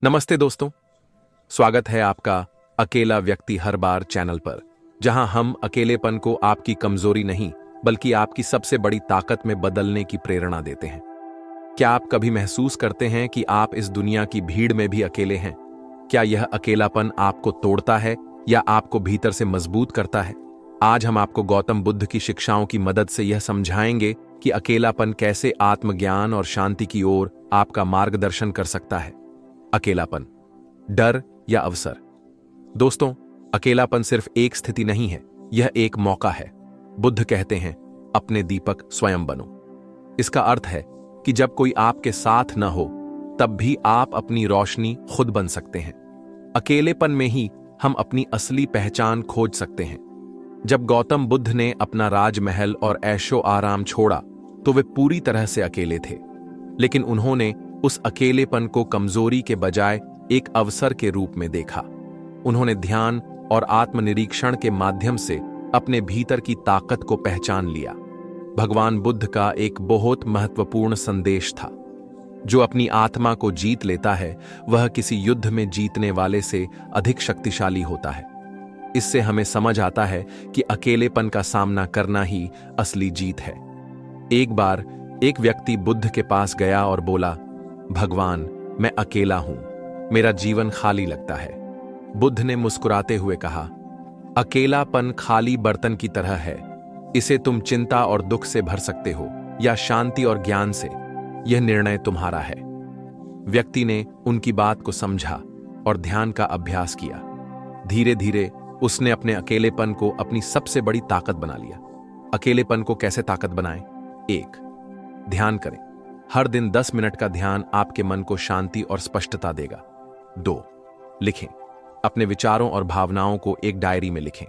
नमस्ते दोस्तों, स्वागत है आपका अकेला व्यक्ति हर बार चैनल पर, जहां हम अकेलेपन को आपकी कमजोरी नहीं बल्कि आपकी सबसे बड़ी ताकत में बदलने की प्रेरणा देते हैं। क्या आप कभी महसूस करते हैं कि आप इस दुनिया की भीड़ में भी अकेले हैं? क्या यह अकेलापन आपको तोड़ता है या आपको भीतर से मजबूत करता है? आज हम आपको गौतम बुद्ध की शिक्षाओं की मदद से यह समझाएंगे कि अकेलापन कैसे आत्मज्ञान और शांति की ओर आपका मार्गदर्शन कर सकता है। अकेलापन, डर या अवसर? दोस्तों, अकेलापन सिर्फ एक स्थिति नहीं है, यह एक मौका है। बुद्ध कहते हैं, अपने दीपक स्वयं बनो। इसका अर्थ है कि जब कोई आपके साथ न हो, तब भी आप अपनी रोशनी खुद बन सकते हैं। अकेलेपन में ही हम अपनी असली पहचान खोज सकते हैं। जब गौतम बुद्ध ने अपना राजमहल और ऐशो आराम छोड़ा, तो वे पूरी तरह से अकेले थे, लेकिन उन्होंने उस अकेलेपन को कमजोरी के बजाय एक अवसर के रूप में देखा। उन्होंने ध्यान और आत्मनिरीक्षण के माध्यम से अपने भीतर की ताकत को पहचान लिया। भगवान बुद्ध का एक बहुत महत्वपूर्ण संदेश था, जो अपनी आत्मा को जीत लेता है, वह किसी युद्ध में जीतने वाले से अधिक शक्तिशाली होता है। इससे हमें समझ आता है कि अकेलेपन का सामना करना ही असली जीत है। एक बार एक व्यक्ति बुद्ध के पास गया और बोला, भगवान, मैं अकेला हूं, मेरा जीवन खाली लगता है। बुद्ध ने मुस्कुराते हुए कहा, अकेलापन खाली बर्तन की तरह है। इसे तुम चिंता और दुख से भर सकते हो या शांति और ज्ञान से। यह निर्णय तुम्हारा है। व्यक्ति ने उनकी बात को समझा और ध्यान का अभ्यास किया। धीरे धीरे उसने अपने अकेलेपन को अपनी सबसे बड़ी ताकत बना लिया। अकेलेपन को कैसे ताकत बनाएं? 1. ध्यान करें। हर दिन 10 मिनट का ध्यान आपके मन को शांति और स्पष्टता देगा। 2. लिखें। अपने विचारों और भावनाओं को एक डायरी में लिखें।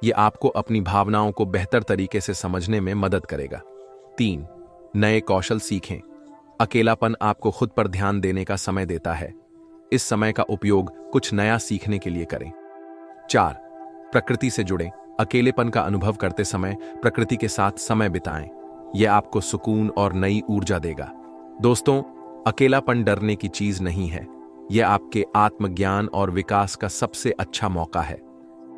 यह आपको अपनी भावनाओं को बेहतर तरीके से समझने में मदद करेगा। 3. नए कौशल सीखें। अकेलापन आपको खुद पर ध्यान देने का समय देता है। इस समय का उपयोग कुछ नया सीखने के लिए करें। 4. प्रकृति से जुड़ें। अकेलेपन का अनुभव करते समय प्रकृति के साथ समय बिताएं। यह आपको सुकून और नई ऊर्जा देगा। दोस्तों, अकेलापन डरने की चीज नहीं है, यह आपके आत्मज्ञान और विकास का सबसे अच्छा मौका है।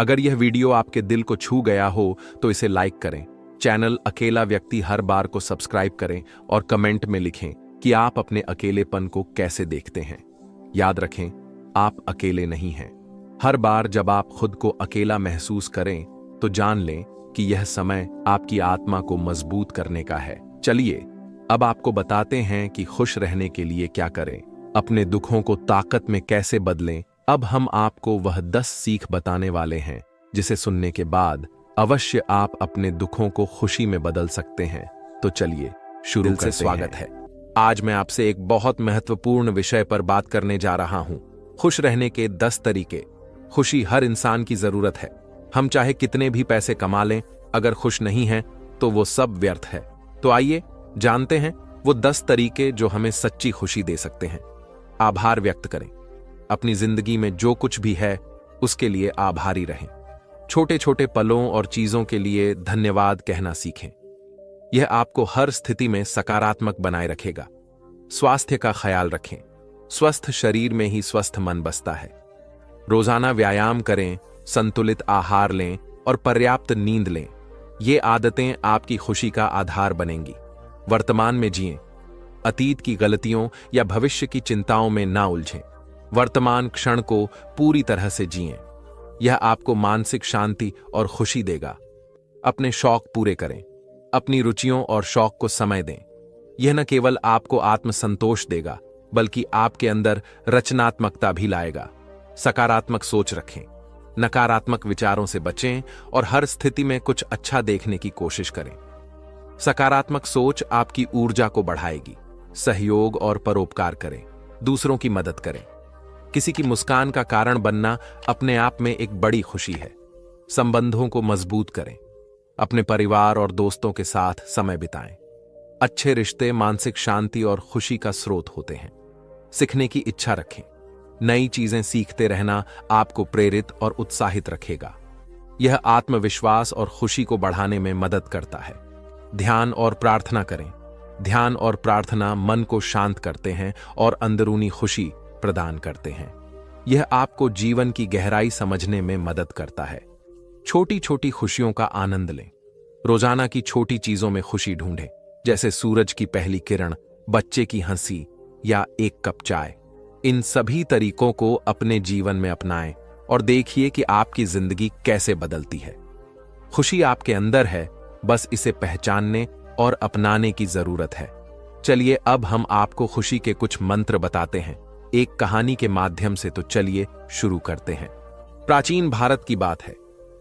अगर यह वीडियो आपके दिल को छू गया हो तो इसे लाइक करें, चैनल अकेला व्यक्ति हर बार को सब्सक्राइब करें और कमेंट में लिखें कि आप अपने अकेलेपन को कैसे देखते हैं। याद रखें, आप अकेले नहीं हैं। हर बार जब आप खुद को अकेला महसूस करें, तो जान लें कि यह समय आपकी आत्मा को मजबूत करने का है। चलिए, अब आपको बताते हैं कि खुश रहने के लिए क्या करें, अपने दुखों को ताकत में कैसे बदलें। अब हम आपको वह 10 सीख बताने वाले हैं, जिसे सुनने के बाद अवश्य आप अपने दुखों को खुशी में बदल सकते हैं। तो चलिए शुरू करते हैं। स्वागत है। आज मैं आपसे एक बहुत महत्वपूर्ण विषय पर बात करने जा रहा हूं, खुश रहने के 10 तरीके। खुशी हर इंसान की जरूरत है। हम चाहे कितने भी पैसे कमा लें, अगर खुश नहीं हैं तो वो सब व्यर्थ है। तो आइए जानते हैं वो 10 तरीके जो हमें सच्ची खुशी दे सकते हैं। आभार व्यक्त करें। अपनी जिंदगी में जो कुछ भी है उसके लिए आभारी रहें। छोटे छोटे पलों और चीजों के लिए धन्यवाद कहना सीखें। यह आपको हर स्थिति में सकारात्मक बनाए रखेगा। स्वास्थ्य का ख्याल रखें। स्वस्थ शरीर में ही स्वस्थ मन बसता है। रोजाना व्यायाम करें, संतुलित आहार लें और पर्याप्त नींद लें। ये आदतें आपकी खुशी का आधार बनेंगी। वर्तमान में जिएं। अतीत की गलतियों या भविष्य की चिंताओं में ना उलझें। वर्तमान क्षण को पूरी तरह से जिएं। यह आपको मानसिक शांति और खुशी देगा। अपने शौक पूरे करें। अपनी रुचियों और शौक को समय दें। यह न केवल आपको आत्मसंतोष देगा, बल्कि आपके अंदर रचनात्मकता भी लाएगा। सकारात्मक सोच रखें। नकारात्मक विचारों से बचें और हर स्थिति में कुछ अच्छा देखने की कोशिश करें। सकारात्मक सोच आपकी ऊर्जा को बढ़ाएगी। सहयोग और परोपकार करें। दूसरों की मदद करें। किसी की मुस्कान का कारण बनना अपने आप में एक बड़ी खुशी है। संबंधों को मजबूत करें। अपने परिवार और दोस्तों के साथ समय बिताएं। अच्छे रिश्ते मानसिक शांति और खुशी का स्रोत होते हैं। सीखने की इच्छा रखें। नई चीजें सीखते रहना आपको प्रेरित और उत्साहित रखेगा। यह आत्मविश्वास और खुशी को बढ़ाने में मदद करता है। ध्यान और प्रार्थना करें। ध्यान और प्रार्थना मन को शांत करते हैं और अंदरूनी खुशी प्रदान करते हैं। यह आपको जीवन की गहराई समझने में मदद करता है। छोटी छोटी खुशियों का आनंद लें। रोजाना की छोटी चीजों में खुशी ढूंढें, जैसे सूरज की पहली किरण, बच्चे की हंसी या एक कप चाय। इन सभी तरीकों को अपने जीवन में अपनाएं और देखिए कि आपकी जिंदगी कैसे बदलती है। खुशी आपके अंदर है, बस इसे पहचानने और अपनाने की जरूरत है। चलिए अब हम आपको खुशी के कुछ मंत्र बताते हैं, एक कहानी के माध्यम से। तो चलिए शुरू करते हैं। प्राचीन भारत की बात है,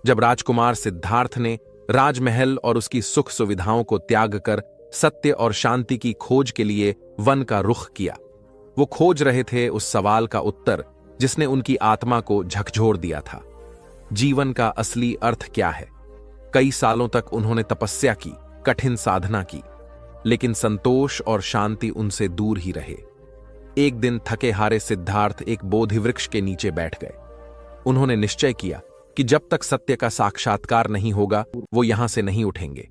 जब राजकुमार सिद्धार्थ ने राजमहल और उसकी सुख सुविधाओं को त्याग कर सत्य और शांति की खोज के लिए वन का रुख किया। वो खोज रहे थे उस सवाल का उत्तर जिसने उनकी आत्मा को झकझोर दिया था। जीवन का असली अर्थ क्या है? कई सालों तक उन्होंने तपस्या की, कठिन साधना की, लेकिन संतोष और शांति उनसे दूर ही रहे। एक दिन थके हारे सिद्धार्थ एक बोधि वृक्ष के नीचे बैठ गए। उन्होंने निश्चय किया कि जब तक सत्य का साक्षात्कार नहीं होगा, वो यहां से नहीं उठेंगे।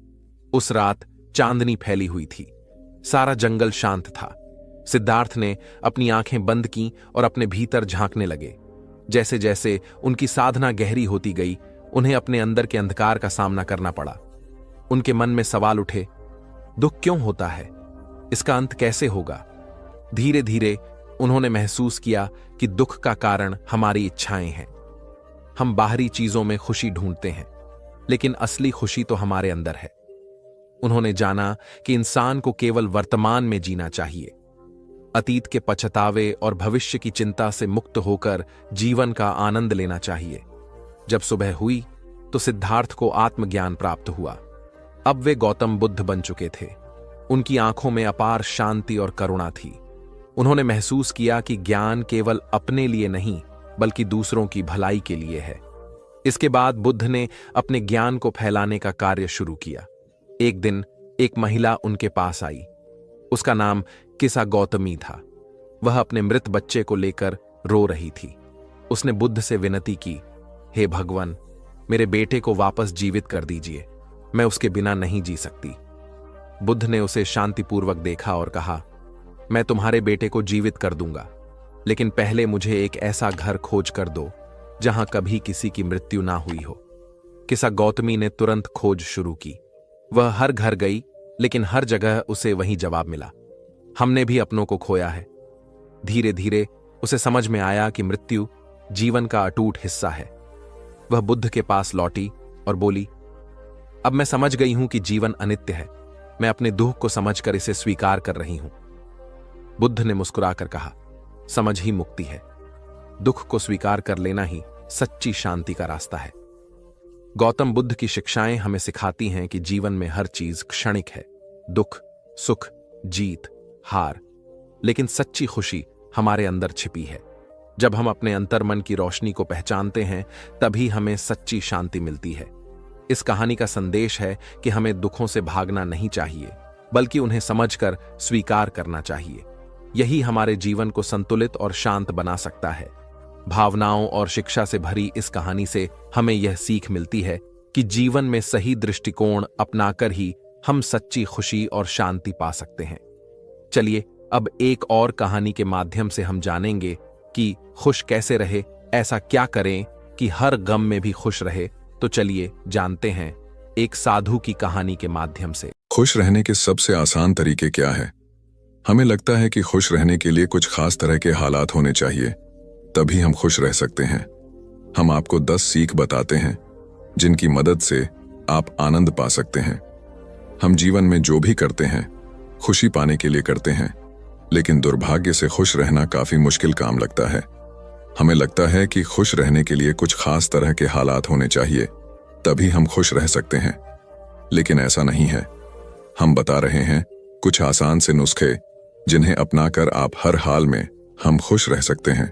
उस रात चांदनी फैली हुई थी, सारा जंगल शांत था। सिद्धार्थ ने अपनी आंखें बंद की और अपने भीतर झांकने लगे। जैसे जैसे उनकी साधना गहरी होती गई, उन्हें अपने अंदर के अंधकार का सामना करना पड़ा। उनके मन में सवाल उठे, दुख क्यों होता है? इसका अंत कैसे होगा? धीरे धीरे उन्होंने महसूस किया कि दुख का कारण हमारी इच्छाएं हैं। हम बाहरी चीजों में खुशी ढूंढते हैं, लेकिन असली खुशी तो हमारे अंदर है। उन्होंने जाना कि इंसान को केवल वर्तमान में जीना चाहिए। अतीत के पछतावे और भविष्य की चिंता से मुक्त होकर जीवन का आनंद लेना चाहिए। जब सुबह हुई तो सिद्धार्थ को आत्मज्ञान प्राप्त हुआ। अब वे गौतम बुद्ध बन चुके थे। उनकी आंखों में अपार शांति और करुणा थी। उन्होंने महसूस किया कि ज्ञान केवल अपने लिए नहीं, बल्कि दूसरों की भलाई के लिए है। इसके बाद बुद्ध ने अपने ज्ञान को फैलाने का कार्य शुरू किया। एक दिन एक महिला उनके पास आई। उसका नाम किसा गौतमी था। वह अपने मृत बच्चे को लेकर रो रही थी। उसने बुद्ध से विनती की, हे भगवान, मेरे बेटे को वापस जीवित कर दीजिए, मैं उसके बिना नहीं जी सकती। बुद्ध ने उसे शांतिपूर्वक देखा और कहा, मैं तुम्हारे बेटे को जीवित कर दूंगा, लेकिन पहले मुझे एक ऐसा घर खोज कर दो जहां कभी किसी की मृत्यु ना हुई हो। किसा गौतमी ने तुरंत खोज शुरू की। वह हर घर गई, लेकिन हर जगह उसे वही जवाब मिला, हमने भी अपनों को खोया है। धीरे धीरे उसे समझ में आया कि मृत्यु जीवन का अटूट हिस्सा है। वह बुद्ध के पास लौटी और बोली, अब मैं समझ गई हूं कि जीवन अनित्य है। मैं अपने दुख को समझकर इसे स्वीकार कर रही हूं। बुद्ध ने मुस्कुराकर कहा, समझ ही मुक्ति है। दुख को स्वीकार कर लेना ही सच्ची शांति का रास्ता है। गौतम बुद्ध की शिक्षाएं हमें सिखाती हैं कि जीवन में हर चीज क्षणिक है। दुख, सुख, जीत, हार, लेकिन सच्ची खुशी हमारे अंदर छिपी है। जब हम अपने अंतर्मन की रोशनी को पहचानते हैं, तभी हमें सच्ची शांति मिलती है। इस कहानी का संदेश है कि हमें दुखों से भागना नहीं चाहिए, बल्कि उन्हें समझकर स्वीकार करना चाहिए। यही हमारे जीवन को संतुलित और शांत बना सकता है। भावनाओं और शिक्षा से भरी इस कहानी से हमें यह सीख मिलती है कि जीवन में सही दृष्टिकोण अपनाकर ही हम सच्ची खुशी और शांति पा सकते हैं। चलिए अब एक और कहानी के माध्यम से हम जानेंगे कि खुश कैसे रहे, ऐसा क्या करें कि हर गम में भी खुश रहे। तो चलिए जानते हैं एक साधु की कहानी के माध्यम से। खुश रहने के सबसे आसान तरीके क्या है? हमें लगता है कि खुश रहने के लिए कुछ खास तरह के हालात होने चाहिए, तभी हम खुश रह सकते हैं। हम आपको 10 सीख बताते हैं जिनकी मदद से आप आनंद पा सकते हैं। हम जीवन में जो भी करते हैं खुशी पाने के लिए करते हैं, लेकिन दुर्भाग्य से खुश रहना काफी मुश्किल काम लगता है। हमें लगता है कि खुश रहने के लिए कुछ खास तरह के हालात होने चाहिए, तभी हम खुश रह सकते हैं, लेकिन ऐसा नहीं है। हम बता रहे हैं कुछ आसान से नुस्खे जिन्हें अपनाकर आप हर हाल में हम खुश रह सकते हैं।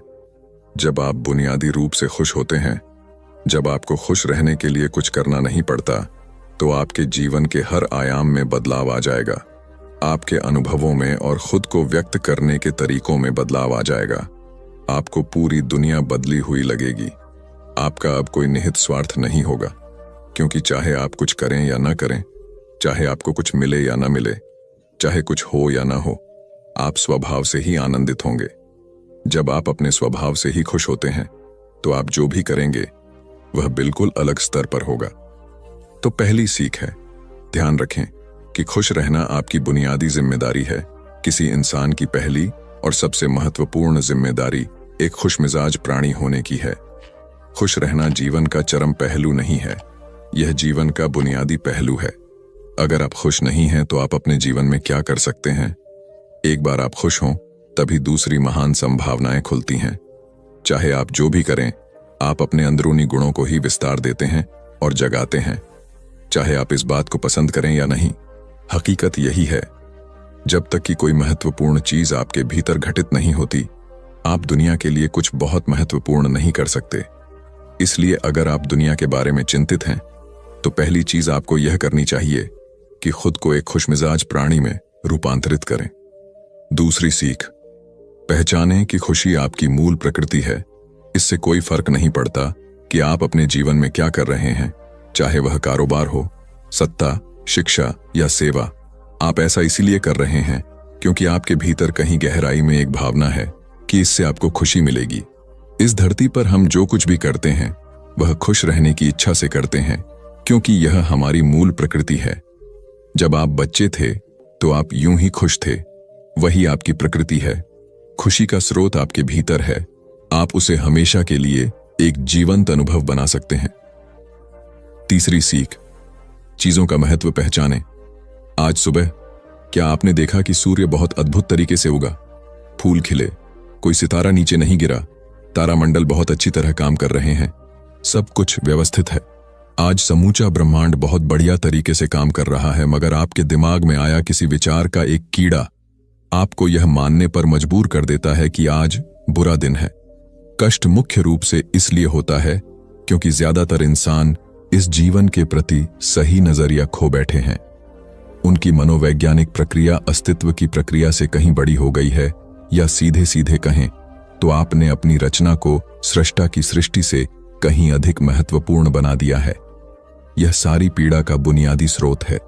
जब आप बुनियादी रूप से खुश होते हैं, जब आपको खुश रहने के लिए कुछ करना नहीं पड़ता, तो आपके जीवन के हर आयाम में बदलाव आ जाएगा। आपके अनुभवों में और खुद को व्यक्त करने के तरीकों में बदलाव आ जाएगा। आपको पूरी दुनिया बदली हुई लगेगी। आपका अब कोई निहित स्वार्थ नहीं होगा, क्योंकि चाहे आप कुछ करें या ना करें, चाहे आपको कुछ मिले या ना मिले, चाहे कुछ हो या ना हो, आप स्वभाव से ही आनंदित होंगे। जब आप अपने स्वभाव से ही खुश होते हैं तो आप जो भी करेंगे वह बिल्कुल अलग स्तर पर होगा। तो पहली सीख है, ध्यान रखें कि खुश रहना आपकी बुनियादी जिम्मेदारी है। किसी इंसान की पहली और सबसे महत्वपूर्ण जिम्मेदारी एक खुशमिजाज प्राणी होने की है। खुश रहना जीवन का चरम पहलू नहीं है, यह जीवन का बुनियादी पहलू है। अगर आप खुश नहीं हैं तो आप अपने जीवन में क्या कर सकते हैं? एक बार आप खुश हों तभी दूसरी महान संभावनाएं खुलती हैं। चाहे आप जो भी करें, आप अपने अंदरूनी गुणों को ही विस्तार देते हैं और जगाते हैं। चाहे आप इस बात को पसंद करें या नहीं, हकीकत यही है। जब तक कि कोई महत्वपूर्ण चीज आपके भीतर घटित नहीं होती, आप दुनिया के लिए कुछ बहुत महत्वपूर्ण नहीं कर सकते। इसलिए अगर आप दुनिया के बारे में चिंतित हैं तो पहली चीज आपको यह करनी चाहिए कि खुद को एक खुशमिजाज प्राणी में रूपांतरित करें। दूसरी सीख, पहचानें कि खुशी आपकी मूल प्रकृति है। इससे कोई फर्क नहीं पड़ता कि आप अपने जीवन में क्या कर रहे हैं, चाहे वह कारोबार हो, सत्ता, शिक्षा या सेवा। आप ऐसा इसीलिए कर रहे हैं क्योंकि आपके भीतर कहीं गहराई में एक भावना है कि इससे आपको खुशी मिलेगी। इस धरती पर हम जो कुछ भी करते हैं वह खुश रहने की इच्छा से करते हैं, क्योंकि यह हमारी मूल प्रकृति है। जब आप बच्चे थे तो आप यूं ही खुश थे, वही आपकी प्रकृति है। खुशी का स्रोत आपके भीतर है, आप उसे हमेशा के लिए एक जीवंत अनुभव बना सकते हैं। तीसरी सीख, चीजों का महत्व पहचानें। आज सुबह क्या आपने देखा कि सूर्य बहुत अद्भुत तरीके से उगा? फूल खिले, कोई सितारा नीचे नहीं गिरा, तारामंडल बहुत अच्छी तरह काम कर रहे हैं, सब कुछ व्यवस्थित है। आज समूचा ब्रह्मांड बहुत बढ़िया तरीके से काम कर रहा है, मगर आपके दिमाग में आया किसी विचार का एक कीड़ा आपको यह मानने पर मजबूर कर देता है कि आज बुरा दिन है। कष्ट मुख्य रूप से इसलिए होता है क्योंकि ज्यादातर इंसान इस जीवन के प्रति सही नजरिया खो बैठे हैं। उनकी मनोवैज्ञानिक प्रक्रिया अस्तित्व की प्रक्रिया से कहीं बड़ी हो गई है, या सीधे सीधे कहें तो आपने अपनी रचना को सृष्टा की सृष्टि से कहीं अधिक महत्वपूर्ण बना दिया है। यह सारी पीड़ा का बुनियादी स्रोत है।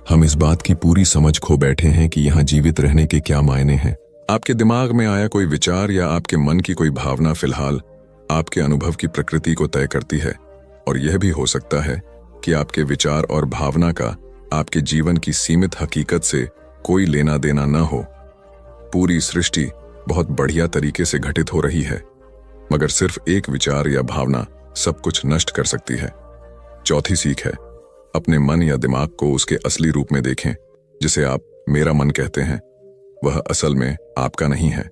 हम इस बात की पूरी समझ खो बैठे हैं कि यहां जीवित रहने के क्या मायने हैं। आपके दिमाग में आया कोई विचार या आपके मन की कोई भावना फिलहाल आपके अनुभव की प्रकृति को तय करती है, और यह भी हो सकता है कि आपके विचार और भावना का आपके जीवन की सीमित हकीकत से कोई लेना देना न हो। पूरी सृष्टि बहुत बढ़िया तरीके से घटित हो रही है, मगर सिर्फ एक विचार या भावना सब कुछ नष्ट कर सकती है। चौथी सीख है, अपने मन या दिमाग को उसके असली रूप में देखें। जिसे आप मेरा मन कहते हैं वह असल में आपका नहीं है।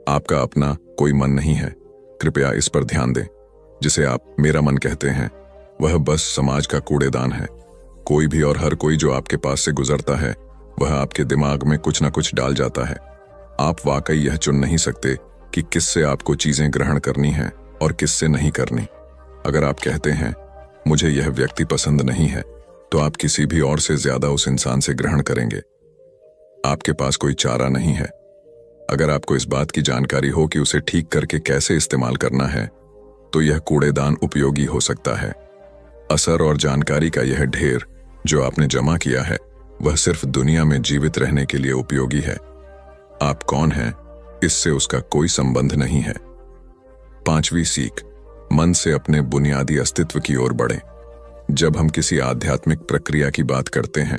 आपका अपना कोई मन नहीं है, कृपया इस पर ध्यान दें। जिसे आप मेरा मन कहते हैं वह बस समाज का कूड़ेदान है। कोई भी और हर कोई जो आपके पास से गुजरता है वह आपके दिमाग में कुछ ना कुछ डाल जाता है। आप वाकई यह चुन नहीं सकते कि किससे आपको चीजें ग्रहण करनी हैं और किससे नहीं करनी। अगर आप कहते हैं मुझे यह व्यक्ति पसंद नहीं है, तो आप किसी भी और से ज्यादा उस इंसान से ग्रहण करेंगे। आपके पास कोई चारा नहीं है। अगर आपको इस बात की जानकारी हो कि उसे ठीक करके कैसे इस्तेमाल करना है, तो यह कूड़ेदान उपयोगी हो सकता है। असर और जानकारी का यह ढेर जो आपने जमा किया है वह सिर्फ दुनिया में जीवित रहने के लिए उपयोगी है। आप कौन हैं इससे उसका कोई संबंध नहीं है। पांचवी सीख, मन से अपने बुनियादी अस्तित्व की ओर बढ़ें। जब हम किसी आध्यात्मिक प्रक्रिया की बात करते हैं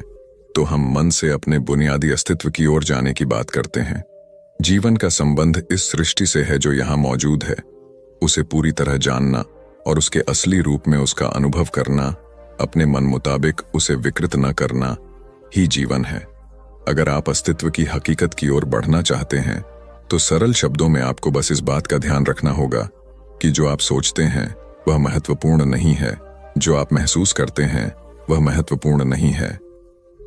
तो हम मन से अपने बुनियादी अस्तित्व की ओर जाने की बात करते हैं। जीवन का संबंध इस सृष्टि से है जो यहाँ मौजूद है। उसे पूरी तरह जानना और उसके असली रूप में उसका अनुभव करना, अपने मन मुताबिक उसे विकृत न करना ही जीवन है। अगर आप अस्तित्व की हकीकत की ओर बढ़ना चाहते हैं तो सरल शब्दों में आपको बस इस बात का ध्यान रखना होगा कि जो आप सोचते हैं वह महत्वपूर्ण नहीं है, जो आप महसूस करते हैं वह महत्वपूर्ण नहीं है।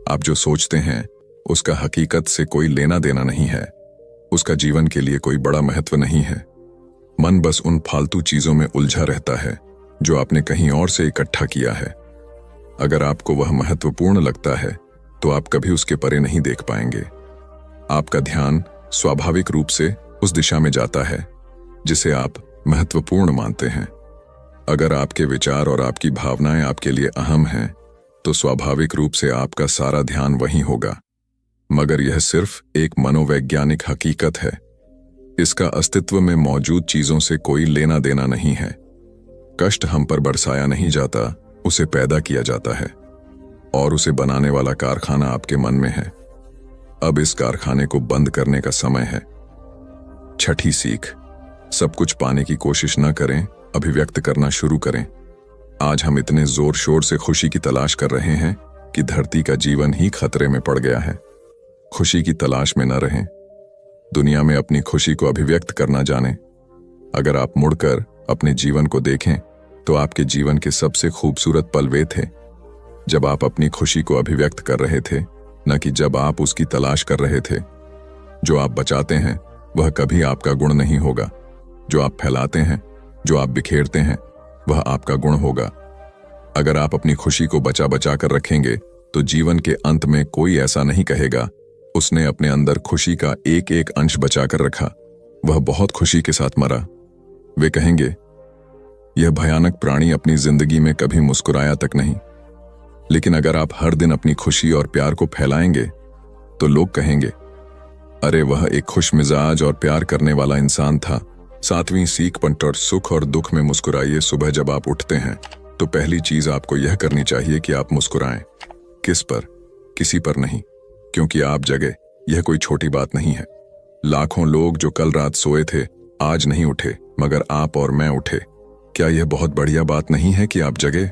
आप जो सोचते हैं उसका हकीकत से कोई लेना देना नहीं है, उसका जीवन के लिए कोई बड़ा महत्व नहीं है। मन बस उन फालतू चीजों में उलझा रहता है जो आपने कहीं और से इकट्ठा किया है। अगर आपको वह महत्वपूर्ण लगता है तो आप कभी उसके परे नहीं देख पाएंगे। आपका ध्यान स्वाभाविक रूप से उस दिशा में जाता है जिसे आप महत्वपूर्ण मानते हैं। अगर आपके विचार और आपकी भावनाएं आपके लिए अहम हैं तो स्वाभाविक रूप से आपका सारा ध्यान वहीं होगा। मगर यह सिर्फ एक मनोवैज्ञानिक हकीकत है। इसका अस्तित्व में मौजूद चीजों से कोई लेना देना नहीं है। कष्ट हम पर बरसाया नहीं जाता, उसे पैदा किया जाता है और उसे बनाने वाला कारखाना आपके मन में है। अब इस कारखाने को बंद करने का समय है। छठी सीख, सब कुछ पाने की कोशिश न करें, अभिव्यक्त करना शुरू करें। आज हम इतने जोर शोर से खुशी की तलाश कर रहे हैं कि धरती का जीवन ही खतरे में पड़ गया है। खुशी की तलाश में न रहें, दुनिया में अपनी खुशी को अभिव्यक्त करना जानें। अगर आप मुड़कर अपने जीवन को देखें तो आपके जीवन के सबसे खूबसूरत पल वे थे जब आप अपनी खुशी को अभिव्यक्त कर रहे थे, न कि जब आप उसकी तलाश कर रहे थे। जो आप बचाते हैं वह कभी आपका गुण नहीं होगा। जो आप फैलाते हैं, जो आप बिखेरते हैं, वह आपका गुण होगा। अगर आप अपनी खुशी को बचा बचा कर रखेंगे तो जीवन के अंत में कोई ऐसा नहीं कहेगा, उसने अपने अंदर खुशी का एक एक अंश बचा कर रखा, वह बहुत खुशी के साथ मरा। वे कहेंगे, यह भयानक प्राणी अपनी जिंदगी में कभी मुस्कुराया तक नहीं। लेकिन अगर आप हर दिन अपनी खुशी और प्यार को फैलाएंगे तो लोग कहेंगे, अरे वह एक खुश मिजाज और प्यार करने वाला इंसान था। 7वीं सीख, पंटर, सुख और दुख में मुस्कुराइए। सुबह जब आप उठते हैं तो पहली चीज आपको यह करनी चाहिए कि आप मुस्कुराएं। किस पर? किसी पर नहीं, क्योंकि आप जगे, यह कोई छोटी बात नहीं है। लाखों लोग जो कल रात सोए थे आज नहीं उठे, मगर आप और मैं उठे। क्या यह बहुत बढ़िया बात नहीं है कि आप जगे?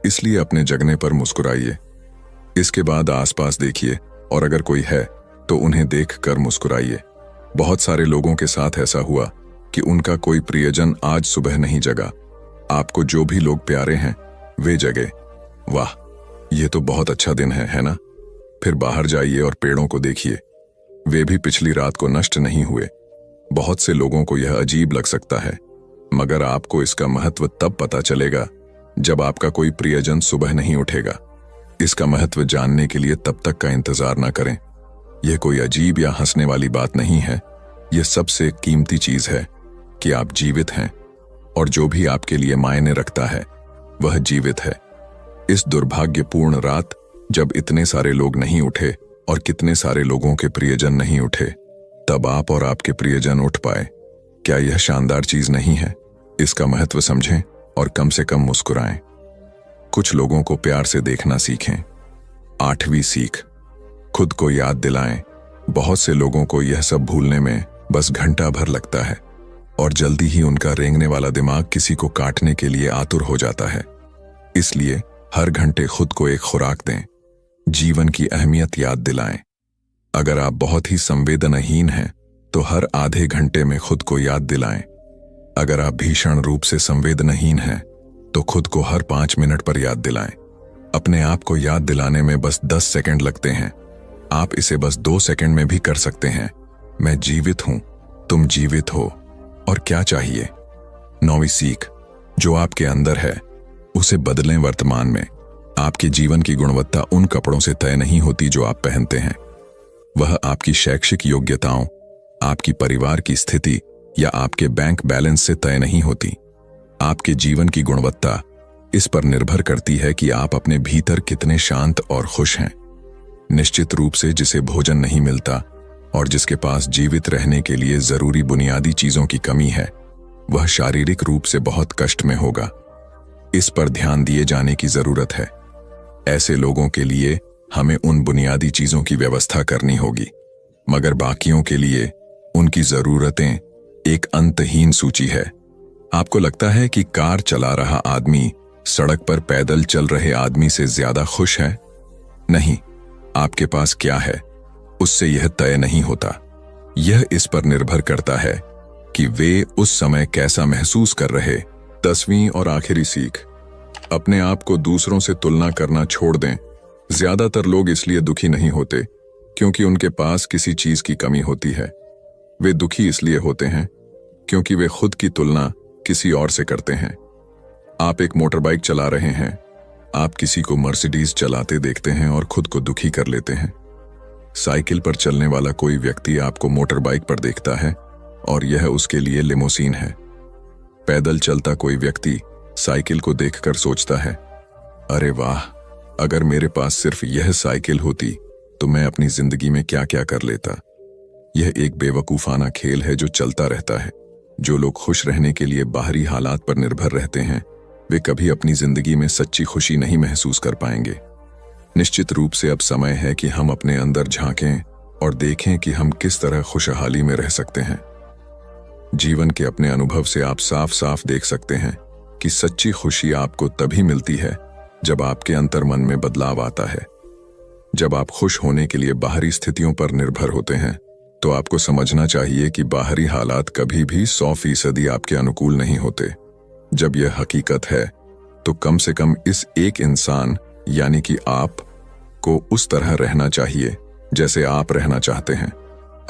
इसलिए अपने जगने पर मुस्कुराइए। इसके बाद आसपास देखिए और अगर कोई है तो उन्हें देखकर मुस्कुराइए। बहुत सारे लोगों के साथ ऐसा हुआ कि उनका कोई प्रियजन आज सुबह नहीं जगा। आपको जो भी लोग प्यारे हैं वे जगे। वाह, ये तो बहुत अच्छा दिन है ना? फिर बाहर जाइए और पेड़ों को देखिए, वे भी पिछली रात को नष्ट नहीं हुए। बहुत से लोगों को यह अजीब लग सकता है, मगर आपको इसका महत्व तब पता चलेगा जब आपका कोई प्रियजन सुबह नहीं उठेगा। इसका महत्व जानने के लिए तब तक का इंतजार न करें। यह कोई अजीब या हंसने वाली बात नहीं है। यह सबसे कीमती चीज है कि आप जीवित हैं और जो भी आपके लिए मायने रखता है वह जीवित है। इस दुर्भाग्यपूर्ण रात जब इतने सारे लोग नहीं उठे और कितने सारे लोगों के प्रियजन नहीं उठे, तब आप और आपके प्रियजन उठ पाए। क्या यह शानदार चीज नहीं है? इसका महत्व समझें और कम से कम मुस्कुराएं। कुछ लोगों को प्यार से देखना सीखें। 8वीं सीख, खुद को याद दिलाएं। बहुत से लोगों को यह सब भूलने में बस घंटा भर लगता है और जल्दी ही उनका रेंगने वाला दिमाग किसी को काटने के लिए आतुर हो जाता है। इसलिए हर घंटे खुद को एक खुराक दें, जीवन की अहमियत याद दिलाएं। अगर आप बहुत ही संवेदनहीन हैं तो हर आधे घंटे में खुद को याद दिलाएं। अगर आप भीषण रूप से संवेदनहीन हैं तो खुद को हर 5 मिनट पर याद दिलाएं। अपने आप को याद दिलाने में बस 10 सेकंड लगते हैं। आप इसे बस 2 सेकंड में भी कर सकते हैं। मैं जीवित हूं, तुम जीवित हो, और क्या चाहिए? 9वीं सीख, जो आपके अंदर है उसे बदलें वर्तमान में। आपके जीवन की गुणवत्ता उन कपड़ों से तय नहीं होती जो आप पहनते हैं। वह आपकी शैक्षिक योग्यताओं, आपकी परिवार की स्थिति या आपके बैंक बैलेंस से तय नहीं होती। आपके जीवन की गुणवत्ता इस पर निर्भर करती है कि आप अपने भीतर कितने शांत और खुश हैं। निश्चित रूप से जिसे भोजन नहीं मिलता और जिसके पास जीवित रहने के लिए जरूरी बुनियादी चीजों की कमी है, वह शारीरिक रूप से बहुत कष्ट में होगा। इस पर ध्यान दिए जाने की जरूरत है। ऐसे लोगों के लिए हमें उन बुनियादी चीजों की व्यवस्था करनी होगी, मगर बाकियों के लिए उनकी जरूरतें एक अंतहीन सूची है। आपको लगता है कि कार चला रहा आदमी सड़क पर पैदल चल रहे आदमी से ज्यादा खुश है? नहीं, आपके पास क्या है उससे यह तय नहीं होता। यह इस पर निर्भर करता है कि वे उस समय कैसा महसूस कर रहे। 10वीं और आखिरी सीख, अपने आप को दूसरों से तुलना करना छोड़ दें। ज्यादातर लोग इसलिए दुखी नहीं होते क्योंकि उनके पास किसी चीज की कमी होती है। वे दुखी इसलिए होते हैं क्योंकि वे खुद की तुलना किसी और से करते हैं। आप एक मोटरबाइक चला रहे हैं, आप किसी को मर्सिडीज चलाते देखते हैं और खुद को दुखी कर लेते हैं। साइकिल पर चलने वाला कोई व्यक्ति आपको मोटरबाइक पर देखता है और यह उसके लिए लिमोसीन है। पैदल चलता कोई व्यक्ति साइकिल को देखकर सोचता है, अरे वाह, अगर मेरे पास सिर्फ यह साइकिल होती तो मैं अपनी जिंदगी में क्या क्या कर लेता। यह एक बेवकूफाना खेल है जो चलता रहता है। जो लोग खुश रहने के लिए बाहरी हालात पर निर्भर रहते हैं, वे कभी अपनी जिंदगी में सच्ची खुशी नहीं महसूस कर पाएंगे। निश्चित रूप से अब समय है कि हम अपने अंदर झांकें और देखें कि हम किस तरह खुशहाली में रह सकते हैं। जीवन के अपने अनुभव से आप साफ साफ देख सकते हैं कि सच्ची खुशी आपको तभी मिलती है जब आपके अंतर्मन में बदलाव आता है। जब आप खुश होने के लिए बाहरी स्थितियों पर निर्भर होते हैं, तो आपको समझना चाहिए कि बाहरी हालात कभी भी 100% आपके अनुकूल नहीं होते। जब यह हकीकत है, तो कम से कम इस एक इंसान यानी कि आप को उस तरह रहना चाहिए जैसे आप रहना चाहते हैं।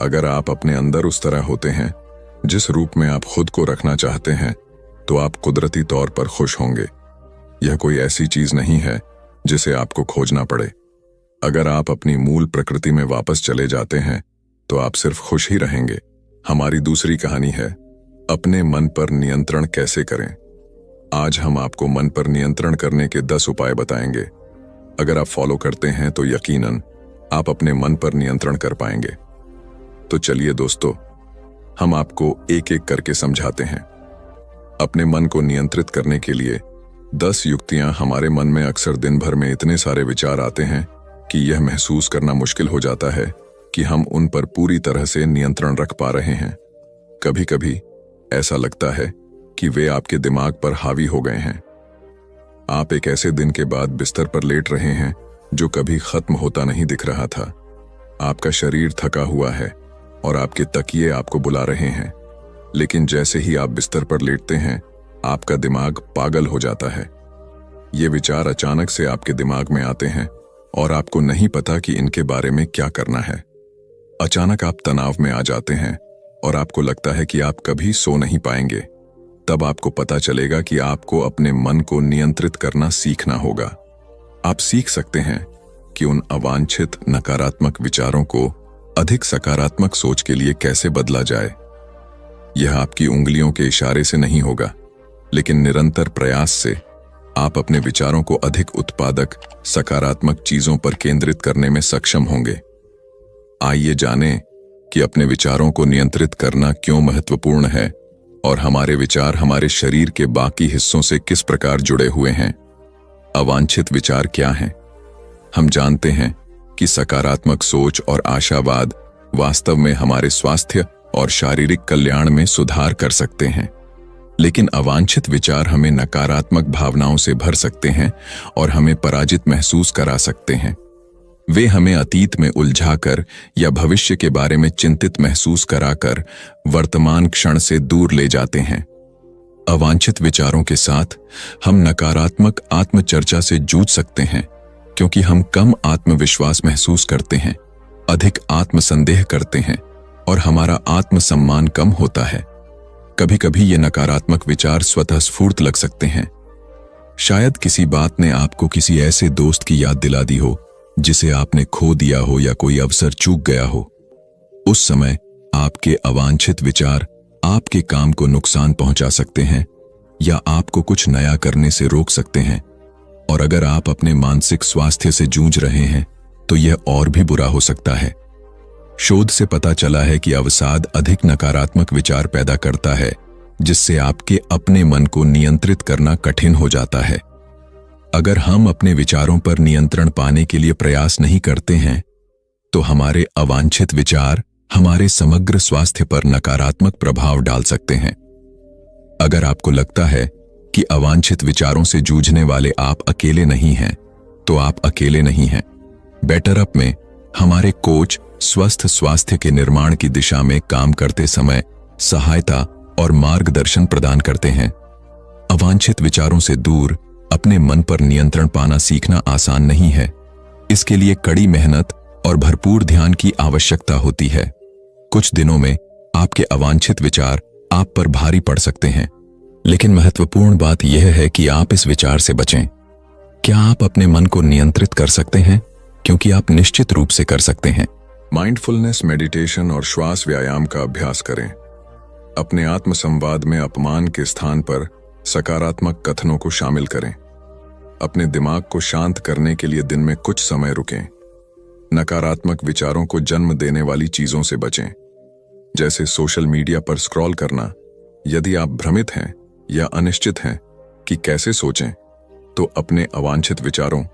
अगर आप अपने अंदर उस तरह होते हैं जिस रूप में आप खुद को रखना चाहते हैं, तो आप कुदरती तौर पर खुश होंगे। यह कोई ऐसी चीज नहीं है जिसे आपको खोजना पड़े। अगर आप अपनी मूल प्रकृति में वापस चले जाते हैं, तो आप सिर्फ खुश ही रहेंगे। हमारी दूसरी कहानी है अपने मन पर नियंत्रण कैसे करें। आज हम आपको मन पर नियंत्रण करने के 10 उपाय बताएंगे। अगर आप फॉलो करते हैं तो यकीनन आप अपने मन पर नियंत्रण कर पाएंगे। तो चलिए दोस्तों, हम आपको एक एक करके समझाते हैं। अपने मन को नियंत्रित करने के लिए 10 युक्तियां। हमारे मन में अक्सर दिन भर में इतने सारे विचार आते हैं कि यह महसूस करना मुश्किल हो जाता है कि हम उन पर पूरी तरह से नियंत्रण रख पा रहे हैं। कभी कभी ऐसा लगता है कि वे आपके दिमाग पर हावी हो गए हैं। आप एक ऐसे दिन के बाद बिस्तर पर लेट रहे हैं जो कभी खत्म होता नहीं दिख रहा था। आपका शरीर थका हुआ है और आपके तकिए आपको बुला रहे हैं, लेकिन जैसे ही आप बिस्तर पर लेटते हैं, आपका दिमाग पागल हो जाता है। ये विचार अचानक से आपके दिमाग में आते हैं और आपको नहीं पता कि इनके बारे में क्या करना है। अचानक आप तनाव में आ जाते हैं और आपको लगता है कि आप कभी सो नहीं पाएंगे। तब आपको पता चलेगा कि आपको अपने मन को नियंत्रित करना सीखना होगा। आप सीख सकते हैं कि उन अवांछित नकारात्मक विचारों को अधिक सकारात्मक सोच के लिए कैसे बदला जाए। यह आपकी उंगलियों के इशारे से नहीं होगा, लेकिन निरंतर प्रयास से आप अपने विचारों को अधिक उत्पादक, सकारात्मक चीजों पर केंद्रित करने में सक्षम होंगे। आइए जानें कि अपने विचारों को नियंत्रित करना क्यों महत्वपूर्ण है और हमारे विचार हमारे शरीर के बाकी हिस्सों से किस प्रकार जुड़े हुए हैं। अवांछित विचार क्या हैं? हम जानते हैं कि सकारात्मक सोच और आशावाद वास्तव में हमारे स्वास्थ्य और शारीरिक कल्याण में सुधार कर सकते हैं, लेकिन अवांछित विचार हमें नकारात्मक भावनाओं से भर सकते हैं और हमें पराजित महसूस करा सकते हैं। वे हमें अतीत में उलझाकर या भविष्य के बारे में चिंतित महसूस कराकर वर्तमान क्षण से दूर ले जाते हैं। अवांछित विचारों के साथ हम नकारात्मक आत्मचर्चा से जूझ सकते हैं, क्योंकि हम कम आत्मविश्वास महसूस करते हैं, अधिक आत्मसंदेह करते हैं और हमारा आत्मसम्मान कम होता है। कभी कभी ये नकारात्मक विचार स्वतः स्फूर्त लग सकते हैं। शायद किसी बात ने आपको किसी ऐसे दोस्त की याद दिला दी हो जिसे आपने खो दिया हो या कोई अवसर चूक गया हो। उस समय आपके अवांछित विचार आपके काम को नुकसान पहुंचा सकते हैं या आपको कुछ नया करने से रोक सकते हैं। और अगर आप अपने मानसिक स्वास्थ्य से जूझ रहे हैं, तो यह और भी बुरा हो सकता है। शोध से पता चला है कि अवसाद अधिक नकारात्मक विचार पैदा करता है, जिससे आपके अपने मन को नियंत्रित करना कठिन हो जाता है। अगर हम अपने विचारों पर नियंत्रण पाने के लिए प्रयास नहीं करते हैं, तो हमारे अवांछित विचार हमारे समग्र स्वास्थ्य पर नकारात्मक प्रभाव डाल सकते हैं। अगर आपको लगता है कि अवांछित विचारों से जूझने वाले आप अकेले नहीं हैं, तो आप अकेले नहीं हैं। बेटर अप में हमारे कोच स्वस्थ स्वास्थ्य के निर्माण की दिशा में काम करते समय सहायता और मार्गदर्शन प्रदान करते हैं। अवांछित विचारों से दूर अपने मन पर नियंत्रण पाना सीखना आसान नहीं है। इसके लिए कड़ी मेहनत और भरपूर ध्यान की आवश्यकता होती है। कुछ दिनों में आपके अवांछित विचार आप पर भारी पड़ सकते हैं, लेकिन महत्वपूर्ण बात यह है कि आप इस विचार से बचें। क्या आप अपने मन को नियंत्रित कर सकते हैं? क्योंकि आप निश्चित रूप से कर सकते हैं। माइंडफुलनेस, मेडिटेशन और श्वास व्यायाम का अभ्यास करें। अपने आत्मसंवाद में अपमान के स्थान पर सकारात्मक कथनों को शामिल करें। अपने दिमाग को शांत करने के लिए दिन में कुछ समय रुकें। नकारात्मक विचारों को जन्म देने वाली चीजों से बचें। जैसे सोशल मीडिया पर स्क्रॉल करना। यदि आप भ्रमित हैं या अनिश्चित हैं कि कैसे सोचें, तो अपने अवांछित विचारों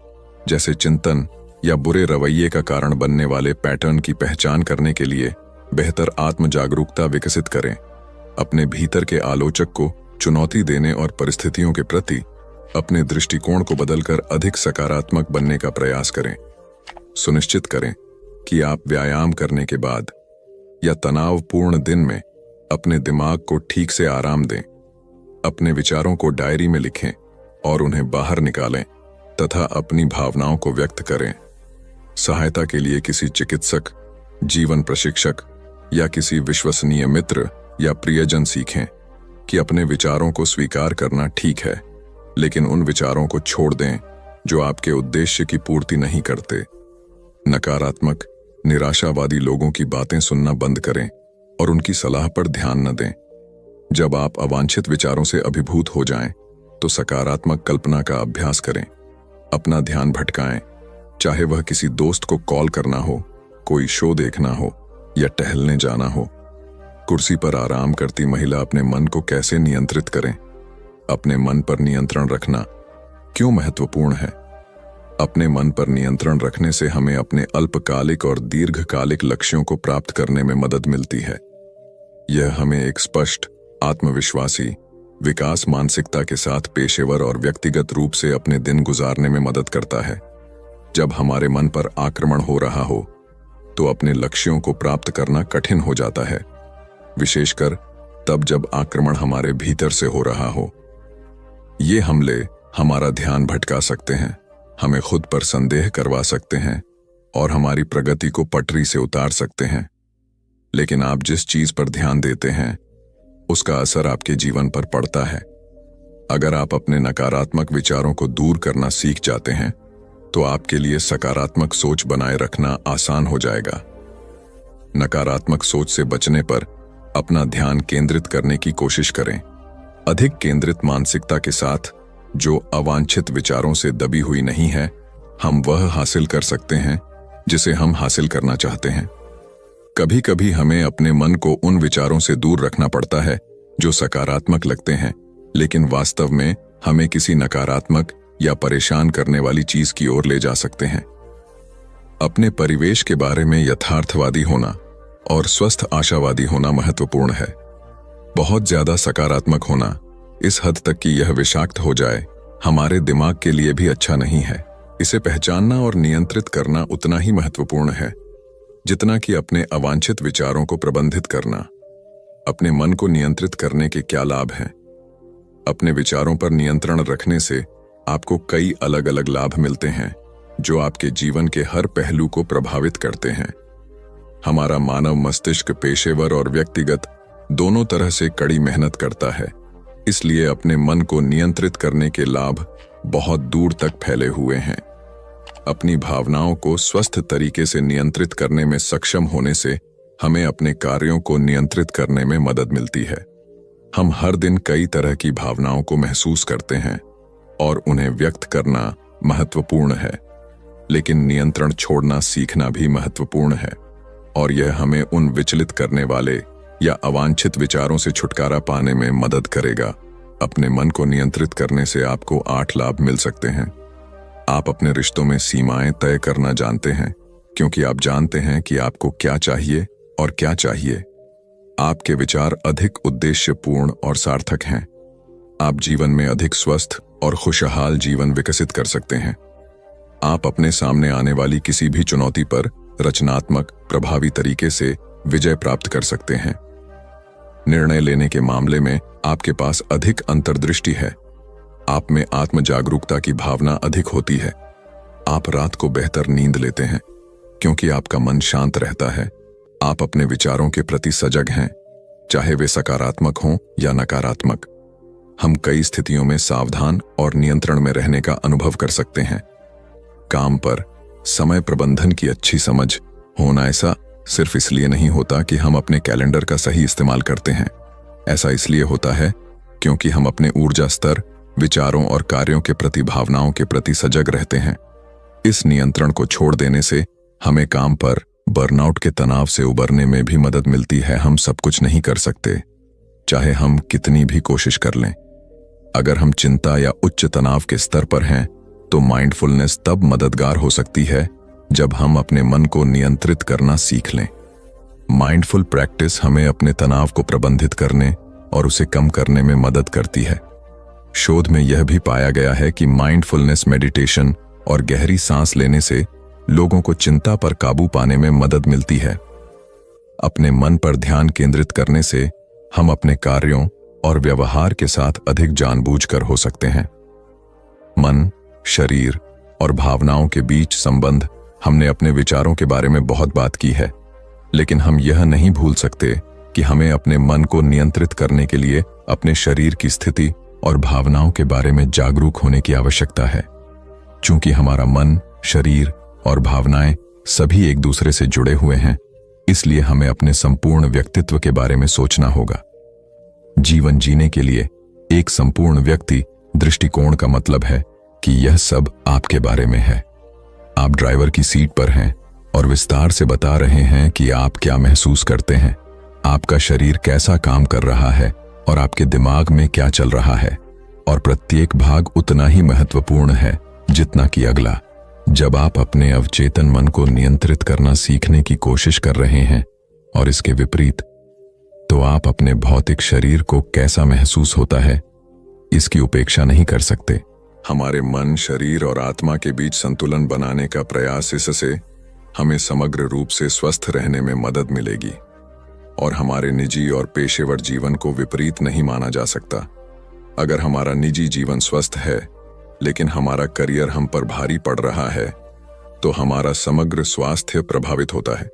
जैसे चिंतन या बुरे रवैये का कारण बनने वाले पैटर्न की पहचान करने के लिए बेहतर आत्म जागरूकता विकसित करें। अपने भीतर के आलोचक को चुनौती देने और परिस्थितियों के प्रति अपने दृष्टिकोण को बदलकर अधिक सकारात्मक बनने का प्रयास करें। सुनिश्चित करें कि आप व्यायाम करने के बाद या तनावपूर्ण दिन में अपने दिमाग को ठीक से आराम दें। अपने विचारों को डायरी में लिखें और उन्हें बाहर निकालें तथा अपनी भावनाओं को व्यक्त करें। सहायता के लिए किसी चिकित्सक, जीवन प्रशिक्षक या किसी विश्वसनीय मित्र या प्रियजन सीखें कि अपने विचारों को स्वीकार करना ठीक है, लेकिन उन विचारों को छोड़ दें जो आपके उद्देश्य की पूर्ति नहीं करते। नकारात्मक, निराशावादी लोगों की बातें सुनना बंद करें और उनकी सलाह पर ध्यान न दें। जब आप अवांछित विचारों से अभिभूत हो जाएं, तो सकारात्मक कल्पना का अभ्यास करें। अपना ध्यान भटकाएं, चाहे वह किसी दोस्त को कॉल करना हो, कोई शो देखना हो या टहलने जाना हो। कुर्सी पर आराम करती महिला अपने मन को कैसे नियंत्रित करें? अपने मन पर नियंत्रण रखना क्यों महत्वपूर्ण है? अपने मन पर नियंत्रण रखने से हमें अपने अल्पकालिक और दीर्घकालिक लक्ष्यों को प्राप्त करने में मदद मिलती है। यह हमें एक स्पष्ट, आत्मविश्वासी, विकास मानसिकता के साथ पेशेवर और व्यक्तिगत रूप से अपने दिन गुजारने में मदद करता है। जब हमारे मन पर आक्रमण हो रहा हो, तो अपने लक्ष्यों को प्राप्त करना कठिन हो जाता है, विशेषकर तब जब आक्रमण हमारे भीतर से हो रहा हो। ये हमले हमारा ध्यान भटका सकते हैं, हमें खुद पर संदेह करवा सकते हैं और हमारी प्रगति को पटरी से उतार सकते हैं। लेकिन आप जिस चीज पर ध्यान देते हैं, उसका असर आपके जीवन पर पड़ता है। अगर आप अपने नकारात्मक विचारों को दूर करना सीख जाते हैं, तो आपके लिए सकारात्मक सोच बनाए रखना आसान हो जाएगा। नकारात्मक सोच से बचने पर अपना ध्यान केंद्रित करने की कोशिश करें। अधिक केंद्रित मानसिकता के साथ, जो अवांछित विचारों से दबी हुई नहीं है, हम वह हासिल कर सकते हैं जिसे हम हासिल करना चाहते हैं। कभी कभी हमें अपने मन को उन विचारों से दूर रखना पड़ता है जो सकारात्मक लगते हैं, लेकिन वास्तव में हमें किसी नकारात्मक या परेशान करने वाली चीज की ओर ले जा सकते हैं। अपने परिवेश के बारे में यथार्थवादी होना और स्वस्थ आशावादी होना महत्वपूर्ण है। बहुत ज्यादा सकारात्मक होना, इस हद तक कि यह विषाक्त हो जाए, हमारे दिमाग के लिए भी अच्छा नहीं है। इसे पहचानना और नियंत्रित करना उतना ही महत्वपूर्ण है जितना कि अपने अवांछित विचारों को प्रबंधित करना। अपने मन को नियंत्रित करने के क्या लाभ हैं? अपने विचारों पर नियंत्रण रखने से आपको कई अलग अलग लाभ मिलते हैं जो आपके जीवन के हर पहलू को प्रभावित करते हैं। हमारा मानव मस्तिष्क पेशेवर और व्यक्तिगत दोनों तरह से कड़ी मेहनत करता है, इसलिए अपने मन को नियंत्रित करने के लाभ बहुत दूर तक फैले हुए हैं। अपनी भावनाओं को स्वस्थ तरीके से नियंत्रित करने में सक्षम होने से हमें अपने कार्यों को नियंत्रित करने में मदद मिलती है। हम हर दिन कई तरह की भावनाओं को महसूस करते हैं और उन्हें व्यक्त करना महत्वपूर्ण है, लेकिन नियंत्रण छोड़ना सीखना भी महत्वपूर्ण है, और यह हमें उन विचलित करने वाले या अवांछित विचारों से छुटकारा पाने में मदद करेगा। अपने मन को नियंत्रित करने से आपको 8 लाभ मिल सकते हैं। आप अपने रिश्तों में सीमाएं तय करना जानते हैं, क्योंकि आप जानते हैं कि आपको क्या चाहिए और क्या चाहिए। आपके विचार अधिक उद्देश्यपूर्ण और सार्थक हैं। आप जीवन में अधिक स्वस्थ और खुशहाल जीवन विकसित कर सकते हैं। आप अपने सामने आने वाली किसी भी चुनौती पर रचनात्मक, प्रभावी तरीके से विजय प्राप्त कर सकते हैं। निर्णय लेने के मामले में आपके पास अधिक अंतर्दृष्टि है। आप में आत्म जागरूकता की भावना अधिक होती है। आप रात को बेहतर नींद लेते हैं क्योंकि आपका मन शांत रहता है। आप अपने विचारों के प्रति सजग हैं, चाहे वे सकारात्मक हों या नकारात्मक। हम कई स्थितियों में सावधान और नियंत्रण में रहने का अनुभव कर सकते हैं। काम पर समय प्रबंधन की अच्छी समझ होना ऐसा सिर्फ इसलिए नहीं होता कि हम अपने कैलेंडर का सही इस्तेमाल करते हैं। ऐसा इसलिए होता है क्योंकि हम अपने ऊर्जा स्तर, विचारों और कार्यों के प्रति, भावनाओं के प्रति सजग रहते हैं। इस नियंत्रण को छोड़ देने से हमें काम पर बर्नआउट के तनाव से उबरने में भी मदद मिलती है। हम सब कुछ नहीं कर सकते, चाहे हम कितनी भी कोशिश कर लें। अगर हम चिंता या उच्च तनाव के स्तर पर हैं, तो माइंडफुलनेस तब मददगार हो सकती है जब हम अपने मन को नियंत्रित करना सीख लें। माइंडफुल प्रैक्टिस हमें अपने तनाव को प्रबंधित करने और उसे कम करने में मदद करती है। शोध में यह भी पाया गया है कि माइंडफुलनेस मेडिटेशन और गहरी सांस लेने से लोगों को चिंता पर काबू पाने में मदद मिलती है। अपने मन पर ध्यान केंद्रित करने से हम अपने कार्यों और व्यवहार के साथ अधिक जानबूझकर हो सकते हैं। मन, शरीर और भावनाओं के बीच संबंध हमने अपने विचारों के बारे में बहुत बात की है, लेकिन हम यह नहीं भूल सकते कि हमें अपने मन को नियंत्रित करने के लिए अपने शरीर की स्थिति और भावनाओं के बारे में जागरूक होने की आवश्यकता है। चूंकि हमारा मन, शरीर और भावनाएं सभी एक दूसरे से जुड़े हुए हैं, इसलिए हमें अपने संपूर्ण व्यक्तित्व के बारे में सोचना होगा। जीवन जीने के लिए एक संपूर्ण व्यक्ति दृष्टिकोण का मतलब है कि यह सब आपके बारे में है। आप ड्राइवर की सीट पर हैं और विस्तार से बता रहे हैं कि आप क्या महसूस करते हैं, आपका शरीर कैसा काम कर रहा है और आपके दिमाग में क्या चल रहा है, और प्रत्येक भाग उतना ही महत्वपूर्ण है जितना कि अगला। जब आप अपने अवचेतन मन को नियंत्रित करना सीखने की कोशिश कर रहे हैं और इसके विपरीत, तो आप अपने भौतिक शरीर को कैसा महसूस होता है इसकी उपेक्षा नहीं कर सकते। हमारे मन, शरीर और आत्मा के बीच संतुलन बनाने का प्रयास, इससे हमें समग्र रूप से स्वस्थ रहने में मदद मिलेगी और हमारे निजी और पेशेवर जीवन को विपरीत नहीं माना जा सकता। अगर हमारा निजी जीवन स्वस्थ है लेकिन हमारा करियर हम पर भारी पड़ रहा है, तो हमारा समग्र स्वास्थ्य प्रभावित होता है।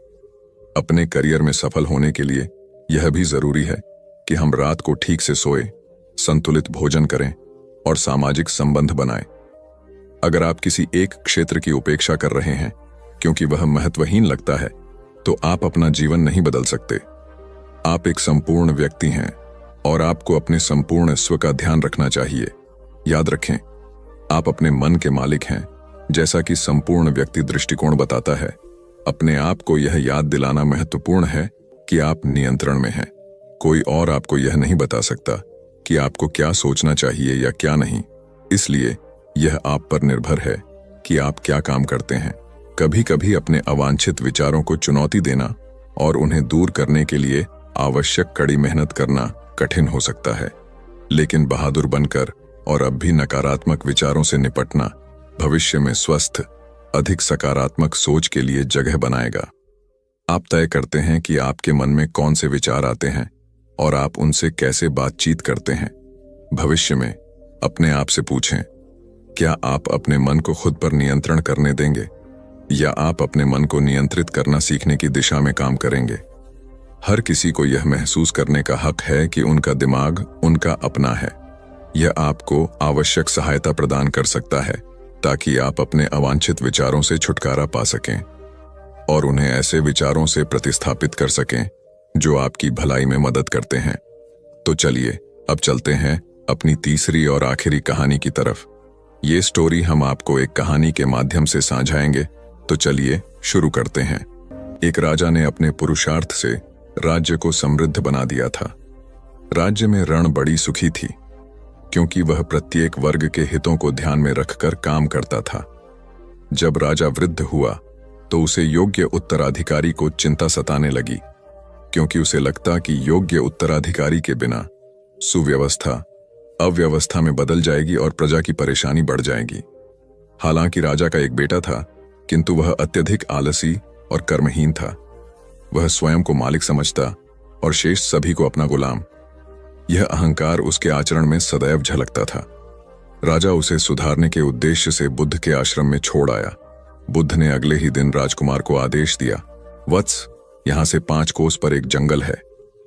अपने करियर में सफल होने के लिए यह भी जरूरी है कि हम रात को ठीक से सोएं, संतुलित भोजन करें और सामाजिक संबंध बनाएं। अगर आप किसी एक क्षेत्र की उपेक्षा कर रहे हैं क्योंकि वह महत्वहीन लगता है, तो आप अपना जीवन नहीं बदल सकते। आप एक संपूर्ण व्यक्ति हैं और आपको अपने संपूर्ण स्व का ध्यान रखना चाहिए। याद रखें, आप अपने मन के मालिक हैं, जैसा कि संपूर्ण व्यक्ति दृष्टिकोण बताता है। अपने आप को यह याद दिलाना महत्वपूर्ण है कि आप नियंत्रण में हैं। कोई और आपको यह नहीं बता सकता कि आपको क्या सोचना चाहिए या क्या नहीं, इसलिए यह आप पर निर्भर है कि आप क्या काम करते हैं। कभी कभी अपने अवांछित विचारों को चुनौती देना और उन्हें दूर करने के लिए आवश्यक कड़ी मेहनत करना कठिन हो सकता है, लेकिन बहादुर बनकर और अब भी नकारात्मक विचारों से निपटना भविष्य में स्वस्थ, अधिक सकारात्मक सोच के लिए जगह बनाएगा। आप तय करते हैं कि आपके मन में कौन से विचार आते हैं और आप उनसे कैसे बातचीत करते हैं। भविष्य में अपने आप से पूछें, क्या आप अपने मन को खुद पर नियंत्रण करने देंगे या आप अपने मन को नियंत्रित करना सीखने की दिशा में काम करेंगे। हर किसी को यह महसूस करने का हक है कि उनका दिमाग उनका अपना है। यह आपको आवश्यक सहायता प्रदान कर सकता है ताकि आप अपने अवांछित विचारों से छुटकारा पा सकें और उन्हें ऐसे विचारों से प्रतिस्थापित कर सकें जो आपकी भलाई में मदद करते हैं। तो चलिए अब चलते हैं अपनी तीसरी और आखिरी कहानी की तरफ। ये स्टोरी हम आपको एक कहानी के माध्यम से साझाएंगे, तो चलिए शुरू करते हैं। एक राजा ने अपने पुरुषार्थ से राज्य को समृद्ध बना दिया था। राज्य में रण बड़ी सुखी थी क्योंकि वह प्रत्येक वर्ग के हितों को ध्यान में रखकर काम करता था। जब राजा वृद्ध हुआ तो उसे योग्य उत्तराधिकारी को चिंता सताने लगी, क्योंकि उसे लगता कि योग्य उत्तराधिकारी के बिना सुव्यवस्था अव्यवस्था में बदल जाएगी और प्रजा की परेशानी बढ़ जाएगी। हालांकि राजा का एक बेटा था, किंतु वह अत्यधिक आलसी और कर्महीन था। वह स्वयं को मालिक समझता और शेष सभी को अपना गुलाम। यह अहंकार उसके आचरण में सदैव झलकता था। राजा उसे सुधारने के उद्देश्य से बुद्ध के आश्रम में छोड़ आया। बुद्ध ने अगले ही दिन राजकुमार को आदेश दिया, वत्स, यहां से 5 कोस पर एक जंगल है,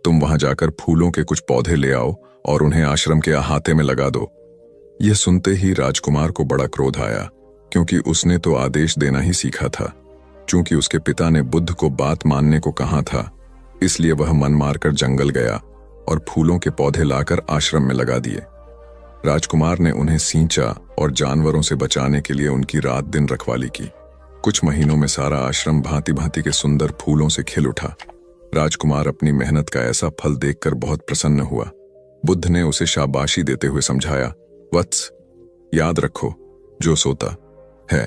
तुम वहां जाकर फूलों के कुछ पौधे ले आओ और उन्हें आश्रम के अहाते में लगा दो। यह सुनते ही राजकुमार को बड़ा क्रोध आया, क्योंकि उसने तो आदेश देना ही सीखा था। चूंकि उसके पिता ने बुद्ध को बात मानने को कहा था, इसलिए वह मन मारकर जंगल गया और फूलों के पौधे लाकर आश्रम में लगा दिए। राजकुमार ने उन्हें सींचा और जानवरों से बचाने के लिए उनकी रात दिन रखवाली की। कुछ महीनों में सारा आश्रम भांति भांति के सुंदर फूलों से खिल उठा। राजकुमार अपनी मेहनत का ऐसा फल देखकर बहुत प्रसन्न हुआ। बुद्ध ने उसे शाबाशी देते हुए समझाया, वत्स, याद रखो, जो सोता है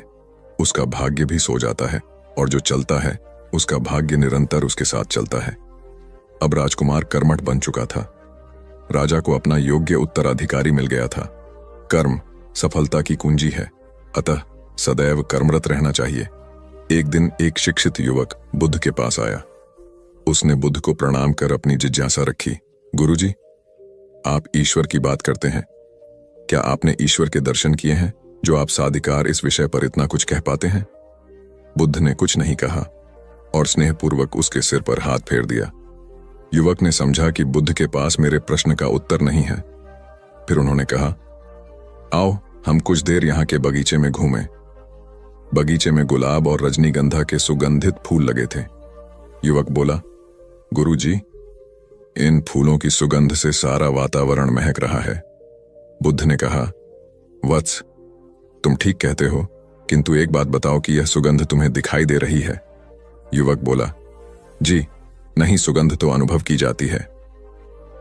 उसका भाग्य भी सो जाता है, और जो चलता है उसका भाग्य निरंतर उसके साथ चलता है। अब राजकुमार कर्मठ बन चुका था। राजा को अपना योग्य उत्तराधिकारी मिल गया था। कर्म सफलता की कुंजी है, अतः सदैव कर्मरत रहना चाहिए। एक दिन एक शिक्षित युवक बुद्ध के पास आया। उसने बुद्ध को प्रणाम कर अपनी जिज्ञासा रखी, गुरुजी, आप ईश्वर की बात करते हैं, क्या आपने ईश्वर के दर्शन किए हैं जो आप साधिकार इस विषय पर इतना कुछ कह पाते हैं? बुद्ध ने कुछ नहीं कहा और स्नेहपूर्वक उसके सिर पर हाथ फेर दिया। युवक ने समझा कि बुद्ध के पास मेरे प्रश्न का उत्तर नहीं है। फिर उन्होंने कहा, आओ हम कुछ देर यहाँ के बगीचे में घूमें। बगीचे में गुलाब और रजनीगंधा के सुगंधित फूल लगे थे। युवक बोला, गुरुजी, इन फूलों की सुगंध से सारा वातावरण महक रहा है। बुद्ध ने कहा, वत्स, तुम ठीक कहते हो, किंतु एक बात बताओ कि यह सुगंध तुम्हें दिखाई दे रही है? युवक बोला, जी नहीं, सुगंध तो अनुभव की जाती है।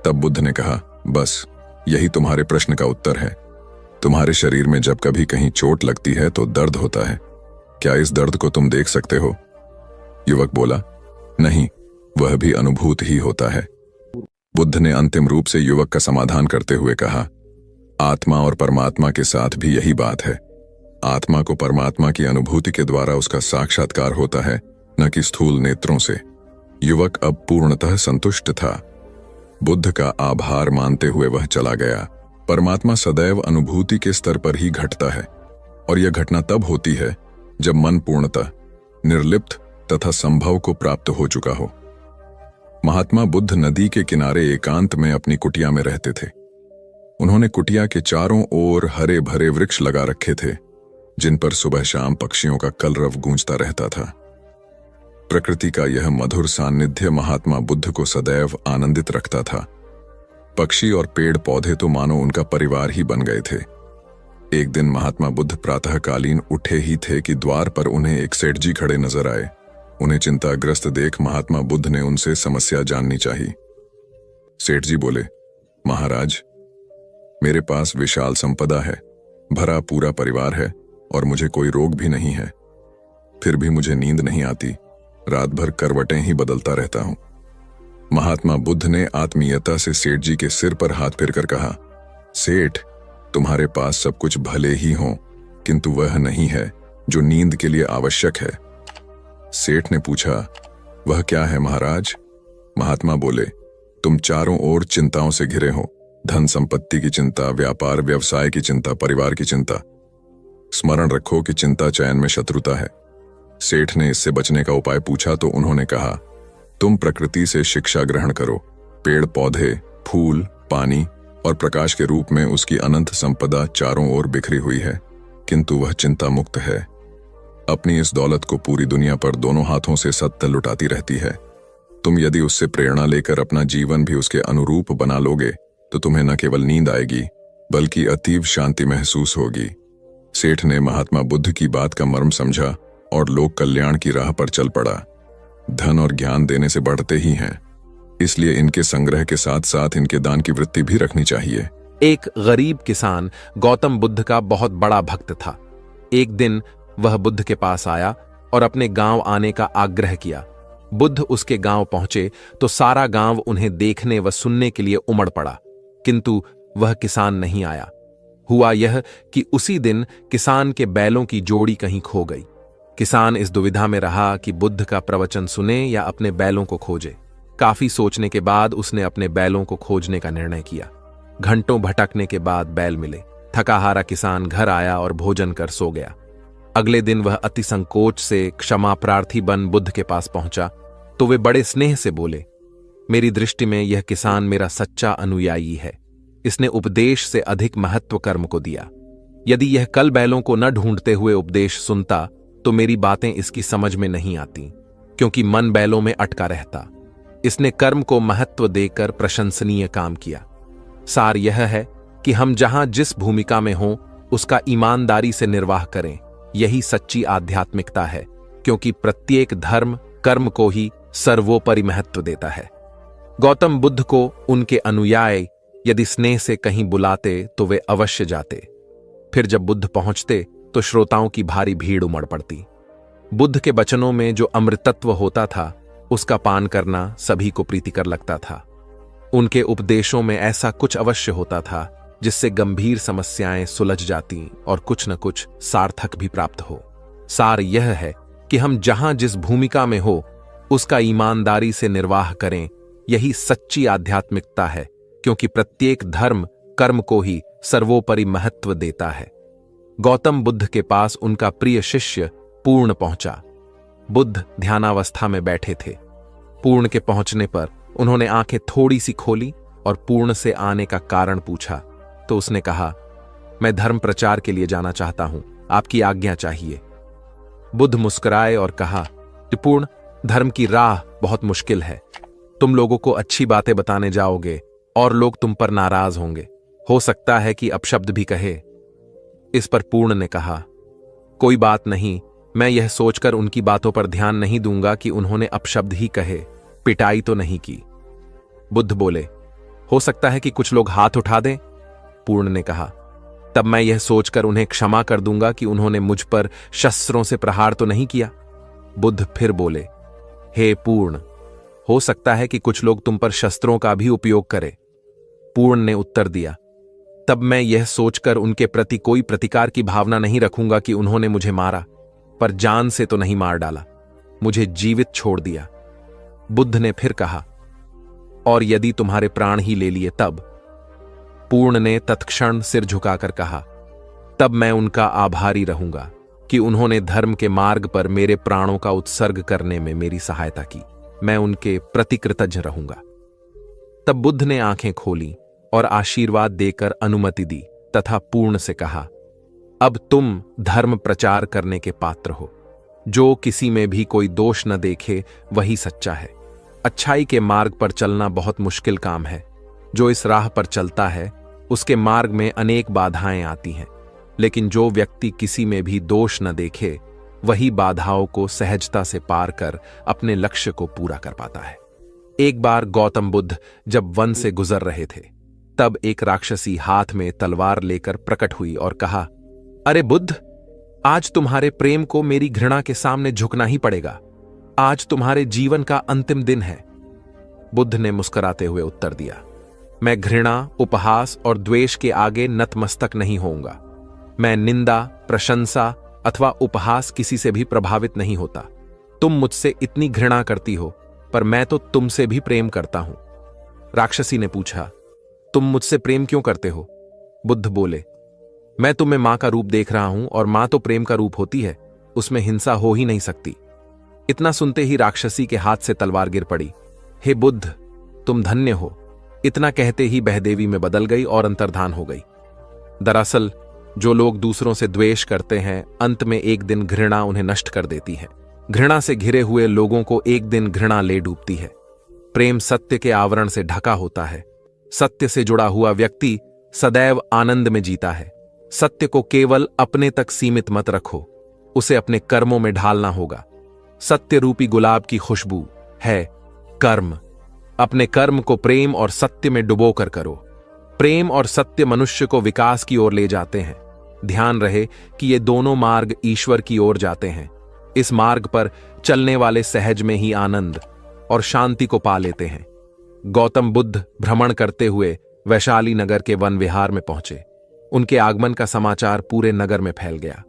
तब बुद्ध ने कहा, बस यही तुम्हारे प्रश्न का उत्तर है। तुम्हारे शरीर में जब कभी कहीं चोट लगती है तो दर्द होता है। क्या इस दर्द को तुम देख सकते हो? युवक बोला, नहीं, वह भी अनुभूत ही होता है। बुद्ध ने अंतिम रूप से युवक का समाधान करते हुए कहा, आत्मा और परमात्मा के साथ भी यही बात है। आत्मा को परमात्मा की अनुभूति के द्वारा उसका साक्षात्कार होता है, न कि स्थूल नेत्रों से। युवक अब पूर्णतः संतुष्ट था। बुद्ध का आभार मानते हुए वह चला गया। परमात्मा सदैव अनुभूति के स्तर पर ही घटता है, और यह घटना तब होती है जब मन पूर्णतः निर्लिप्त तथा संभव को प्राप्त हो चुका हो। महात्मा बुद्ध नदी के किनारे एकांत में अपनी कुटिया में रहते थे। उन्होंने कुटिया के चारों ओर हरे भरे वृक्ष लगा रखे थे, जिन पर सुबह शाम पक्षियों का कलरव गूंजता रहता था। प्रकृति का यह मधुर सान्निध्य महात्मा बुद्ध को सदैव आनंदित रखता था। पक्षी और पेड़ पौधे तो मानो उनका परिवार ही बन गए थे। एक दिन महात्मा बुद्ध प्रातःकालीन उठे ही थे कि द्वार पर उन्हें एक सेठ जी खड़े नजर आए। उन्हें चिंताग्रस्त देख महात्मा बुद्ध ने उनसे समस्या जाननी चाहिए। सेठ जी बोले, महाराज, मेरे पास विशाल संपदा है, भरा पूरा परिवार है और मुझे कोई रोग भी नहीं है। फिर भी मुझे नींद नहीं आती, रात भर करवटें ही बदलता रहता हूं। महात्मा बुद्ध ने आत्मीयता से सेठ जी के सिर पर हाथ फेरकर कहा, सेठ, तुम्हारे पास सब कुछ भले ही हो, किंतु वह नहीं है जो नींद के लिए आवश्यक है। सेठ ने पूछा, वह क्या है महाराज? महात्मा बोले, तुम चारों ओर चिंताओं से घिरे हो। धन संपत्ति की चिंता, व्यापार व्यवसाय की चिंता, परिवार की चिंता। स्मरण रखो कि चिंता चैन में शत्रुता है। सेठ ने इससे बचने का उपाय पूछा तो उन्होंने कहा, तुम प्रकृति से शिक्षा ग्रहण करो। पेड़ पौधे, फूल, पानी और प्रकाश के रूप में उसकी अनंत संपदा चारों ओर बिखरी हुई है, किंतु वह चिंता मुक्त है। अपनी इस दौलत को पूरी दुनिया पर दोनों हाथों से सत्य लुटाती रहती है। तुम यदि उससे प्रेरणा लेकर अपना जीवन भी उसके अनुरूप बना लोगे तो तुम्हें न केवल नींद आएगी बल्कि अतीव शांति महसूस होगी। सेठ ने महात्मा बुद्ध की बात का मर्म समझा और लोक कल्याण की राह पर चल पड़ा। धन और ज्ञान देने से बढ़ते ही हैं, इसलिए इनके संग्रह के साथ साथ इनके दान की वृत्ति भी रखनी चाहिए। एक गरीब किसान गौतम बुद्ध का बहुत बड़ा भक्त था। एक दिन वह बुद्ध के पास आया और अपने गांव आने का आग्रह किया। बुद्ध उसके गांव पहुंचे तो सारा गांव उन्हें देखने व सुनने के लिए उमड़ पड़ा, किंतु वह किसान नहीं आया। हुआ यह कि उसी दिन किसान के बैलों की जोड़ी कहीं खो गई। किसान इस दुविधा में रहा कि बुद्ध का प्रवचन सुने या अपने बैलों को खोजे। काफी सोचने के बाद उसने अपने बैलों को खोजने का निर्णय किया। घंटों भटकने के बाद बैल मिले। थकाहारा किसान घर आया और भोजन कर सो गया। अगले दिन वह अति संकोच से क्षमा प्रार्थी बन बुद्ध के पास पहुंचा तो वे बड़े स्नेह से बोले, मेरी दृष्टि में यह किसान मेरा सच्चा अनुयायी है। इसने उपदेश से अधिक महत्व कर्म को दिया। यदि यह कल बैलों को न ढूंढते हुए उपदेश सुनता तो मेरी बातें इसकी समझ में नहीं आती, क्योंकि मन बैलों में अटका रहता। इसने कर्म को महत्व देकर प्रशंसनीय काम किया। सार यह है कि हम जहां जिस भूमिका में हों उसका ईमानदारी से निर्वाह करें यही सच्ची आध्यात्मिकता है, क्योंकि प्रत्येक धर्म कर्म को ही सर्वोपरि महत्व देता है। गौतम बुद्ध को उनके अनुयायी यदि स्नेह से कहीं बुलाते तो वे अवश्य जाते। फिर जब बुद्ध पहुंचते तो श्रोताओं की भारी भीड़ उमड़ पड़ती। बुद्ध के वचनों में जो अमृतत्व होता था उसका पान करना सभी को प्रीतिकर लगता था। उनके उपदेशों में ऐसा कुछ अवश्य होता था जिससे गंभीर समस्याएं सुलझ जाती और कुछ न कुछ सार्थक भी प्राप्त हो। सार यह है कि हम जहां जिस भूमिका में हो उसका ईमानदारी से निर्वाह करें। यही सच्ची आध्यात्मिकता है, क्योंकि प्रत्येक धर्म कर्म को ही सर्वोपरि महत्व देता है। गौतम बुद्ध के पास उनका प्रिय शिष्य पूर्ण पहुंचा। बुद्ध ध्यानावस्था में बैठे थे। पूर्ण के पहुंचने पर उन्होंने आंखें थोड़ी सी खोली और पूर्ण से आने का कारण पूछा तो उसने कहा, मैं धर्म प्रचार के लिए जाना चाहता हूं, आपकी आज्ञा चाहिए। बुद्ध मुस्कुराए और कहा कि पूर्ण, धर्म की राह बहुत मुश्किल है। तुम लोगों को अच्छी बातें बताने जाओगे और लोग तुम पर नाराज होंगे, हो सकता है कि अपशब्द भी कहे। इस पर पूर्ण ने कहा, कोई बात नहीं, मैं यह सोचकर उनकी बातों पर ध्यान नहीं दूंगा कि उन्होंने अपशब्द ही कहे, पिटाई तो नहीं की। बुद्ध बोले, हो सकता है कि कुछ लोग हाथ उठा दें। पूर्ण ने कहा, तब मैं यह सोचकर उन्हें क्षमा कर दूंगा कि उन्होंने मुझ पर शस्त्रों से प्रहार तो नहीं किया। बुद्ध फिर बोले, हे पूर्ण, हो सकता है कि कुछ लोग तुम पर शस्त्रों का भी उपयोग करें। पूर्ण ने उत्तर दिया, तब मैं यह सोचकर उनके प्रति कोई प्रतिकार की भावना नहीं रखूंगा कि उन्होंने मुझे मारा, पर जान से तो नहीं मार डाला, मुझे जीवित छोड़ दिया। बुद्ध ने फिर कहा, और यदि तुम्हारे प्राण ही ले लिए तब? पूर्ण ने तत्क्षण सिर झुकाकर कहा, तब मैं उनका आभारी रहूंगा कि उन्होंने धर्म के मार्ग पर मेरे प्राणों का उत्सर्ग करने में मेरी सहायता की। मैं उनके प्रति कृतज्ञ रहूंगा। तब बुद्ध ने आंखें खोली और आशीर्वाद देकर अनुमति दी तथा पूर्ण से कहा, अब तुम धर्म प्रचार करने के पात्र हो। जो किसी में भी कोई दोष न देखे वही सच्चा है। अच्छाई के मार्ग पर चलना बहुत मुश्किल काम है। जो इस राह पर चलता है उसके मार्ग में अनेक बाधाएं आती हैं, लेकिन जो व्यक्ति किसी में भी दोष न देखे वही बाधाओं को सहजता से पार कर अपने लक्ष्य को पूरा कर पाता है। एक बार गौतम बुद्ध जब वन से गुजर रहे थे तब एक राक्षसी हाथ में तलवार लेकर प्रकट हुई और कहा, अरे बुद्ध, आज तुम्हारे प्रेम को मेरी घृणा के सामने झुकना ही पड़ेगा। आज तुम्हारे जीवन का अंतिम दिन है। बुद्ध ने मुस्कुराते हुए उत्तर दिया, मैं घृणा, उपहास और द्वेष के आगे नतमस्तक नहीं होऊंगा। मैं निंदा, प्रशंसा अथवा उपहास किसी से भी प्रभावित नहीं होता। तुम मुझसे इतनी घृणा करती हो, पर मैं तो तुमसे भी प्रेम करता हूं। राक्षसी ने पूछा, तुम मुझसे प्रेम क्यों करते हो? बुद्ध बोले, मैं तुम्हें मां का रूप देख रहा हूं और मां तो प्रेम का रूप होती है, उसमें हिंसा हो ही नहीं सकती। इतना सुनते ही राक्षसी के हाथ से तलवार गिर पड़ी। हे बुद्ध, तुम धन्य हो। इतना कहते ही बहदेवी में बदल गई और अंतर्धान हो गई। दरअसल जो लोग दूसरों से द्वेष करते हैं, अंत में एक दिन घृणा उन्हें नष्ट कर देती है। घृणा से घिरे हुए लोगों को एक दिन घृणा ले डूबती है। प्रेम सत्य के आवरण से ढका होता है। सत्य से जुड़ा हुआ व्यक्ति सदैव आनंद में जीता है। सत्य को केवल अपने तक सीमित मत रखो, उसे अपने कर्मों में ढालना होगा। सत्य रूपी गुलाब की खुशबू है कर्म। अपने कर्म को प्रेम और सत्य में डुबोकर करो। प्रेम और सत्य मनुष्य को विकास की ओर ले जाते हैं। ध्यान रहे कि ये दोनों मार्ग ईश्वर की ओर जाते हैं। इस मार्ग पर चलने वाले सहज में ही आनंद और शांति को पा लेते हैं। गौतम बुद्ध भ्रमण करते हुए वैशाली नगर के वन विहार में पहुंचे। उनके आगमन का समाचार पूरे नगर में फैल गया।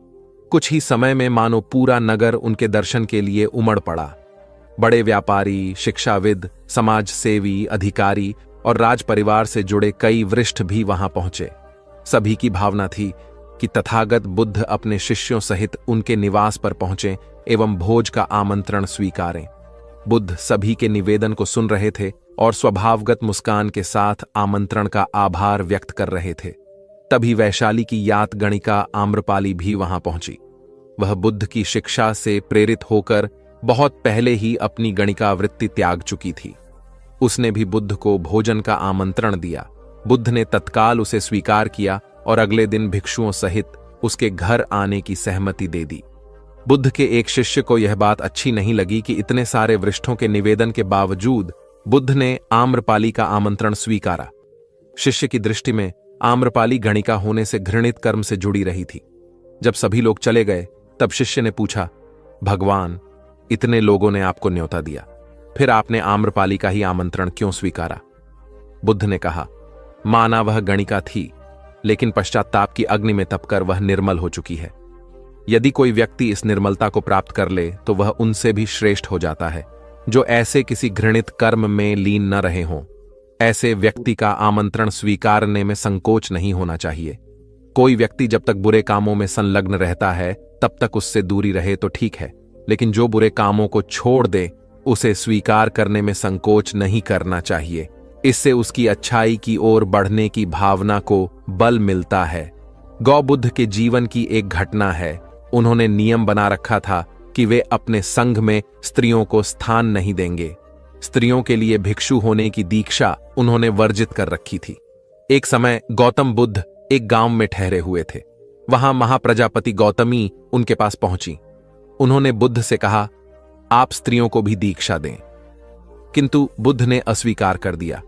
कुछ ही समय में मानो पूरा नगर उनके दर्शन के लिए उमड़ पड़ा। बड़े व्यापारी, शिक्षाविद, समाज सेवी, अधिकारी और राज परिवार से जुड़े कई वरिष्ठ भी वहां पहुंचे। सभी की भावना थी कि तथागत बुद्ध अपने शिष्यों सहित उनके निवास पर पहुंचे एवं भोज का आमंत्रण स्वीकारें। बुद्ध सभी के निवेदन को सुन रहे थे और स्वभावगत मुस्कान के साथ आमंत्रण का आभार व्यक्त कर रहे थे। तभी वैशाली की यात गणिका आम्रपाली भी वहां पहुंची। वह बुद्ध की शिक्षा से प्रेरित होकर बहुत पहले ही अपनी गणिका वृत्ति त्याग चुकी थी। उसने भी बुद्ध को भोजन का आमंत्रण दिया। बुद्ध ने तत्काल उसे स्वीकार किया और अगले दिन भिक्षुओं सहित उसके घर आने की सहमति दे दी। बुद्ध के एक शिष्य को यह बात अच्छी नहीं लगी कि इतने सारे वरिष्ठों के निवेदन के बावजूद बुद्ध ने आम्रपाली का आमंत्रण स्वीकारा। शिष्य की दृष्टि में आम्रपाली गणिका होने से घृणित कर्म से जुड़ी रही थी। जब सभी लोग चले गए तब शिष्य ने पूछा, भगवान, इतने लोगों ने आपको न्योता दिया, फिर आपने आम्रपाली का ही आमंत्रण क्यों स्वीकारा? बुद्ध ने कहा, माना वह गणिका थी, लेकिन पश्चाताप की अग्नि में तपकर वह निर्मल हो चुकी है। यदि कोई व्यक्ति इस निर्मलता को प्राप्त कर ले तो वह उनसे भी श्रेष्ठ हो जाता है जो ऐसे किसी घृणित कर्म में लीन न रहे हों। ऐसे व्यक्ति का आमंत्रण स्वीकारने में संकोच नहीं होना चाहिए। कोई व्यक्ति जब तक बुरे कामों में संलग्न रहता है तब तक उससे दूरी रहे तो ठीक है, लेकिन जो बुरे कामों को छोड़ दे उसे स्वीकार करने में संकोच नहीं करना चाहिए। इससे उसकी अच्छाई की ओर बढ़ने की भावना को बल मिलता है। गौ बुद्ध के जीवन की एक घटना है। उन्होंने नियम बना रखा था कि वे अपने संघ में स्त्रियों को स्थान नहीं देंगे। स्त्रियों के लिए भिक्षु होने की दीक्षा उन्होंने वर्जित कर रखी थी। एक समय गौतम बुद्ध एक गांव में ठहरे हुए थे। वहां महाप्रजापति गौतमी उनके पास पहुंची। उन्होंने बुद्ध से कहा, आप स्त्रियों को भी दीक्षा दें, किंतु बुद्ध ने अस्वीकार कर दिया।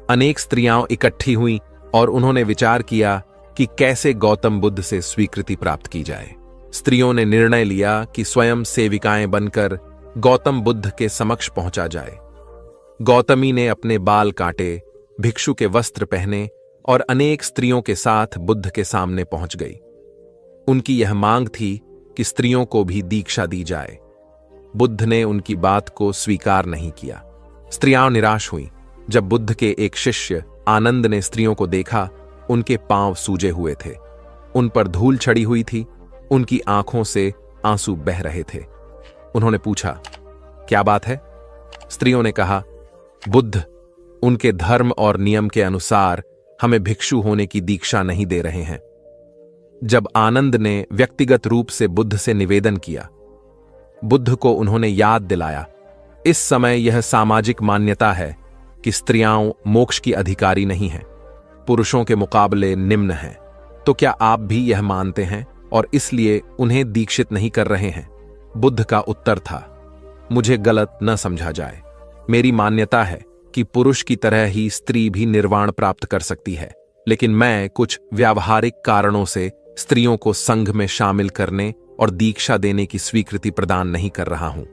अनेक स्त्रियां इकट्ठी हुईं और उन्होंने विचार किया कि कैसे गौतम बुद्ध से स्वीकृति प्राप्त की जाए। स्त्रियों ने निर्णय लिया कि स्वयं सेविकाएं बनकर गौतम बुद्ध के समक्ष पहुंचा जाए। गौतमी ने अपने बाल काटे, भिक्षु के वस्त्र पहने और अनेक स्त्रियों के साथ बुद्ध के सामने पहुंच गई। उनकी यह मांग थी कि स्त्रियों को भी दीक्षा दी जाए। बुद्ध ने उनकी बात को स्वीकार नहीं किया। स्त्रियां निराश हुईं। जब बुद्ध के एक शिष्य आनंद ने स्त्रियों को देखा, उनके पांव सूजे हुए थे, उन पर धूल चढ़ी हुई थी, उनकी आंखों से आंसू बह रहे थे। उन्होंने पूछा, क्या बात है? स्त्रियों ने कहा, बुद्ध उनके धर्म और नियम के अनुसार हमें भिक्षु होने की दीक्षा नहीं दे रहे हैं। जब आनंद ने व्यक्तिगत रूप से बुद्ध से निवेदन किया, बुद्ध को उन्होंने याद दिलाया, इस समय यह सामाजिक मान्यता है कि स्त्रियां मोक्ष की अधिकारी नहीं हैं, पुरुषों के मुकाबले निम्न हैं। तो क्या आप भी यह मानते हैं और इसलिए उन्हें दीक्षित नहीं कर रहे हैं? बुद्ध का उत्तर था, मुझे गलत न समझा जाए। मेरी मान्यता है कि पुरुष की तरह ही स्त्री भी निर्वाण प्राप्त कर सकती है, लेकिन मैं कुछ व्यावहारिक कारणों से स्त्रियों को संघ में शामिल करने और दीक्षा देने की स्वीकृति प्रदान नहीं कर रहा हूं।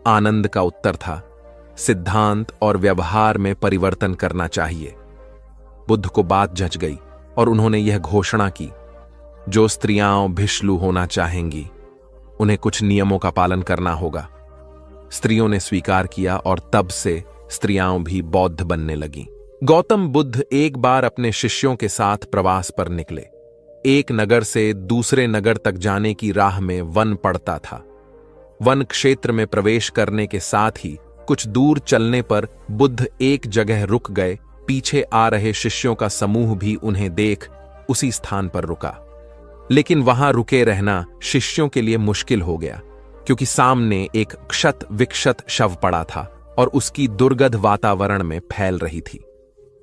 आनंद का उत्तर था, सिद्धांत और व्यवहार में परिवर्तन करना चाहिए। बुद्ध को बात जच गई और उन्होंने यह घोषणा की, जो स्त्रियां भिक्षु होना चाहेंगी उन्हें कुछ नियमों का पालन करना होगा। स्त्रियों ने स्वीकार किया और तब से स्त्रियां भी बौद्ध बनने लगीं। गौतम बुद्ध एक बार अपने शिष्यों के साथ प्रवास पर निकले। एक नगर से दूसरे नगर तक जाने की राह में वन पड़ता था। वन क्षेत्र में प्रवेश करने के साथ ही कुछ दूर चलने पर बुद्ध एक जगह रुक गए। पीछे आ रहे शिष्यों का समूह भी उन्हें देख उसी स्थान पर रुका, लेकिन वहां रुके रहना शिष्यों के लिए मुश्किल हो गया, क्योंकि सामने एक क्षत विक्षत शव पड़ा था और उसकी दुर्गंध वातावरण में फैल रही थी।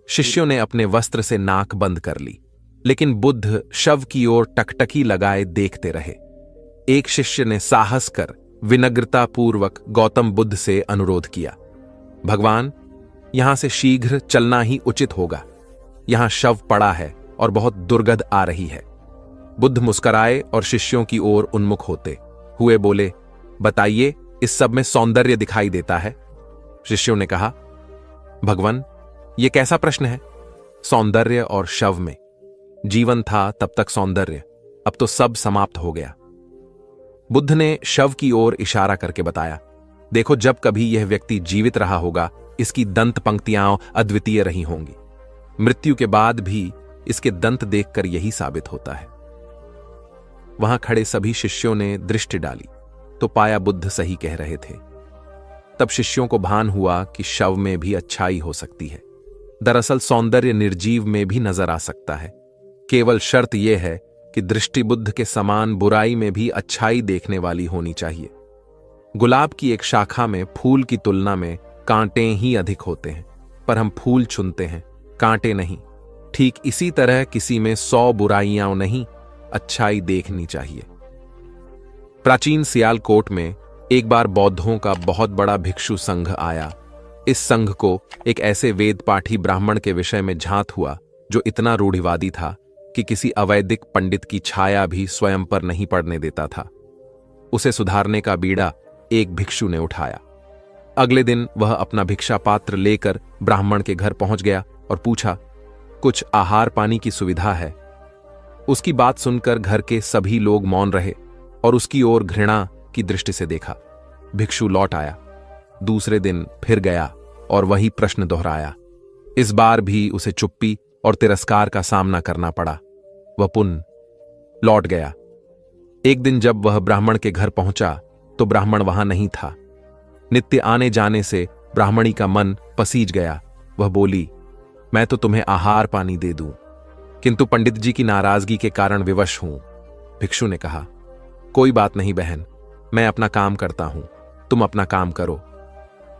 शिष्यों ने अपने वस्त्र से नाक बंद कर ली, लेकिन बुद्ध शव की ओर टकटकी लगाए देखते रहे। एक शिष्य ने साहस कर विनम्रतापूर्वक गौतम बुद्ध से अनुरोध किया, भगवान, यहां से शीघ्र चलना ही उचित होगा। यहां शव पड़ा है और बहुत दुर्गंध आ रही है। बुद्ध मुस्कुराए और शिष्यों की ओर उन्मुख होते हुए बोले, बताइए, इस सब में सौंदर्य दिखाई देता है? शिष्यों ने कहा, भगवान, यह कैसा प्रश्न है? सौंदर्य और शव में? जीवन था तब तक सौंदर्य, अब तो सब समाप्त हो गया। बुद्ध ने शव की ओर इशारा करके बताया, देखो, जब कभी यह व्यक्ति जीवित रहा होगा, इसकी दंत पंक्तियां अद्वितीय रही होंगी। मृत्यु के बाद भी इसके दंत देखकर यही साबित होता है। वहां खड़े सभी शिष्यों ने दृष्टि डाली तो पाया बुद्ध सही कह रहे थे। तब शिष्यों को भान हुआ कि शव में भी अच्छाई हो सकती है। दरअसल सौंदर्य निर्जीव में भी नजर आ सकता है। केवल शर्त यह है कि दृष्टि बुद्ध के समान बुराई में भी अच्छाई देखने वाली होनी चाहिए। गुलाब की एक शाखा में फूल की तुलना में कांटे ही अधिक होते हैं, पर हम फूल चुनते हैं, कांटे नहीं। ठीक इसी तरह किसी में 100 बुराइयां नहीं, अच्छाई देखनी चाहिए। प्राचीन सियालकोट में एक बार बौद्धों का बहुत बड़ा भिक्षु संघ आया। इस संघ को एक ऐसे वेद पाठी ब्राह्मण के विषय में झांत हुआ जो इतना रूढ़िवादी था कि किसी अवैदिक पंडित की छाया भी स्वयं पर नहीं पड़ने देता था। उसे सुधारने का बीड़ा एक भिक्षु ने उठाया। अगले दिन वह अपना भिक्षा पात्र लेकर ब्राह्मण के घर पहुंच गया और पूछा, कुछ आहार पानी की सुविधा है? उसकी बात सुनकर घर के सभी लोग मौन रहे और उसकी ओर घृणा की दृष्टि से देखा। भिक्षु लौट आया। दूसरे दिन फिर गया और वही प्रश्न दोहराया। इस बार भी उसे चुप्पी और तिरस्कार का सामना करना पड़ा। वह पुनः लौट गया। एक दिन जब वह ब्राह्मण के घर पहुंचा तो ब्राह्मण वहां नहीं था। नित्य आने जाने से ब्राह्मणी का मन पसीज गया। वह बोली, मैं तो तुम्हें आहार पानी दे दूं, किंतु पंडित जी की नाराजगी के कारण विवश हूं। भिक्षु ने कहा, कोई बात नहीं बहन, मैं अपना काम करता हूं, तुम अपना काम करो।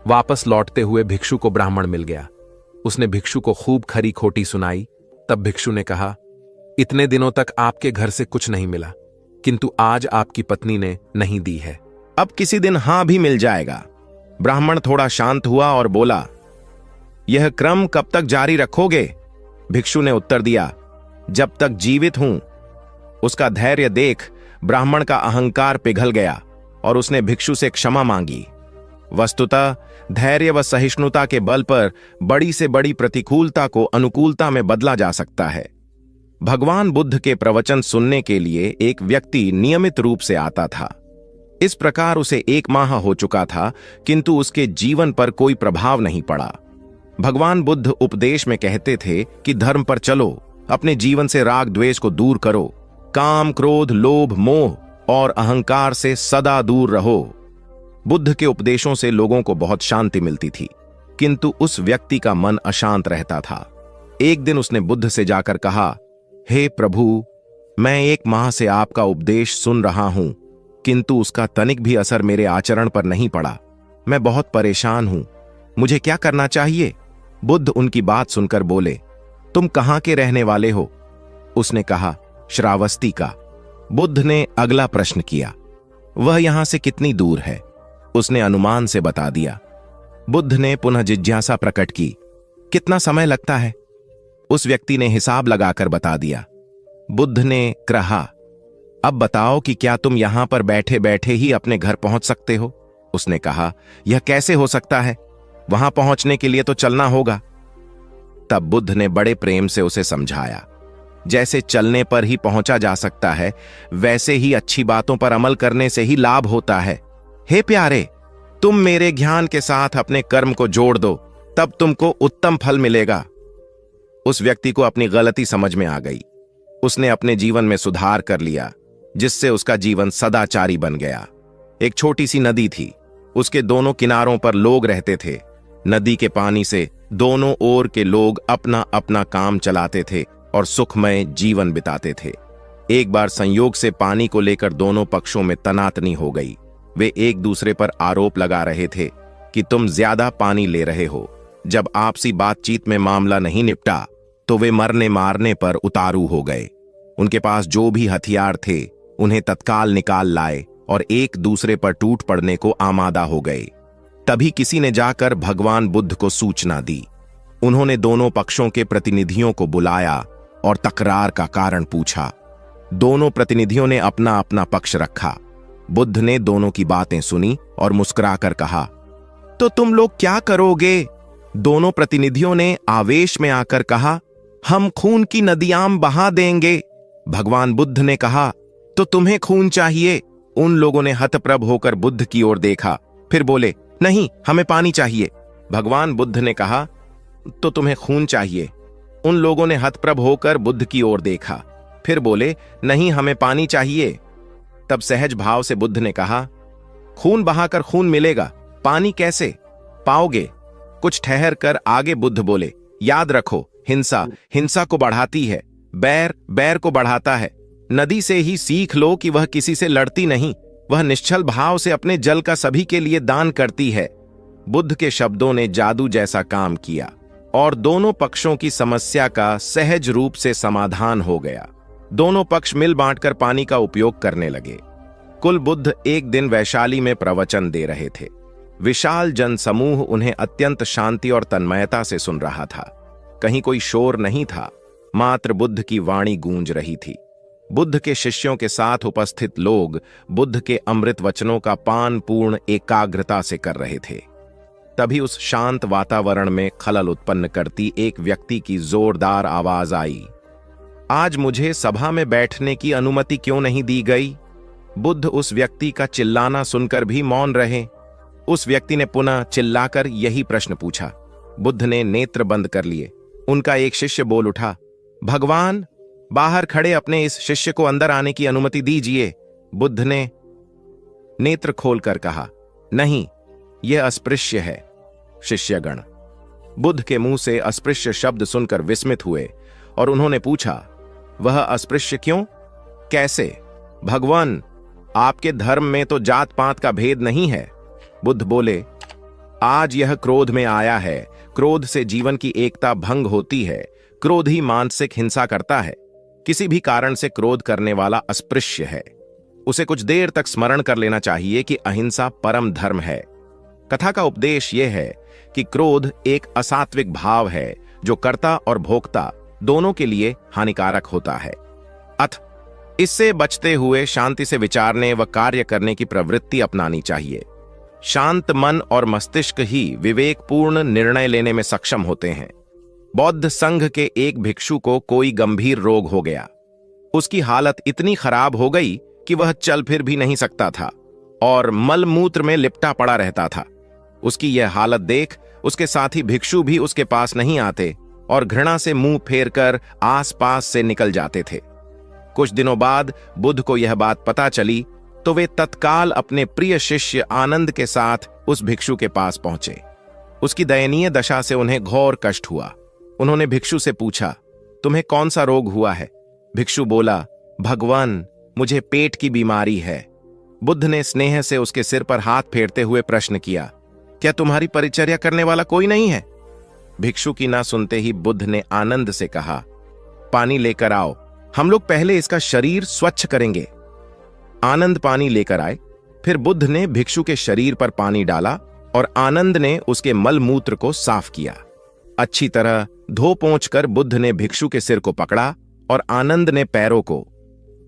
वापस लौटते हुए भिक्षु को ब्राह्मण मिल गया। उसने भिक्षु को खूब खरी खोटी सुनाई। तब भिक्षु ने कहा, इतने दिनों तक आपके घर से कुछ नहीं मिला, किंतु आज आपकी पत्नी ने नहीं दी है। अब किसी दिन हां भी मिल जाएगा। ब्राह्मण थोड़ा शांत हुआ और बोला, यह क्रम कब तक जारी रखोगे? भिक्षु ने उत्तर दिया, जब तक जीवित हूं। उसका धैर्य देख ब्राह्मण का अहंकार पिघल गया और उसने भिक्षु से क्षमा मांगी। वस्तुतः धैर्य व सहिष्णुता के बल पर बड़ी से बड़ी प्रतिकूलता को अनुकूलता में बदला जा सकता है। भगवान बुद्ध के प्रवचन सुनने के लिए एक व्यक्ति नियमित रूप से आता था। इस प्रकार उसे 1 माह हो चुका था, किंतु उसके जीवन पर कोई प्रभाव नहीं पड़ा। भगवान बुद्ध उपदेश में कहते थे कि धर्म पर चलो, अपने जीवन से राग द्वेष को दूर करो, काम क्रोध लोभ मोह और अहंकार से सदा दूर रहो। बुद्ध के उपदेशों से लोगों को बहुत शांति मिलती थी, किंतु उस व्यक्ति का मन अशांत रहता था। एक दिन उसने बुद्ध से जाकर कहा, हे प्रभु, मैं 1 माह से आपका उपदेश सुन रहा हूं, किंतु उसका तनिक भी असर मेरे आचरण पर नहीं पड़ा। मैं बहुत परेशान हूं, मुझे क्या करना चाहिए? बुद्ध उनकी बात सुनकर बोले, तुम कहां के रहने वाले हो? उसने कहा, श्रावस्ती का। बुद्ध ने अगला प्रश्न किया, वह यहां से कितनी दूर है? उसने अनुमान से बता दिया। बुद्ध ने पुनः जिज्ञासा प्रकट की, कितना समय लगता है? उस व्यक्ति ने हिसाब लगाकर बता दिया। बुद्ध ने कहा, अब बताओ कि क्या तुम यहां पर बैठे बैठे ही अपने घर पहुंच सकते हो? उसने कहा, यह कैसे हो सकता है? वहां पहुंचने के लिए तो चलना होगा। तब बुद्ध ने बड़े प्रेम से उसे समझाया, जैसे चलने पर ही पहुंचा जा सकता है, वैसे ही अच्छी बातों पर अमल करने से ही लाभ होता है। हे प्यारे, तुम मेरे ज्ञान के साथ अपने कर्म को जोड़ दो, तब तुमको उत्तम फल मिलेगा। उस व्यक्ति को अपनी गलती समझ में आ गई। उसने अपने जीवन में सुधार कर लिया, जिससे उसका जीवन सदाचारी बन गया। एक छोटी सी नदी थी, उसके दोनों किनारों पर लोग रहते थे। नदी के पानी से दोनों ओर के लोग अपना अपना काम चलाते थे और सुखमय जीवन बिताते थे। एक बार संयोग से पानी को लेकर दोनों पक्षों में तनातनी हो गई। वे एक दूसरे पर आरोप लगा रहे थे कि तुम ज्यादा पानी ले रहे हो। जब आपसी बातचीत में मामला नहीं निपटा तो वे मरने मारने पर उतारू हो गए। उनके पास जो भी हथियार थे उन्हें तत्काल निकाल लाए और एक दूसरे पर टूट पड़ने को आमादा हो गए। तभी किसी ने जाकर भगवान बुद्ध को सूचना दी। उन्होंने दोनों पक्षों के प्रतिनिधियों को बुलाया और तकरार का कारण पूछा। दोनों प्रतिनिधियों ने अपना अपना पक्ष रखा। बुद्ध ने दोनों की बातें सुनी और मुस्कुराकर कहा, तो तुम लोग क्या करोगे? दोनों प्रतिनिधियों ने आवेश में आकर कहा, हम खून की नदियां बहा देंगे। भगवान बुद्ध ने कहा, तो तुम्हें खून चाहिए? उन लोगों ने हतप्रभ होकर बुद्ध की ओर देखा, फिर बोले, नहीं, हमें पानी चाहिए। भगवान बुद्ध ने कहा, तो तुम्हें खून चाहिए? उन लोगों ने हतप्रभ होकर बुद्ध की ओर देखा, फिर बोले, नहीं, हमें पानी चाहिए। तब सहज भाव से बुद्ध ने कहा, खून बहाकर खून मिलेगा, पानी कैसे पाओगे? कुछ ठहर कर आगे बुद्ध बोले, याद रखो, हिंसा हिंसा को बढ़ाती है, बैर बैर को बढ़ाता है। नदी से ही सीख लो कि वह किसी से लड़ती नहीं, वह निश्चल भाव से अपने जल का सभी के लिए दान करती है। बुद्ध के शब्दों ने जादू जैसा काम किया और दोनों पक्षों की समस्या का सहज रूप से समाधान हो गया। दोनों पक्ष मिल बांटकर पानी का उपयोग करने लगे। कुल बुद्ध एक दिन वैशाली में प्रवचन दे रहे थे। विशाल जनसमूह उन्हें अत्यंत शांति और तन्मयता से सुन रहा था। कहीं कोई शोर नहीं था, मात्र बुद्ध की वाणी गूंज रही थी। बुद्ध के शिष्यों के साथ उपस्थित लोग बुद्ध के अमृत वचनों का पान पूर्ण एकाग्रता से कर रहे थे। तभी उस शांत वातावरण में खलल उत्पन्न करती एक व्यक्ति की जोरदार आवाज आई, आज मुझे सभा में बैठने की अनुमति क्यों नहीं दी गई? बुद्ध उस व्यक्ति का चिल्लाना सुनकर भी मौन रहे। उस व्यक्ति ने पुनः चिल्लाकर यही प्रश्न पूछा। बुद्ध ने नेत्र बंद कर लिए। उनका एक शिष्य बोल उठा, भगवान, बाहर खड़े अपने इस शिष्य को अंदर आने की अनुमति दीजिए। बुद्ध ने नेत्र खोलकर कहा, नहीं, यह अस्पृश्य है। शिष्यगण बुद्ध के मुंह से अस्पृश्य शब्द सुनकर विस्मित हुए और उन्होंने पूछा, वह अस्पृश्य क्यों? कैसे? भगवान, आपके धर्म में तो जात पात का भेद नहीं है। बुद्ध बोले, आज यह क्रोध में आया है। क्रोध से जीवन की एकता भंग होती है। क्रोध ही मानसिक हिंसा करता है। किसी भी कारण से क्रोध करने वाला अस्पृश्य है। उसे कुछ देर तक स्मरण कर लेना चाहिए कि अहिंसा परम धर्म है। कथा का उपदेश यह है कि क्रोध एक असात्विक भाव है जो कर्ता और भोक्ता दोनों के लिए हानिकारक होता है। इससे बचते हुए शांति से विचारने व कार्य करने की प्रवृत्ति अपनानी चाहिए। शांत मन और मस्तिष्क ही विवेकपूर्ण निर्णय लेने में सक्षम होते हैं। बौद्ध संघ के एक भिक्षु को कोई गंभीर रोग हो गया। उसकी हालत इतनी खराब हो गई कि वह चल फिर भी नहीं सकता था और मल मूत्र में लिपटा पड़ा रहता था। उसकी यह हालत देख उसके साथी भिक्षु भी उसके पास नहीं आते और घृणा से मुंह फेरकर आसपास से निकल जाते थे। कुछ दिनों बाद बुद्ध को यह बात पता चली तो वे तत्काल अपने प्रिय शिष्य आनंद के साथ उस भिक्षु के पास पहुंचे। उसकी दयनीय दशा से उन्हें घोर कष्ट हुआ। उन्होंने भिक्षु से पूछा, तुम्हें कौन सा रोग हुआ है? भिक्षु बोला, भगवान, मुझे पेट की बीमारी है। बुद्ध ने स्नेह से उसके सिर पर हाथ फेरते हुए प्रश्न किया, क्या तुम्हारी परिचर्या करने वाला कोई नहीं है? भिक्षु की ना सुनते ही बुद्ध ने आनंद से कहा, पानी लेकर आओ, हम लोग पहले इसका शरीर स्वच्छ करेंगे। आनंद पानी लेकर आए। फिर बुद्ध ने भिक्षु के शरीर पर पानी डाला और आनंद ने उसके मल मूत्र को साफ किया। अच्छी तरह धो पोंछ कर बुद्ध ने भिक्षु के सिर को पकड़ा और आनंद ने पैरों को।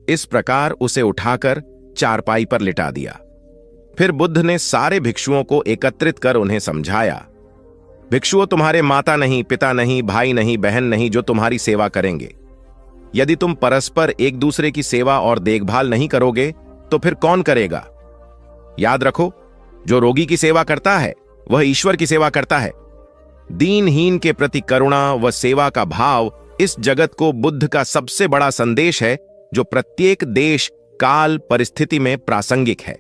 इस प्रकार उसे उठाकर चारपाई पर लिटा दिया। फिर बुद्ध ने सारे भिक्षुओं को एकत्रित कर उन्हें समझाया, भिक्षुओं, तुम्हारे माता नहीं, पिता नहीं, भाई नहीं, बहन नहीं जो तुम्हारी सेवा करेंगे। यदि तुम परस्पर एक दूसरे की सेवा और देखभाल नहीं करोगे तो फिर कौन करेगा? याद रखो, जो रोगी की सेवा करता है वह ईश्वर की सेवा करता है। दीनहीन के प्रति करुणा व सेवा का भाव इस जगत को बुद्ध का सबसे बड़ा संदेश है जो प्रत्येक देश, काल, परिस्थिति में प्रासंगिक है।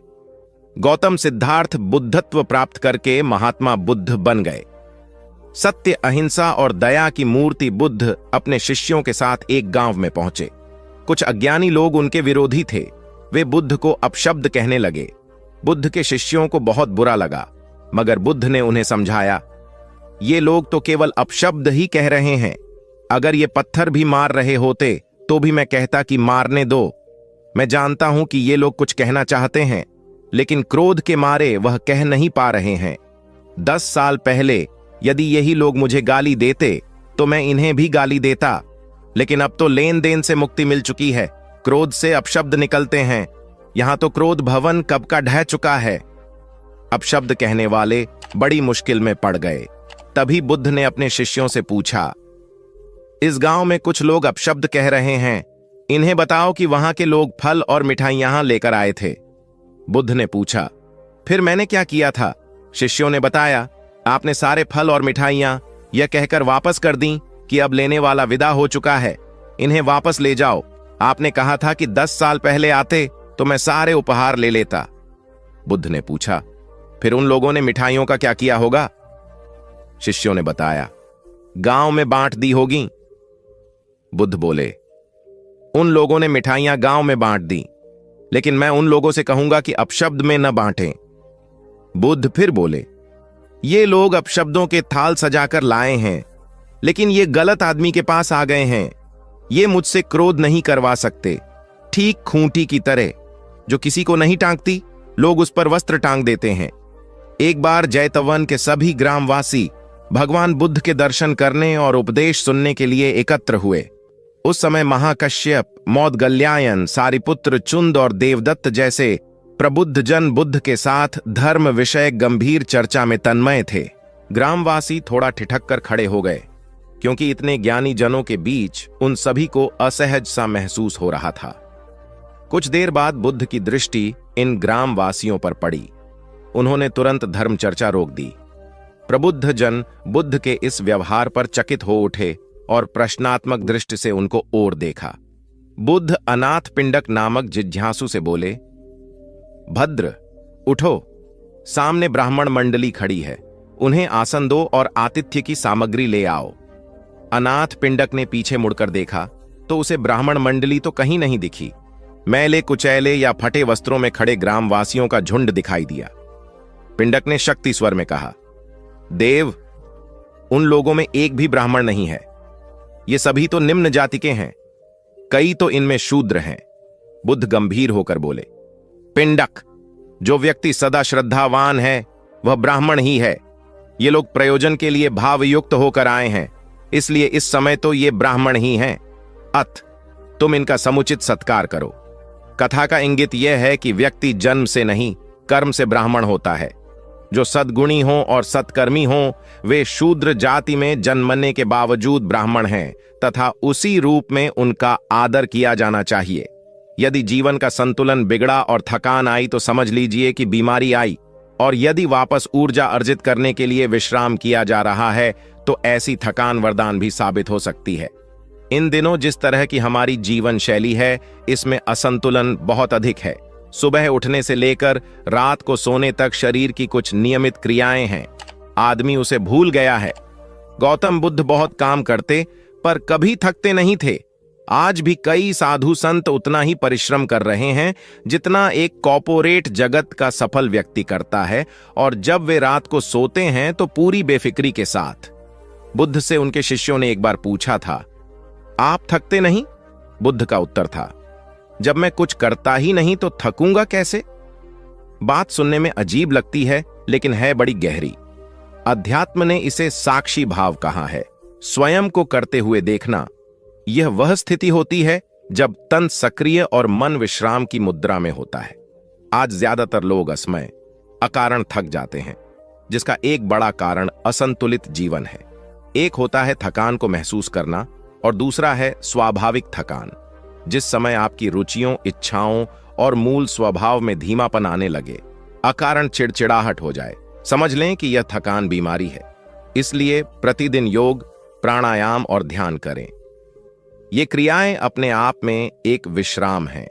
गौतम सिद्धार्थ बुद्धत्व प्राप्त करके महात्मा बुद्ध बन गए। सत्य, अहिंसा और दया की मूर्ति बुद्ध अपने शिष्यों के साथ एक गांव में पहुंचे। कुछ अज्ञानी लोग उनके विरोधी थे। वे बुद्ध को अपशब्द कहने लगे। बुद्ध के शिष्यों को बहुत बुरा लगा, मगर बुद्ध ने उन्हें समझाया, ये लोग तो केवल अपशब्द ही कह रहे हैं। अगर ये पत्थर भी मार रहे होते तो भी मैं कहता कि मारने दो। मैं जानता हूं कि ये लोग कुछ कहना चाहते हैं, लेकिन क्रोध के मारे वह कह नहीं पा रहे हैं। 10 साल पहले यदि यही लोग मुझे गाली देते तो मैं इन्हें भी गाली देता, लेकिन अब तो लेन देन से मुक्ति मिल चुकी है। क्रोध से अपशब्द निकलते हैं। यहां तो क्रोध भवन कब का ढह चुका है। अपशब्द कहने वाले बड़ी मुश्किल में पड़ गए। तभी बुद्ध ने अपने शिष्यों से पूछा, इस गांव में कुछ लोग अपशब्द कह रहे हैं, इन्हें बताओ कि वहां के लोग फल और मिठाइयां लेकर आए थे। बुद्ध ने पूछा, फिर मैंने क्या किया था? शिष्यों ने बताया, आपने सारे फल और मिठाइयां यह कहकर वापस कर दी कि अब लेने वाला विदा हो चुका है, इन्हें वापस ले जाओ। आपने कहा था कि 10 साल पहले आते तो मैं सारे उपहार ले लेता। बुद्ध ने पूछा, फिर उन लोगों ने मिठाइयों का क्या किया होगा? शिष्यों ने बताया, गांव में बांट दी होगी। बुद्ध बोले, उन लोगों ने मिठाइयां गांव में बांट दी, लेकिन मैं उन लोगों से कहूंगा कि अपशब्द में न बांटें। बुद्ध फिर बोले, ये लोग अपशब्दों के थाल सजाकर लाए हैं, लेकिन ये गलत आदमी के पास आ गए हैं। ये मुझसे क्रोध नहीं करवा सकते। ठीक खूंटी की तरह जो किसी को नहीं टांगती, लोग उस पर वस्त्र टांग देते हैं। एक बार जैतवन के सभी ग्रामवासी भगवान बुद्ध के दर्शन करने और उपदेश सुनने के लिए एकत्र हुए। उस समय महाकश्यप, मौदगल्यायन, सारिपुत्र, चुंद और देवदत्त जैसे प्रबुद्ध जन बुद्ध के साथ धर्म विषय गंभीर चर्चा में तन्मय थे। ग्रामवासी थोड़ा ठिठक कर खड़े हो गए, क्योंकि इतने ज्ञानी जनों के बीच उन सभी को असहज सा महसूस हो रहा था। कुछ देर बाद बुद्ध की दृष्टि इन ग्रामवासियों पर पड़ी। उन्होंने तुरंत धर्म चर्चा रोक दी। प्रबुद्ध जन बुद्ध के इस व्यवहार पर चकित हो उठे और प्रश्नात्मक दृष्टि से उनको ओर देखा। बुद्ध अनाथ पिंडक नामक जिज्ञासु से बोले, भद्र, उठो, सामने ब्राह्मण मंडली खड़ी है, उन्हें आसन दो और आतिथ्य की सामग्री ले आओ। अनाथ पिंडक ने पीछे मुड़कर देखा तो उसे ब्राह्मण मंडली तो कहीं नहीं दिखी। मैले कुचैले या फटे वस्त्रों में खड़े ग्रामवासियों का झुंड दिखाई दिया। पिंडक ने शक्ति स्वर में कहा, देव, उन लोगों में एक भी ब्राह्मण नहीं है। ये सभी तो निम्न जाति के हैं, कई तो इनमें शूद्र हैं। बुद्ध गंभीर होकर बोले, पिंडक, जो व्यक्ति सदा श्रद्धावान है वह ब्राह्मण ही है। ये लोग प्रयोजन के लिए भावयुक्त होकर आए हैं, इसलिए इस समय तो ये ब्राह्मण ही हैं। अत तुम इनका समुचित सत्कार करो। कथा का इंगित यह है कि व्यक्ति जन्म से नहीं, कर्म से ब्राह्मण होता है। जो सद्गुणी हों और सत्कर्मी हों, वे शूद्र जाति में जन्मने के बावजूद ब्राह्मण हैं तथा उसी रूप में उनका आदर किया जाना चाहिए। यदि जीवन का संतुलन बिगड़ा और थकान आई तो समझ लीजिए कि बीमारी आई, और यदि वापस ऊर्जा अर्जित करने के लिए विश्राम किया जा रहा है तो ऐसी थकान वरदान भी साबित हो सकती है। इन दिनों जिस तरह की हमारी जीवन शैली है, इसमें असंतुलन बहुत अधिक है। सुबह उठने से लेकर रात को सोने तक शरीर की कुछ नियमित क्रियाएं हैं, आदमी उसे भूल गया है। गौतम बुद्ध बहुत काम करते पर कभी थकते नहीं थे। आज भी कई साधु संत उतना ही परिश्रम कर रहे हैं जितना एक कॉर्पोरेट जगत का सफल व्यक्ति करता है, और जब वे रात को सोते हैं तो पूरी बेफिक्री के साथ। बुद्ध से उनके शिष्यों ने एक बार पूछा था, आप थकते नहीं? बुद्ध का उत्तर था, जब मैं कुछ करता ही नहीं तो थकूंगा कैसे? बात सुनने में अजीब लगती है, लेकिन है बड़ी गहरी। अध्यात्म ने इसे साक्षी भाव कहा है। स्वयं को करते हुए देखना, यह वह स्थिति होती है जब तन सक्रिय और मन विश्राम की मुद्रा में होता है। आज ज्यादातर लोग असमय, अकारण थक जाते हैं, जिसका एक बड़ा कारण असंतुलित जीवन है। एक होता है थकान को महसूस करना और दूसरा है स्वाभाविक थकान। जिस समय आपकी रुचियों, इच्छाओं और मूल स्वभाव में धीमापन आने लगे, अकारण चिड़चिड़ाहट हो जाए, समझ लें कि यह थकान बीमारी है। इसलिए प्रतिदिन योग, प्राणायाम और ध्यान करें। ये क्रियाएं अपने आप में एक विश्राम हैं।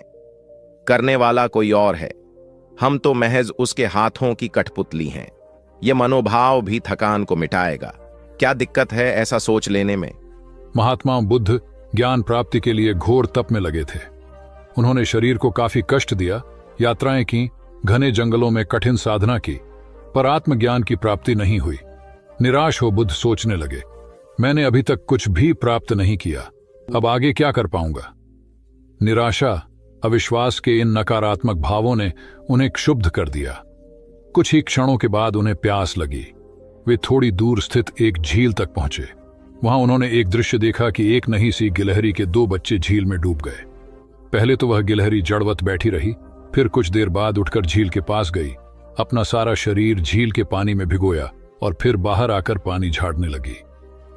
करने वाला कोई और है, हम तो महज उसके हाथों की कठपुतली हैं। यह मनोभाव भी थकान को मिटाएगा। क्या दिक्कत है ऐसा सोच लेने में? महात्मा बुद्ध ज्ञान प्राप्ति के लिए घोर तप में लगे थे। उन्होंने शरीर को काफी कष्ट दिया, यात्राएं की, घने जंगलों में कठिन साधना की, पर आत्मज्ञान की प्राप्ति नहीं हुई। निराश हो बुद्ध सोचने लगे, मैंने अभी तक कुछ भी प्राप्त नहीं किया, अब आगे क्या कर पाऊंगा? निराशा, अविश्वास के इन नकारात्मक भावों ने उन्हें क्षुब्ध कर दिया। कुछ ही क्षणों के बाद उन्हें प्यास लगी। वे थोड़ी दूर स्थित एक झील तक पहुंचे। वहां उन्होंने एक दृश्य देखा कि एक नन्ही सी गिलहरी के 2 बच्चे झील में डूब गए। पहले तो वह गिलहरी जड़वत बैठी रही, फिर कुछ देर बाद उठकर झील के पास गई, अपना सारा शरीर झील के पानी में भिगोया और फिर बाहर आकर पानी झाड़ने लगी।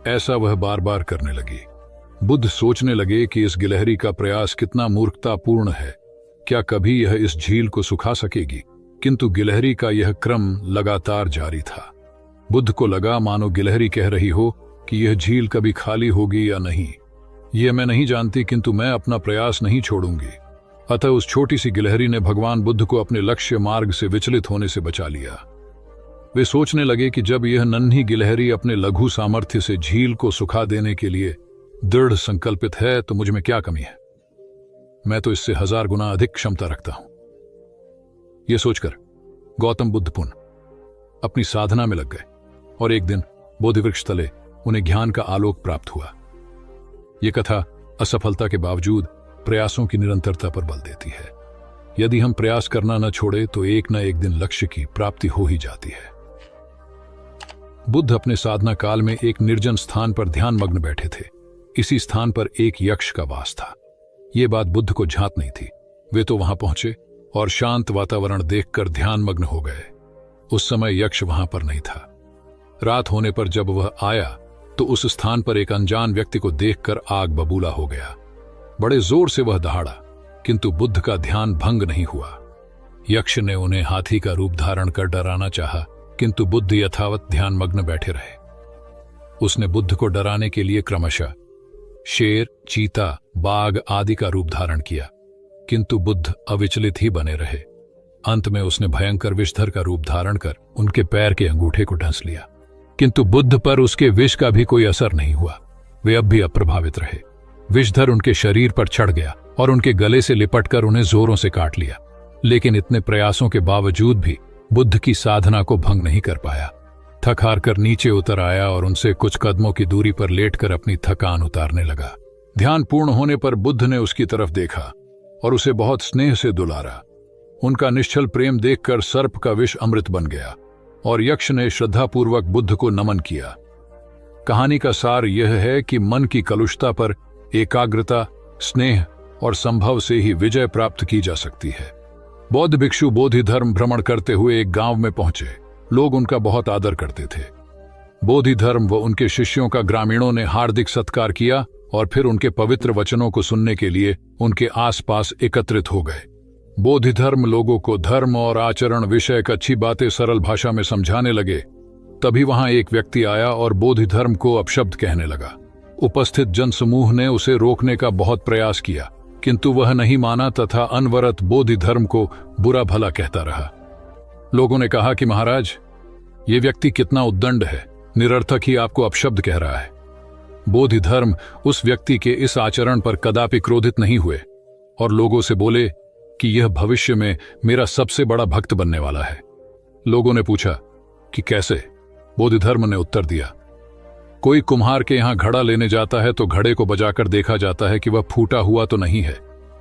ऐसा वह बार बार करने लगी। बुद्ध सोचने लगे कि इस गिलहरी का प्रयास कितना मूर्खतापूर्ण है। क्या कभी यह इस झील को सुखा सकेगी? किंतु गिलहरी का यह क्रम लगातार जारी था। बुद्ध को लगा मानो गिलहरी कह रही हो कि यह झील कभी खाली होगी या नहीं, यह मैं नहीं जानती, किंतु मैं अपना प्रयास नहीं छोड़ूंगी। अतः उस छोटी सी गिलहरी ने भगवान बुद्ध को अपने लक्ष्य मार्ग से विचलित होने से बचा लिया। वे सोचने लगे कि जब यह नन्ही गिलहरी अपने लघु सामर्थ्य से झील को सुखा देने के लिए दृढ़ संकल्पित है तो मुझ में क्या कमी है? मैं तो इससे 1000 गुना अधिक क्षमता रखता हूं। यह सोचकर गौतम बुद्ध पुनः अपनी साधना में लग गए और एक दिन बोधिवृक्ष तले उन्हें ज्ञान का आलोक प्राप्त हुआ। यह कथा असफलता के बावजूद प्रयासों की निरंतरता पर बल देती है। यदि हम प्रयास करना न छोड़े तो एक न एक दिन लक्ष्य की प्राप्ति हो ही जाती है। बुद्ध अपने साधना काल में एक निर्जन स्थान पर ध्यान मग्न बैठे थे। इसी स्थान पर एक यक्ष का वास था। ये बात बुद्ध को झांत नहीं थी। वे तो वहां पहुंचे और शांत वातावरण देखकर ध्यान मग्न हो गए। उस समय यक्ष वहां पर नहीं था। रात होने पर जब वह आया तो उस स्थान पर एक अनजान व्यक्ति को देखकर आग बबूला हो गया। बड़े जोर से वह दहाड़ा, किंतु बुद्ध का ध्यान भंग नहीं हुआ। यक्ष ने उन्हें हाथी का रूप धारण कर डराना चाहा, किंतु बुद्ध यथावत ध्यान मग्न बैठे रहे। उसने बुद्ध को डराने के लिए क्रमशः शेर, चीता, बाघ आदि का रूप धारण किया, किंतु बुद्ध अविचलित ही बने रहे। अंत में उसने भयंकर विषधर का रूप धारण कर उनके पैर के अंगूठे को ढंस लिया, किंतु बुद्ध पर उसके विष का भी कोई असर नहीं हुआ। वे अब भी अप्रभावित रहे। विषधर उनके शरीर पर चढ़ गया और उनके गले से लिपटकर उन्हें जोरों से काट लिया, लेकिन इतने प्रयासों के बावजूद भी बुद्ध की साधना को भंग नहीं कर पाया। थक हार कर नीचे उतर आया और उनसे कुछ कदमों की दूरी पर लेटकर अपनी थकान उतारने लगा। ध्यान पूर्ण होने पर बुद्ध ने उसकी तरफ देखा और उसे बहुत स्नेह से दुलारा। उनका निश्चल प्रेम देखकर सर्प का विष अमृत बन गया और यक्ष ने श्रद्धापूर्वक बुद्ध को नमन किया। कहानी का सार यह है कि मन की कलुषता पर एकाग्रता, स्नेह और संभव से ही विजय प्राप्त की जा सकती है। बौद्ध भिक्षु बोधि धर्म भ्रमण करते हुए एक गांव में पहुंचे। लोग उनका बहुत आदर करते थे। बोधि धर्म व उनके शिष्यों का ग्रामीणों ने हार्दिक सत्कार किया और फिर उनके पवित्र वचनों को सुनने के लिए उनके आसपास एकत्रित हो गए। बोधि धर्म लोगों को धर्म और आचरण विषयक अच्छी बातें सरल भाषा में समझाने लगे। तभी वहां एक व्यक्ति आया और बोधि धर्म को अपशब्द कहने लगा। उपस्थित जनसमूह ने उसे रोकने का बहुत प्रयास किया, किंतु वह नहीं माना तथा अनवरत बोधि धर्म को बुरा भला कहता रहा। लोगों ने कहा कि महाराज, ये व्यक्ति कितना उद्दंड है, निरर्थक ही आपको अपशब्द कह रहा है। बोधि धर्म उस व्यक्ति के इस आचरण पर कदापि क्रोधित नहीं हुए और लोगों से बोले कि यह भविष्य में मेरा सबसे बड़ा भक्त बनने वाला है। लोगों ने पूछा कि कैसे? बोधि धर्म ने उत्तर दिया, कोई कुम्हार के यहां घड़ा लेने जाता है तो घड़े को बजाकर देखा जाता है कि वह फूटा हुआ तो नहीं है।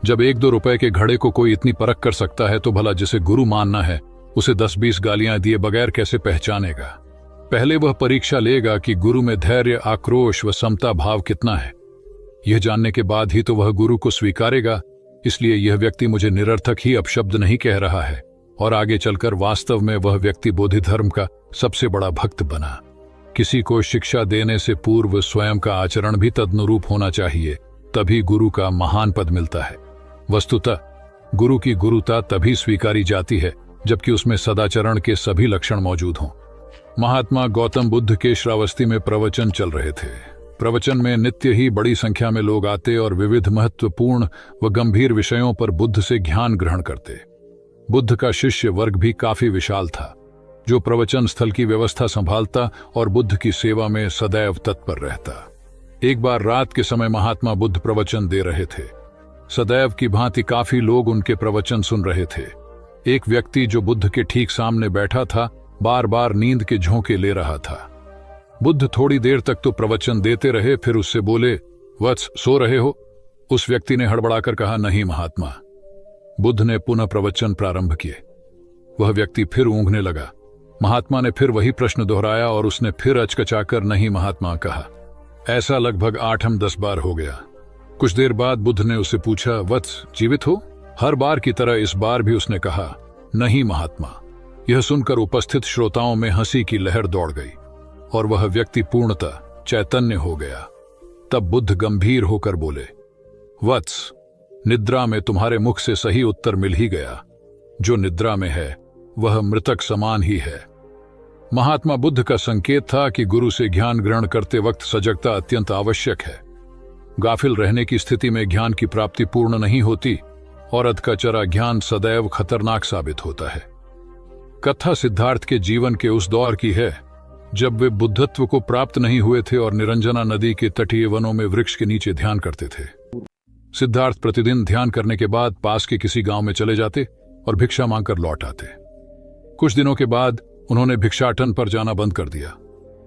जब 1-2 रुपए के घड़े को कोई इतनी परख कर सकता है तो भला जिसे गुरु मानना है उसे 10-20 गालियां दिए बगैर कैसे पहचानेगा? पहले वह परीक्षा लेगा कि गुरु में धैर्य, आक्रोश व समता भाव कितना है। यह जानने के बाद ही तो वह गुरु को स्वीकारेगा। इसलिए यह व्यक्ति मुझे निरर्थक ही अपशब्द नहीं कह रहा है और आगे चलकर वास्तव में वह व्यक्ति बोधि धर्म का सबसे बड़ा भक्त बना। किसी को शिक्षा देने से पूर्व स्वयं का आचरण भी तदनुरूप होना चाहिए, तभी गुरु का महान पद मिलता है। वस्तुतः गुरु की गुरुता तभी स्वीकारी जाती है जबकि उसमें सदाचरण के सभी लक्षण मौजूद हों। महात्मा गौतम बुद्ध के श्रावस्ती में प्रवचन चल रहे थे। प्रवचन में नित्य ही बड़ी संख्या में लोग आते और विविध महत्वपूर्ण व गंभीर विषयों पर बुद्ध से ज्ञान ग्रहण करते। बुद्ध का शिष्य वर्ग भी काफी विशाल था, जो प्रवचन स्थल की व्यवस्था संभालता और बुद्ध की सेवा में सदैव तत्पर रहता। एक बार रात के समय महात्मा बुद्ध प्रवचन दे रहे थे। सदैव की भांति काफी लोग उनके प्रवचन सुन रहे थे। एक व्यक्ति जो बुद्ध के ठीक सामने बैठा था बार बार नींद के झोंके ले रहा था। बुद्ध थोड़ी देर तक तो प्रवचन देते रहे, फिर उससे बोले, वत्स, सो रहे हो? उस व्यक्ति ने हड़बड़ाकर कहा, नहीं महात्मा। बुद्ध ने पुनः प्रवचन प्रारंभ किए। वह व्यक्ति फिर ऊँघने लगा। महात्मा ने फिर वही प्रश्न दोहराया और उसने फिर अचकचाकर नहीं महात्मा कहा। ऐसा लगभग 8-10 बार हो गया। कुछ देर बाद बुद्ध ने उससे पूछा, वत्स, जीवित हो? हर बार की तरह इस बार भी उसने कहा, नहीं महात्मा। यह सुनकर उपस्थित श्रोताओं में हंसी की लहर दौड़ गई और वह व्यक्ति पूर्णतः चैतन्य हो गया। तब बुद्ध गंभीर होकर बोले, वत्स, निद्रा में तुम्हारे मुख से सही उत्तर मिल ही गया। जो निद्रा में है वह मृतक समान ही है। महात्मा बुद्ध का संकेत था कि गुरु से ज्ञान ग्रहण करते वक्त सजगता अत्यंत आवश्यक है। गाफिल रहने की स्थिति में ज्ञान की प्राप्ति पूर्ण नहीं होती और अधकचरा ज्ञान सदैव खतरनाक साबित होता है। कथा सिद्धार्थ के जीवन के उस दौर की है जब वे बुद्धत्व को प्राप्त नहीं हुए थे और निरंजना नदी के तटीय वनों में वृक्ष के नीचे ध्यान करते थे। सिद्धार्थ प्रतिदिन ध्यान करने के बाद पास के किसी गांव में चले जाते और भिक्षा मांगकर लौट आते। कुछ दिनों के बाद उन्होंने भिक्षाटन पर जाना बंद कर दिया,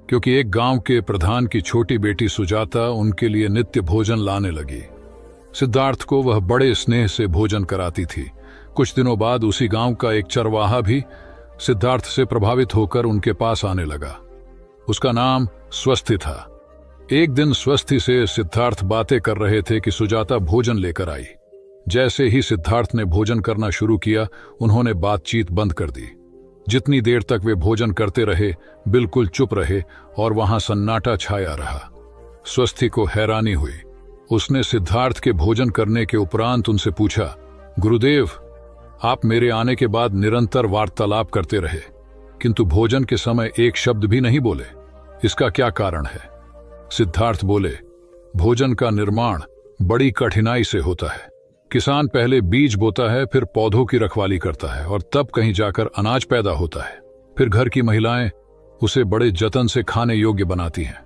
क्योंकि एक गांव के प्रधान की छोटी बेटी सुजाता उनके लिए नित्य भोजन लाने लगी। सिद्धार्थ को वह बड़े स्नेह से भोजन कराती थी। कुछ दिनों बाद उसी गांव का एक चरवाहा भी सिद्धार्थ से प्रभावित होकर उनके पास आने लगा। उसका नाम स्वस्थी था। एक दिन स्वस्थी से सिद्धार्थ बातें कर रहे थे कि सुजाता भोजन लेकर आई। जैसे ही सिद्धार्थ ने भोजन करना शुरू किया, उन्होंने बातचीत बंद कर दी। जितनी देर तक वे भोजन करते रहे, बिल्कुल चुप रहे और वहां सन्नाटा छाया रहा। स्वस्थी को हैरानी हुई। उसने सिद्धार्थ के भोजन करने के उपरांत उनसे पूछा, गुरुदेव, आप मेरे आने के बाद निरंतर वार्तालाप करते रहे, किंतु भोजन के समय एक शब्द भी नहीं बोले। इसका क्या कारण है? सिद्धार्थ बोले, भोजन का निर्माण बड़ी कठिनाई से होता है। किसान पहले बीज बोता है, फिर पौधों की रखवाली करता है और तब कहीं जाकर अनाज पैदा होता है। फिर घर की महिलाएं उसे बड़े जतन से खाने योग्य बनाती हैं।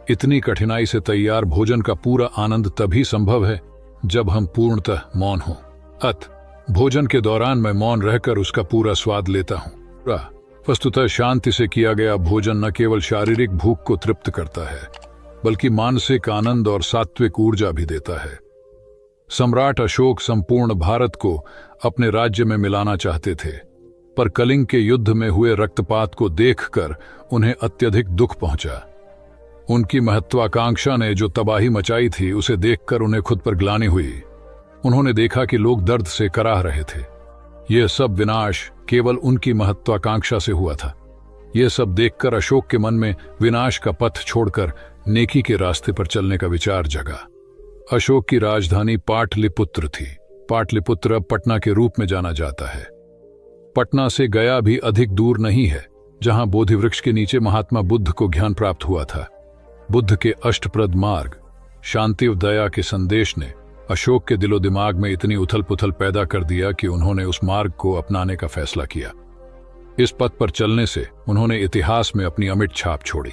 इतनी कठिनाई से तैयार भोजन का पूरा आनंद तभी संभव है जब हम पूर्णतः मौन हों। भोजन के दौरान मैं मौन रहकर उसका पूरा स्वाद लेता हूं। वस्तुतः शांति से किया गया भोजन न केवल शारीरिक भूख को तृप्त करता है, बल्कि मानसिक आनंद और सात्विक ऊर्जा भी देता है। सम्राट अशोक संपूर्ण भारत को अपने राज्य में मिलाना चाहते थे, पर कलिंग के युद्ध में हुए रक्तपात को देखकर उन्हें अत्यधिक दुख पहुंचा। उनकी महत्वाकांक्षा ने जो तबाही मचाई थी, उसे देखकर उन्हें खुद पर ग्लानि हुई। उन्होंने देखा कि लोग दर्द से कराह रहे थे। यह सब विनाश केवल उनकी महत्वाकांक्षा से हुआ था। यह सब देखकर अशोक के मन में विनाश का पथ छोड़कर नेकी के रास्ते पर चलने का विचार जगा। अशोक की राजधानी पाटलिपुत्र थी। पाटलिपुत्र अब पटना के रूप में जाना जाता है। पटना से गया भी अधिक दूर नहीं है, जहां बोधि वृक्ष के नीचे महात्मा बुद्ध को ज्ञान प्राप्त हुआ था। बुद्ध के अष्टप्रद मार्ग, शांति और दया के संदेश ने अशोक के दिलो दिमाग में इतनी उथल पुथल पैदा कर दिया कि उन्होंने उस मार्ग को अपनाने का फैसला किया। इस पथ पर चलने से उन्होंने इतिहास में अपनी अमिट छाप छोड़ी।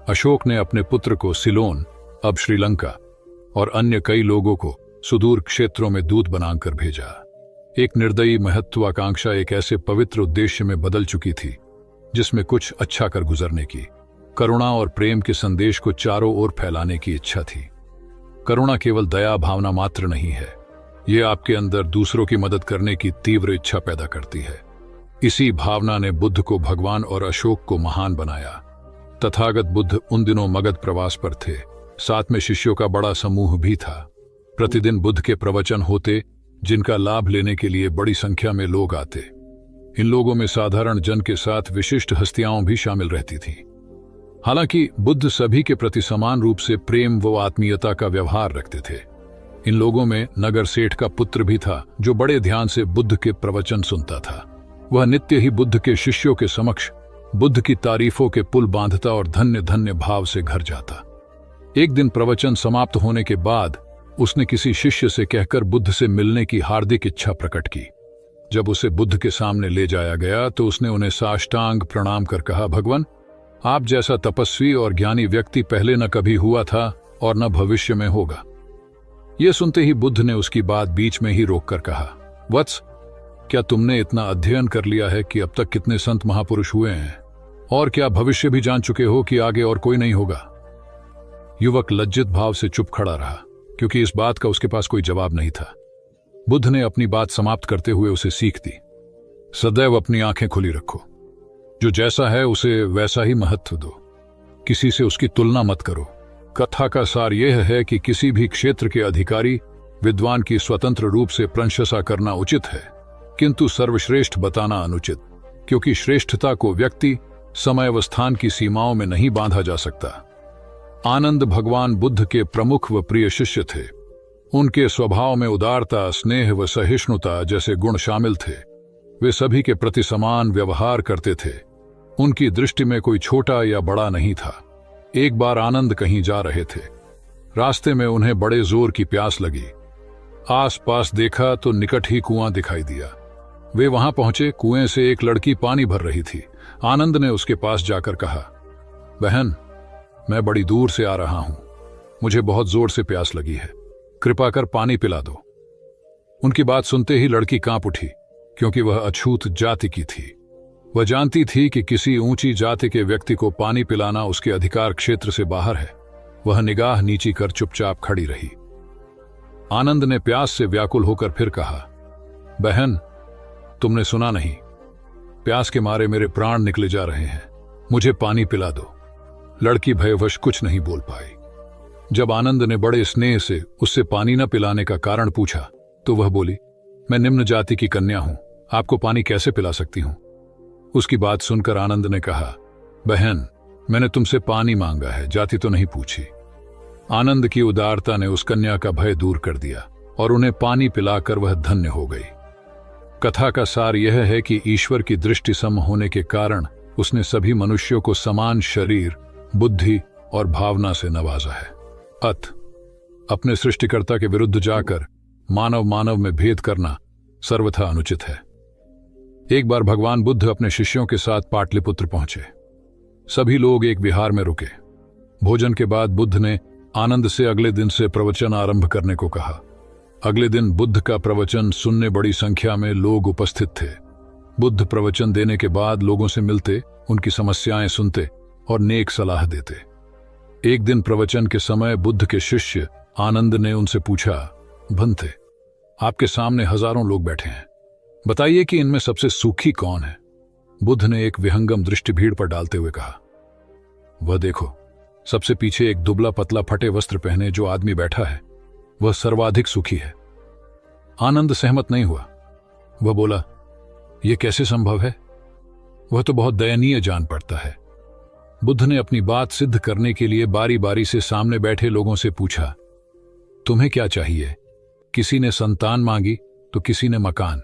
अशोक ने अपने पुत्र को सिलोन, अब श्रीलंका, और अन्य कई लोगों को सुदूर क्षेत्रों में दूत बनाकर भेजा। एक निर्दयी महत्वाकांक्षा एक ऐसे पवित्र उद्देश्य में बदल चुकी थी जिसमें कुछ अच्छा कर गुजरने की, करुणा और प्रेम के संदेश को चारों ओर फैलाने की इच्छा थी। करुणा केवल दया भावना मात्र नहीं है, ये आपके अंदर दूसरों की मदद करने की तीव्र इच्छा पैदा करती है। इसी भावना ने बुद्ध को भगवान और अशोक को महान बनाया। तथागत बुद्ध उन दिनों मगध प्रवास पर थे। साथ में शिष्यों का बड़ा समूह भी था। प्रतिदिन बुद्ध के प्रवचन होते, जिनका लाभ लेने के लिए बड़ी संख्या में लोग आते। इन लोगों में साधारण जन के साथ विशिष्ट हस्तियां भी शामिल रहती थीं। हालांकि बुद्ध सभी के प्रति समान रूप से प्रेम व आत्मीयता का व्यवहार रखते थे। इन लोगों में नगर सेठ का पुत्र भी था, जो बड़े ध्यान से बुद्ध के प्रवचन सुनता था। वह नित्य ही बुद्ध के शिष्यों के समक्ष बुद्ध की तारीफों के पुल बांधता और धन्य धन्य भाव से घर जाता। एक दिन प्रवचन समाप्त होने के बाद उसने किसी शिष्य से कहकर बुद्ध से मिलने की हार्दिक इच्छा प्रकट की। जब उसे बुद्ध के सामने ले जाया गया तो उसने उन्हें साष्टांग प्रणाम कर कहा, भगवान, आप जैसा तपस्वी और ज्ञानी व्यक्ति पहले न कभी हुआ था और न भविष्य में होगा। यह सुनते ही बुद्ध ने उसकी बात बीच में ही रोककर कहा, वत्स, क्या तुमने इतना अध्ययन कर लिया है कि अब तक कितने संत महापुरुष हुए हैं, और क्या भविष्य भी जान चुके हो कि आगे और कोई नहीं होगा? युवक लज्जित भाव से चुप खड़ा रहा, क्योंकि इस बात का उसके पास कोई जवाब नहीं था। बुद्ध ने अपनी बात समाप्त करते हुए उसे सीख दी, सदैव अपनी आंखें खुली रखो। जो जैसा है उसे वैसा ही महत्व दो। किसी से उसकी तुलना मत करो। कथा का सार यह है कि किसी भी क्षेत्र के अधिकारी विद्वान की स्वतंत्र रूप से प्रशंसा करना उचित है, किंतु सर्वश्रेष्ठ बताना अनुचित, क्योंकि श्रेष्ठता को व्यक्ति, समय व स्थान की सीमाओं में नहीं बांधा जा सकता। आनंद भगवान बुद्ध के प्रमुख व प्रिय शिष्य थे। उनके स्वभाव में उदारता, स्नेह व सहिष्णुता जैसे गुण शामिल थे। वे सभी के प्रति समान व्यवहार करते थे। उनकी दृष्टि में कोई छोटा या बड़ा नहीं था। एक बार आनंद कहीं जा रहे थे। रास्ते में उन्हें बड़े जोर की प्यास लगी। आसपास देखा तो निकट ही कुआं दिखाई दिया। वे वहां पहुंचे। कुएं से एक लड़की पानी भर रही थी। आनंद ने उसके पास जाकर कहा, बहन, मैं बड़ी दूर से आ रहा हूं, मुझे बहुत जोर से प्यास लगी है, कृपा कर पानी पिला दो। उनकी बात सुनते ही लड़की कांप उठी, क्योंकि वह अछूत जाति की थी। वह जानती थी कि किसी ऊंची जाति के व्यक्ति को पानी पिलाना उसके अधिकार क्षेत्र से बाहर है। वह निगाह नीची कर चुपचाप खड़ी रही। आनंद ने प्यास से व्याकुल होकर फिर कहा, बहन, तुमने सुना नहीं? प्यास के मारे मेरे प्राण निकले जा रहे हैं, मुझे पानी पिला दो। लड़की भयवश कुछ नहीं बोल पाई। जब आनंद ने बड़े स्नेह से उससे पानी न पिलाने का कारण पूछा तो वह बोली, मैं निम्न जाति की कन्या हूं, आपको पानी कैसे पिला सकती हूं? उसकी बात सुनकर आनंद ने कहा, बहन, मैंने तुमसे पानी मांगा है, जाति तो नहीं पूछी। आनंद की उदारता ने उस कन्या का भय दूर कर दिया और उन्हें पानी पिलाकर वह धन्य हो गई। कथा का सार यह है कि ईश्वर की दृष्टि सम होने के कारण उसने सभी मनुष्यों को समान शरीर, बुद्धि और भावना से नवाजा है। अपने सृष्टिकर्ता के विरुद्ध जाकर मानव मानव में भेद करना सर्वथा अनुचित है। एक बार भगवान बुद्ध अपने शिष्यों के साथ पाटलिपुत्र पहुंचे। सभी लोग एक विहार में रुके। भोजन के बाद बुद्ध ने आनंद से अगले दिन से प्रवचन आरंभ करने को कहा। अगले दिन बुद्ध का प्रवचन सुनने बड़ी संख्या में लोग उपस्थित थे। बुद्ध प्रवचन देने के बाद लोगों से मिलते, उनकी समस्याएं सुनते और नेक सलाह देते। एक दिन प्रवचन के समय बुद्ध के शिष्य आनंद ने उनसे पूछा, भंते, आपके सामने हजारों लोग बैठे हैं, बताइए कि इनमें सबसे सुखी कौन है? बुद्ध ने एक विहंगम दृष्टि भीड़ पर डालते हुए कहा, वह देखो, सबसे पीछे एक दुबला पतला फटे वस्त्र पहने जो आदमी बैठा है, वह सर्वाधिक सुखी है। आनंद सहमत नहीं हुआ। वह बोला, यह कैसे संभव है? वह तो बहुत दयनीय जान पड़ता है। बुद्ध ने अपनी बात सिद्ध करने के लिए बारी बारी से सामने बैठे लोगों से पूछा, तुम्हें क्या चाहिए? किसी ने संतान मांगी तो किसी ने मकान,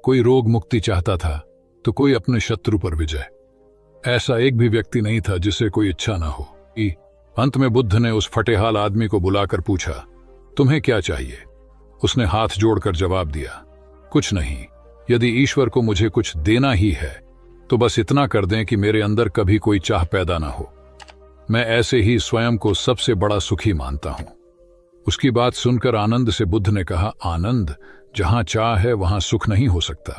कोई रोग मुक्ति चाहता था तो कोई अपने शत्रु पर विजय। ऐसा एक भी व्यक्ति नहीं था जिसे कोई इच्छा ना हो। अंत में बुद्ध ने उस फटेहाल आदमी को बुलाकर पूछा, तुम्हें क्या चाहिए? उसने हाथ जोड़कर जवाब दिया, कुछ नहीं, यदि ईश्वर को मुझे कुछ देना ही है तो बस इतना कर दें कि मेरे अंदर कभी कोई चाह पैदा ना हो। मैं ऐसे ही स्वयं को सबसे बड़ा सुखी मानता हूं। उसकी बात सुनकर आनंद से बुद्ध ने कहा, आनंद, जहां चाह है वहां सुख नहीं हो सकता।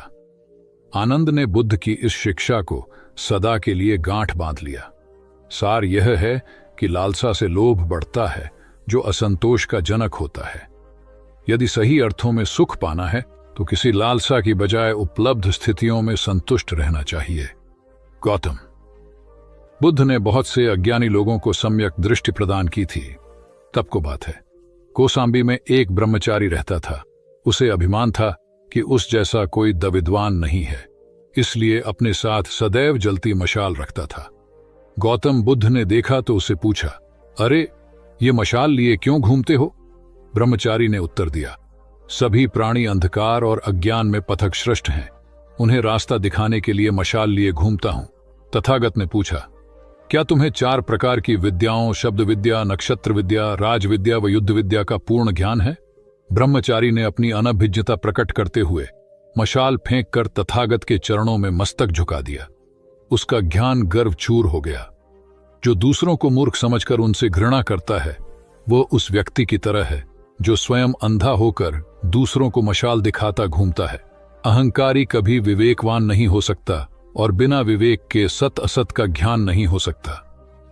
आनंद ने बुद्ध की इस शिक्षा को सदा के लिए गांठ बांध लिया। सार यह है कि लालसा से लोभ बढ़ता है जो असंतोष का जनक होता है। यदि सही अर्थों में सुख पाना है तो किसी लालसा की बजाय उपलब्ध स्थितियों में संतुष्ट रहना चाहिए। गौतम बुद्ध ने बहुत से अज्ञानी लोगों को सम्यक दृष्टि प्रदान की थी। तब को बात है, कोसांबी में एक ब्रह्मचारी रहता था। उसे अभिमान था कि उस जैसा कोई दविद्वान नहीं है, इसलिए अपने साथ सदैव जलती मशाल रखता था। गौतम बुद्ध ने देखा तो उसे पूछा, अरे, ये मशाल लिए क्यों घूमते हो? ब्रह्मचारी ने उत्तर दिया, सभी प्राणी अंधकार और अज्ञान में पथभ्रष्ट हैं, उन्हें रास्ता दिखाने के लिए मशाल लिए घूमता हूं। तथागत ने पूछा, क्या तुम्हें 4 प्रकार की विद्याओं, शब्द विद्या, नक्षत्र विद्या, राज विद्या व युद्ध विद्या का पूर्ण ज्ञान है? ब्रह्मचारी ने अपनी अनभिज्ञता प्रकट करते हुए मशाल फेंककर तथागत के चरणों में मस्तक झुका दिया। उसका ज्ञान गर्व चूर हो गया। जो दूसरों को मूर्ख समझकर उनसे घृणा करता है, वो उस व्यक्ति की तरह है जो स्वयं अंधा होकर दूसरों को मशाल दिखाता घूमता है। अहंकारी कभी विवेकवान नहीं हो सकता और बिना विवेक के सत असत का ज्ञान नहीं हो सकता।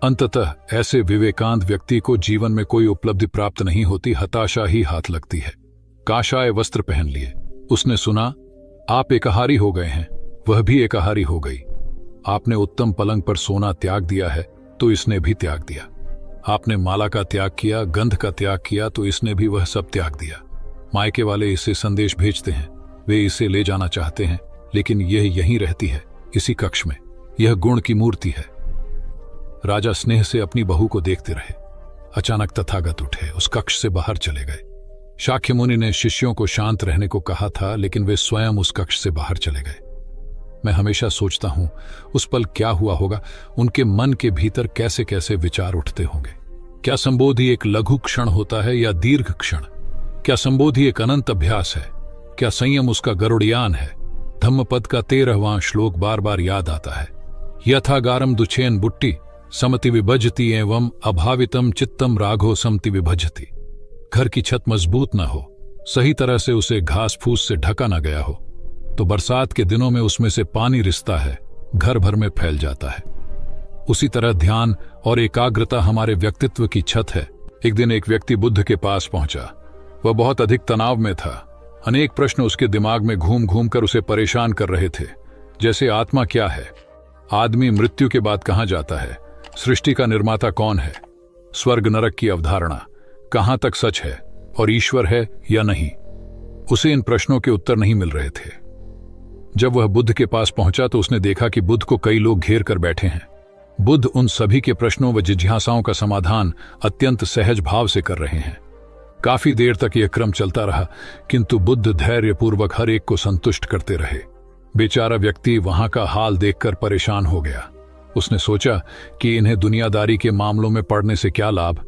अंततः ऐसे विवेकांत व्यक्ति को जीवन में कोई उपलब्धि प्राप्त नहीं होती, हताशा ही हाथ लगती है। काशाय वस्त्र पहन लिए। उसने सुना, आप एकाहारी हो गए हैं, वह भी एकाहारी हो गई। आपने उत्तम पलंग पर सोना त्याग दिया है तो इसने भी त्याग दिया। आपने माला का त्याग किया, गंध का त्याग किया तो इसने भी वह सब त्याग दिया। मायके वाले इसे संदेश भेजते हैं, वे इसे ले जाना चाहते हैं, लेकिन यह यहीं रहती है, इसी कक्ष में। यह गुण की मूर्ति है। राजा स्नेह से अपनी बहू को देखते रहे। अचानक तथागत उठे, उस कक्ष से बाहर चले गए। शाक्य मुनि ने शिष्यों को शांत रहने को कहा था, लेकिन वे स्वयं उस कक्ष से बाहर चले गए। मैं हमेशा सोचता हूं उस पल क्या हुआ होगा, उनके मन के भीतर कैसे कैसे विचार उठते होंगे। क्या संबोधि एक लघु क्षण होता है या दीर्घ क्षण? क्या संबोधि एक अनंत अभ्यास है? क्या संयम उसका गरुड़यान है? धम्मपद का 13वां श्लोक बार बार याद आता है। यथागारम दुछेन बुट्टी समति विभजति एवं अभावितम चित्तम राघो समति विभजति। घर की छत मजबूत न हो, सही तरह से उसे घास फूस से ढका न गया हो, तो बरसात के दिनों में उसमें से पानी रिसता है, घर भर में फैल जाता है। उसी तरह ध्यान और एकाग्रता हमारे व्यक्तित्व की छत है। एक दिन एक व्यक्ति बुद्ध के पास पहुंचा। वह बहुत अधिक तनाव में था। अनेक प्रश्न उसके दिमाग में घूम घूम कर उसे परेशान कर रहे थे, जैसे आत्मा क्या है, आदमी मृत्यु के बाद कहां जाता है, सृष्टि का निर्माता कौन है, स्वर्ग नरक की अवधारणा कहां तक सच है और ईश्वर है या नहीं। उसे इन प्रश्नों के उत्तर नहीं मिल रहे थे। जब वह बुद्ध के पास पहुंचा तो उसने देखा कि बुद्ध को कई लोग घेर कर बैठे हैं। बुद्ध उन सभी के प्रश्नों व जिज्ञासाओं का समाधान अत्यंत सहज भाव से कर रहे हैं। काफी देर तक यह क्रम चलता रहा, किंतु बुद्ध धैर्यपूर्वक हर एक को संतुष्ट करते रहे। बेचारा व्यक्ति वहां का हाल देखकर परेशान हो गया। उसने सोचा कि इन्हें दुनियादारी के मामलों में पड़ने से क्या लाभ,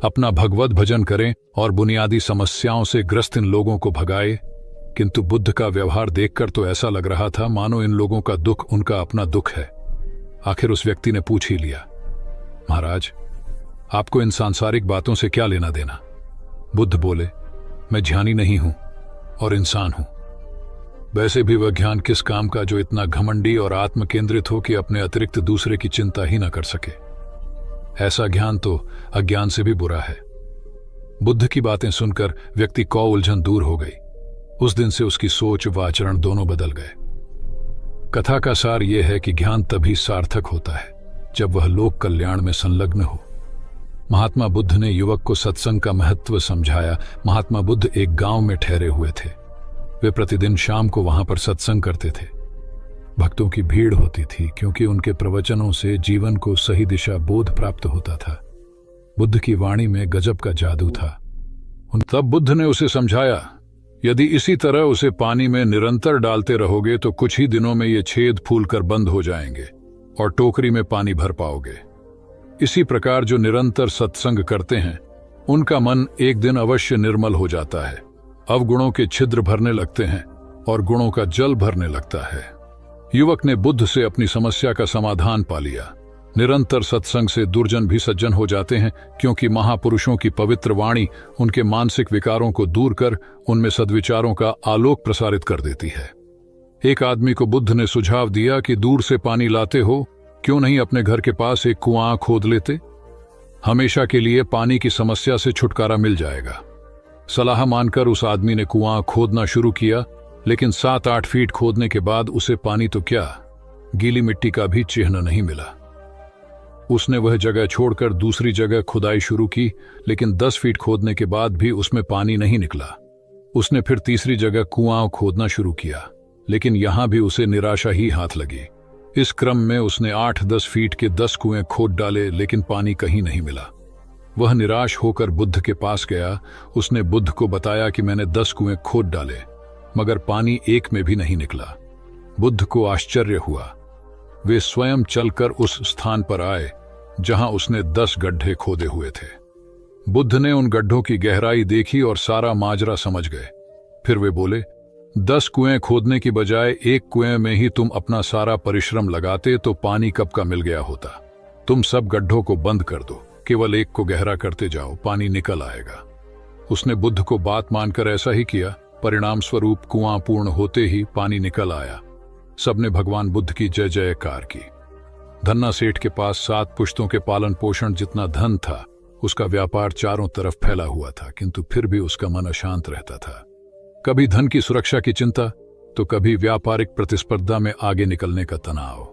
अपना भगवत भजन करें और बुनियादी समस्याओं से ग्रस्त इन लोगों को भगाए। किंतु बुद्ध का व्यवहार देखकर तो ऐसा लग रहा था मानो इन लोगों का दुख उनका अपना दुख है। आखिर उस व्यक्ति ने पूछ ही लिया, महाराज, आपको इन सांसारिक बातों से क्या लेना देना? बुद्ध बोले, मैं ज्ञानी नहीं हूं और इंसान हूं। वैसे भी वह ज्ञान किस काम का जो इतना घमंडी और आत्म केंद्रित हो कि अपने अतिरिक्त दूसरे की चिंता ही न कर सके। ऐसा ज्ञान तो अज्ञान से भी बुरा है। बुद्ध की बातें सुनकर व्यक्ति को उलझन दूर हो गई। उस दिन से उसकी सोच व आचरण दोनों बदल गए। कथा का सार यह है कि ज्ञान तभी सार्थक होता है जब वह लोक कल्याण में संलग्न हो। महात्मा बुद्ध ने युवक को सत्संग का महत्व समझाया। महात्मा बुद्ध एक गांव में ठहरे हुए थे। वे प्रतिदिन शाम को वहां पर सत्संग करते थे। भक्तों की भीड़ होती थी क्योंकि उनके प्रवचनों से जीवन को सही दिशा बोध प्राप्त होता था। बुद्ध की वाणी में गजब का जादू था। तब बुद्ध ने उसे समझाया, यदि इसी तरह उसे पानी में निरंतर डालते रहोगे तो कुछ ही दिनों में ये छेद फूलकर बंद हो जाएंगे और टोकरी में पानी भर पाओगे। इसी प्रकार जो निरंतर सत्संग करते हैं उनका मन एक दिन अवश्य निर्मल हो जाता है। अवगुणों के छिद्र भरने लगते हैं और गुणों का जल भरने लगता है। युवक ने बुद्ध से अपनी समस्या का समाधान पा लिया। निरंतर सत्संग से दुर्जन भी सज्जन हो जाते हैं, क्योंकि महापुरुषों की पवित्र वाणी उनके मानसिक विकारों को दूर कर उनमें सद्विचारों का आलोक प्रसारित कर देती है। एक आदमी को बुद्ध ने सुझाव दिया कि दूर से पानी लाते हो, क्यों नहीं अपने घर के पास एक कुआं खोद लेते? हमेशा के लिए पानी की समस्या से छुटकारा मिल जाएगा। सलाह मानकर उस आदमी ने कुआं खोदना शुरू किया, लेकिन 7-8 फीट खोदने के बाद उसे पानी तो क्या, गीली मिट्टी का भी चिन्ह नहीं मिला। उसने वह जगह छोड़कर दूसरी जगह खुदाई शुरू की, लेकिन 10 फीट खोदने के बाद भी उसमें पानी नहीं निकला। उसने फिर तीसरी जगह कुआं खोदना शुरू किया, लेकिन यहां भी उसे निराशा ही हाथ लगी। इस क्रम में उसने 8-10 फीट के 10 कुएं खोद डाले, लेकिन पानी कहीं नहीं मिला। वह निराश होकर बुद्ध के पास गया। उसने बुद्ध को बताया कि मैंने 10 कुएं खोद डाले, मगर पानी एक में भी नहीं निकला। बुद्ध को आश्चर्य हुआ। वे स्वयं चलकर उस स्थान पर आए जहां उसने 10 गड्ढे खोदे हुए थे। बुद्ध ने उन गड्ढों की गहराई देखी और सारा माजरा समझ गए। फिर वे बोले, 10 कुएं खोदने की बजाय एक कुएं में ही तुम अपना सारा परिश्रम लगाते तो पानी कब का मिल गया होता। तुम सब गड्ढों को बंद कर दो, केवल एक को गहरा करते जाओ, पानी निकल आएगा। उसने बुद्ध को बात मानकर ऐसा ही किया। परिणाम स्वरूप कुआं पूर्ण होते ही पानी निकल आया। सबने भगवान बुद्ध की जय जयकार की। धन्ना सेठ के पास 7 पुश्तों के पालन पोषण जितना धन था। उसका व्यापार चारों तरफ फैला हुआ था, किंतु फिर भी उसका मन अशांत रहता था। कभी धन की सुरक्षा की चिंता, तो कभी व्यापारिक प्रतिस्पर्धा में आगे निकलने का तनाव।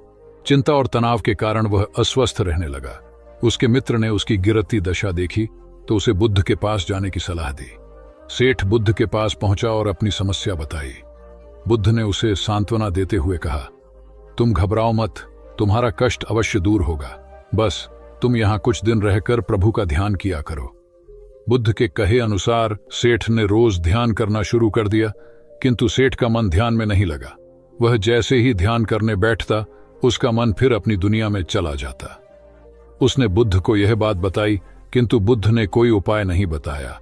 चिंता और तनाव के कारण वह अस्वस्थ रहने लगा। उसके मित्र ने उसकी गिरती दशा देखी तो उसे बुद्ध के पास जाने की सलाह दी। सेठ बुद्ध के पास पहुंचा और अपनी समस्या बताई। बुद्ध ने उसे सांत्वना देते हुए कहा, तुम घबराओ मत, तुम्हारा कष्ट अवश्य दूर होगा। बस तुम यहां कुछ दिन रहकर प्रभु का ध्यान किया करो। बुद्ध के कहे अनुसार सेठ ने रोज ध्यान करना शुरू कर दिया, किंतु सेठ का मन ध्यान में नहीं लगा। वह जैसे ही ध्यान करने बैठता, उसका मन फिर अपनी दुनिया में चला जाता। उसने बुद्ध को यह बात बताई, किंतु बुद्ध ने कोई उपाय नहीं बताया।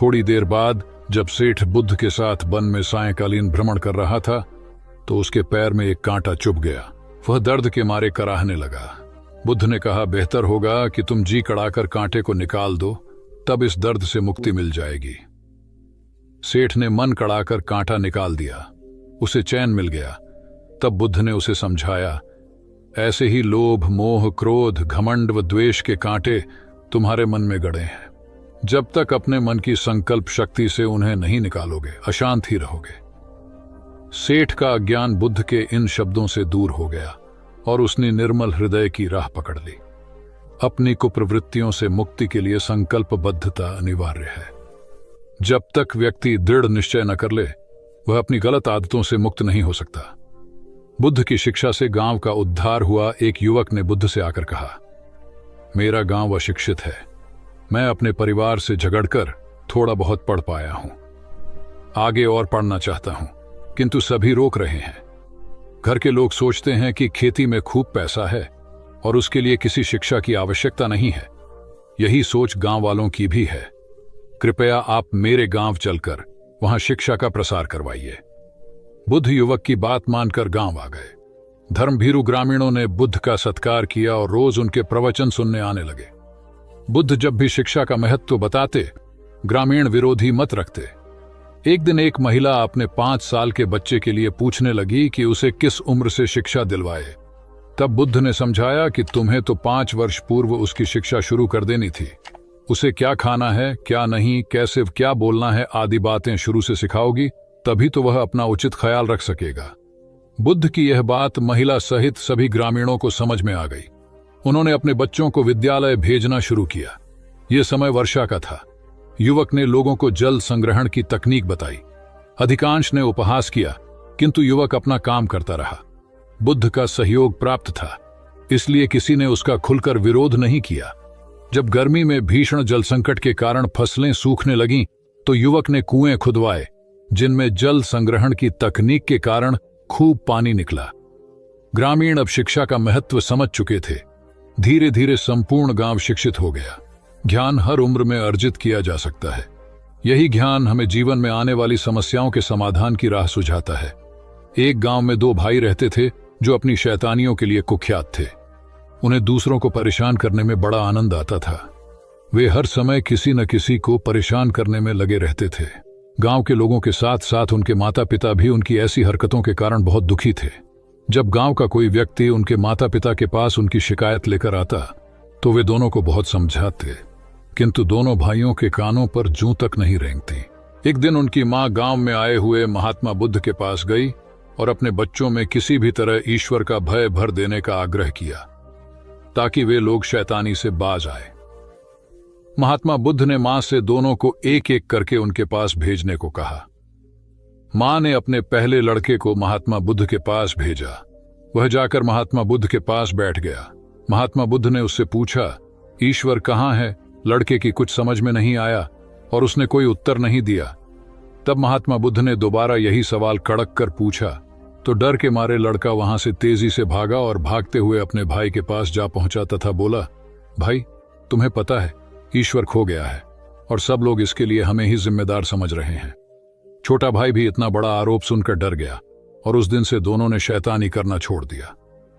थोड़ी देर बाद जब सेठ बुद्ध के साथ वन में सायंकालीन भ्रमण कर रहा था, तो उसके पैर में एक कांटा चुभ गया। वह दर्द के मारे कराहने लगा। बुद्ध ने कहा, बेहतर होगा कि तुम जी कड़ाकर कांटे को निकाल दो, तब इस दर्द से मुक्ति मिल जाएगी। सेठ ने मन कड़ाकर कांटा निकाल दिया। उसे चैन मिल गया। तब बुद्ध ने उसे समझाया, ऐसे ही लोभ, मोह, क्रोध, घमंड व द्वेष के कांटे तुम्हारे मन में गड़े हैं। जब तक अपने मन की संकल्प शक्ति से उन्हें नहीं निकालोगे अशांत ही रहोगे। सेठ का अज्ञान बुद्ध के इन शब्दों से दूर हो गया और उसने निर्मल हृदय की राह पकड़ ली। अपनी कुप्रवृत्तियों से मुक्ति के लिए संकल्पबद्धता अनिवार्य है। जब तक व्यक्ति दृढ़ निश्चय न कर ले वह अपनी गलत आदतों से मुक्त नहीं हो सकता। बुद्ध की शिक्षा से गांव का उद्धार हुआ। एक युवक ने बुद्ध से आकर कहा, मेरा गांव अशिक्षित है, मैं अपने परिवार से झगड़कर थोड़ा बहुत पढ़ पाया हूं, आगे और पढ़ना चाहता हूं, किंतु सभी रोक रहे हैं। घर के लोग सोचते हैं कि खेती में खूब पैसा है और उसके लिए किसी शिक्षा की आवश्यकता नहीं है। यही सोच गांव वालों की भी है। कृपया आप मेरे गांव चलकर वहां शिक्षा का प्रसार करवाइए। बुद्ध युवक की बात मानकर गांव आ गए। धर्मभीरू ग्रामीणों ने बुद्ध का सत्कार किया और रोज उनके प्रवचन सुनने आने लगे। बुद्ध जब भी शिक्षा का महत्व बताते, ग्रामीण विरोधी मत रखते। एक दिन एक महिला अपने 5 साल के बच्चे के लिए पूछने लगी कि उसे किस उम्र से शिक्षा दिलवाए। तब बुद्ध ने समझाया कि तुम्हें तो 5 वर्ष पूर्व उसकी शिक्षा शुरू कर देनी थी। उसे क्या खाना है, क्या नहीं, कैसे क्या बोलना है आदि बातें शुरू से सिखाओगी, तभी तो वह अपना उचित ख्याल रख सकेगा। बुद्ध की यह बात महिला सहित सभी ग्रामीणों को समझ में आ गई। उन्होंने अपने बच्चों को विद्यालय भेजना शुरू किया। यह समय वर्षा का था। युवक ने लोगों को जल संग्रहण की तकनीक बताई। अधिकांश ने उपहास किया, किंतु युवक अपना काम करता रहा। बुद्ध का सहयोग प्राप्त था, इसलिए किसी ने उसका खुलकर विरोध नहीं किया। जब गर्मी में भीषण जल संकट के कारण फसलें सूखने लगीं, तो युवक ने कुएं खुदवाए, जिनमें जल संग्रहण की तकनीक के कारण खूब पानी निकला। ग्रामीण अब शिक्षा का महत्व समझ चुके थे। धीरे धीरे संपूर्ण गांव शिक्षित हो गया। ज्ञान हर उम्र में अर्जित किया जा सकता है। यही ज्ञान हमें जीवन में आने वाली समस्याओं के समाधान की राह सुझाता है। एक गांव में 2 भाई रहते थे जो अपनी शैतानियों के लिए कुख्यात थे। उन्हें दूसरों को परेशान करने में बड़ा आनंद आता था। वे हर समय किसी न किसी को परेशान करने में लगे रहते थे। गांव के लोगों के साथ साथ उनके माता पिता भी उनकी ऐसी हरकतों के कारण बहुत दुखी थे। जब गांव का कोई व्यक्ति उनके माता पिता के पास उनकी शिकायत लेकर आता तो वे दोनों को बहुत समझाते, किंतु दोनों भाइयों के कानों पर जूं तक नहीं रेंगती। एक दिन उनकी मां गांव में आए हुए महात्मा बुद्ध के पास गई और अपने बच्चों में किसी भी तरह ईश्वर का भय भर देने का आग्रह किया ताकि वे लोग शैतानी से बाज आए। महात्मा बुद्ध ने मां से दोनों को एक एक करके उनके पास भेजने को कहा। मां ने अपने पहले लड़के को महात्मा बुद्ध के पास भेजा। वह जाकर महात्मा बुद्ध के पास बैठ गया। महात्मा बुद्ध ने उससे पूछा, ईश्वर कहाँ है? लड़के की कुछ समझ में नहीं आया और उसने कोई उत्तर नहीं दिया। तब महात्मा बुद्ध ने दोबारा यही सवाल कड़क कर पूछा तो डर के मारे लड़का वहां से तेजी से भागा और भागते हुए अपने भाई के पास जा पहुंचा तथा बोला, भाई तुम्हें पता है ईश्वर खो गया है और सब लोग इसके लिए हमें ही जिम्मेदार समझ रहे हैं। छोटा भाई भी इतना बड़ा आरोप सुनकर डर गया और उस दिन से दोनों ने शैतानी करना छोड़ दिया।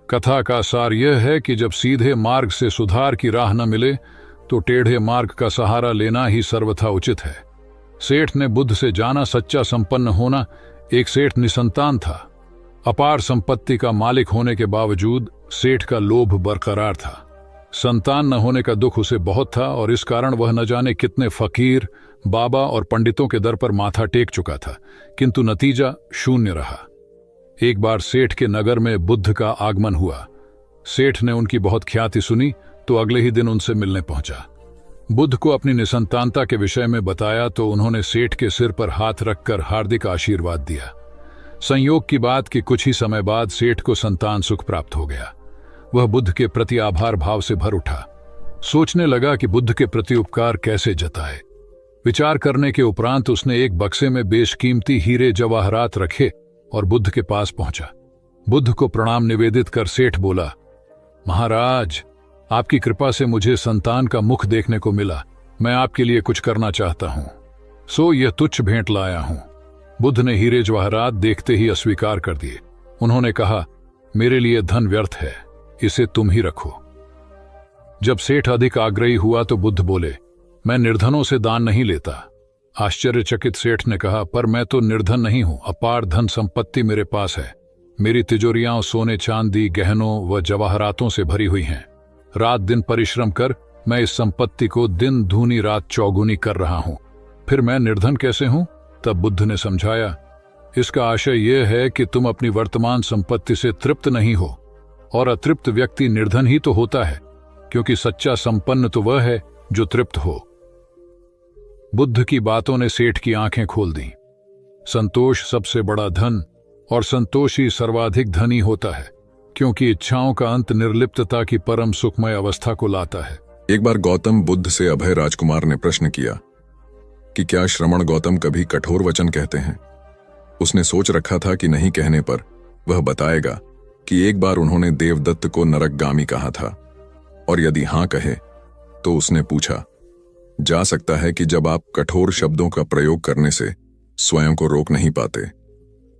कथा का सार यह है कि जब सीधे मार्ग से सुधार की राह न मिले तो टेढ़े मार्ग का सहारा लेना ही सर्वथा उचित है। सेठ ने बुद्ध से जाना सच्चा संपन्न होना। एक सेठ निसंतान था। अपार संपत्ति का मालिक होने के बावजूद सेठ का लोभ बरकरार था। संतान न होने का दुख उसे बहुत था और इस कारण वह न जाने कितने फकीर, बाबा और पंडितों के दर पर माथा टेक चुका था, किंतु नतीजा शून्य रहा। एक बार सेठ के नगर में बुद्ध का आगमन हुआ। सेठ ने उनकी बहुत ख्याति सुनी तो अगले ही दिन उनसे मिलने पहुंचा। बुद्ध को अपनी निसंतानता के विषय में बताया तो उन्होंने सेठ के सिर पर हाथ रखकर हार्दिक आशीर्वाद दिया। संयोग की बात कि कुछ ही समय बाद सेठ को संतान सुख प्राप्त हो गया। वह बुद्ध के प्रति आभार भाव से भर उठा। सोचने लगा कि बुद्ध के प्रति उपकार कैसे जताए। विचार करने के उपरांत उसने एक बक्से में बेशकीमती हीरे जवाहरात रखे और बुद्ध के पास पहुंचा। बुद्ध को प्रणाम निवेदित कर सेठ बोला, महाराज आपकी कृपा से मुझे संतान का मुख देखने को मिला। मैं आपके लिए कुछ करना चाहता हूं, सो यह तुच्छ भेंट लाया हूं। बुद्ध ने हीरे जवाहरात देखते ही अस्वीकार कर दिए। उन्होंने कहा, मेरे लिए धन व्यर्थ है, इसे तुम ही रखो। जब सेठ अधिक आग्रही हुआ तो बुद्ध बोले, मैं निर्धनों से दान नहीं लेता। आश्चर्यचकित सेठ ने कहा, पर मैं तो निर्धन नहीं हूं, अपार धन संपत्ति मेरे पास है। मेरी तिजोरियां सोने चांदी गहनों व जवाहरातों से भरी हुई हैं। रात दिन परिश्रम कर मैं इस संपत्ति को दिन दूनी रात चौगुनी कर रहा हूं, फिर मैं निर्धन कैसे हूं? तब बुद्ध ने समझाया, इसका आशय यह है कि तुम अपनी वर्तमान संपत्ति से तृप्त नहीं हो, और अतृप्त व्यक्ति निर्धन ही तो होता है, क्योंकि सच्चा संपन्न तो वह है जो तृप्त हो। बुद्ध की बातों ने सेठ की आंखें खोल दी। संतोष सबसे बड़ा धन और संतोषी सर्वाधिक धनी होता है, क्योंकि इच्छाओं का अंत निर्लिप्तता की परम सुखमय अवस्था को लाता है। एक बार गौतम बुद्ध से अभय राजकुमार ने प्रश्न किया कि क्या श्रमण गौतम कभी कठोर वचन कहते हैं। उसने सोच रखा था कि नहीं कहने पर वह बताएगा कि एक बार उन्होंने देवदत्त को नरकगामी कहा था, और यदि हां कहे तो उसने पूछा, जा सकता है कि जब आप कठोर शब्दों का प्रयोग करने से स्वयं को रोक नहीं पाते,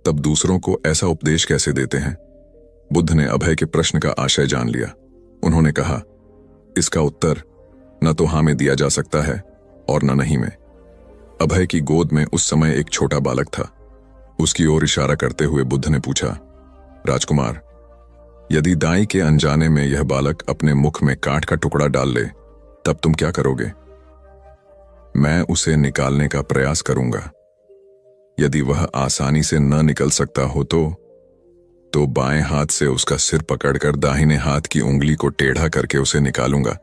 तब दूसरों को ऐसा उपदेश कैसे देते हैं? बुद्ध ने अभय के प्रश्न का आशय जान लिया। उन्होंने कहा, इसका उत्तर न तो हां में दिया जा सकता है और न नहीं में। अभय की गोद में उस समय एक छोटा बालक था। उसकी ओर इशारा करते हुए बुद्ध ने पूछा, राजकुमार, यदि दाई के अनजाने में यह बालक अपने मुख में कांट का टुकड़ा डाल ले, तब तुम क्या करोगे? मैं उसे निकालने का प्रयास करूंगा। यदि वह आसानी से न निकल सकता हो तो बाएं हाथ से उसका सिर पकड़कर दाहिने हाथ की उंगली को टेढ़ा करके उसे निकालूंगा।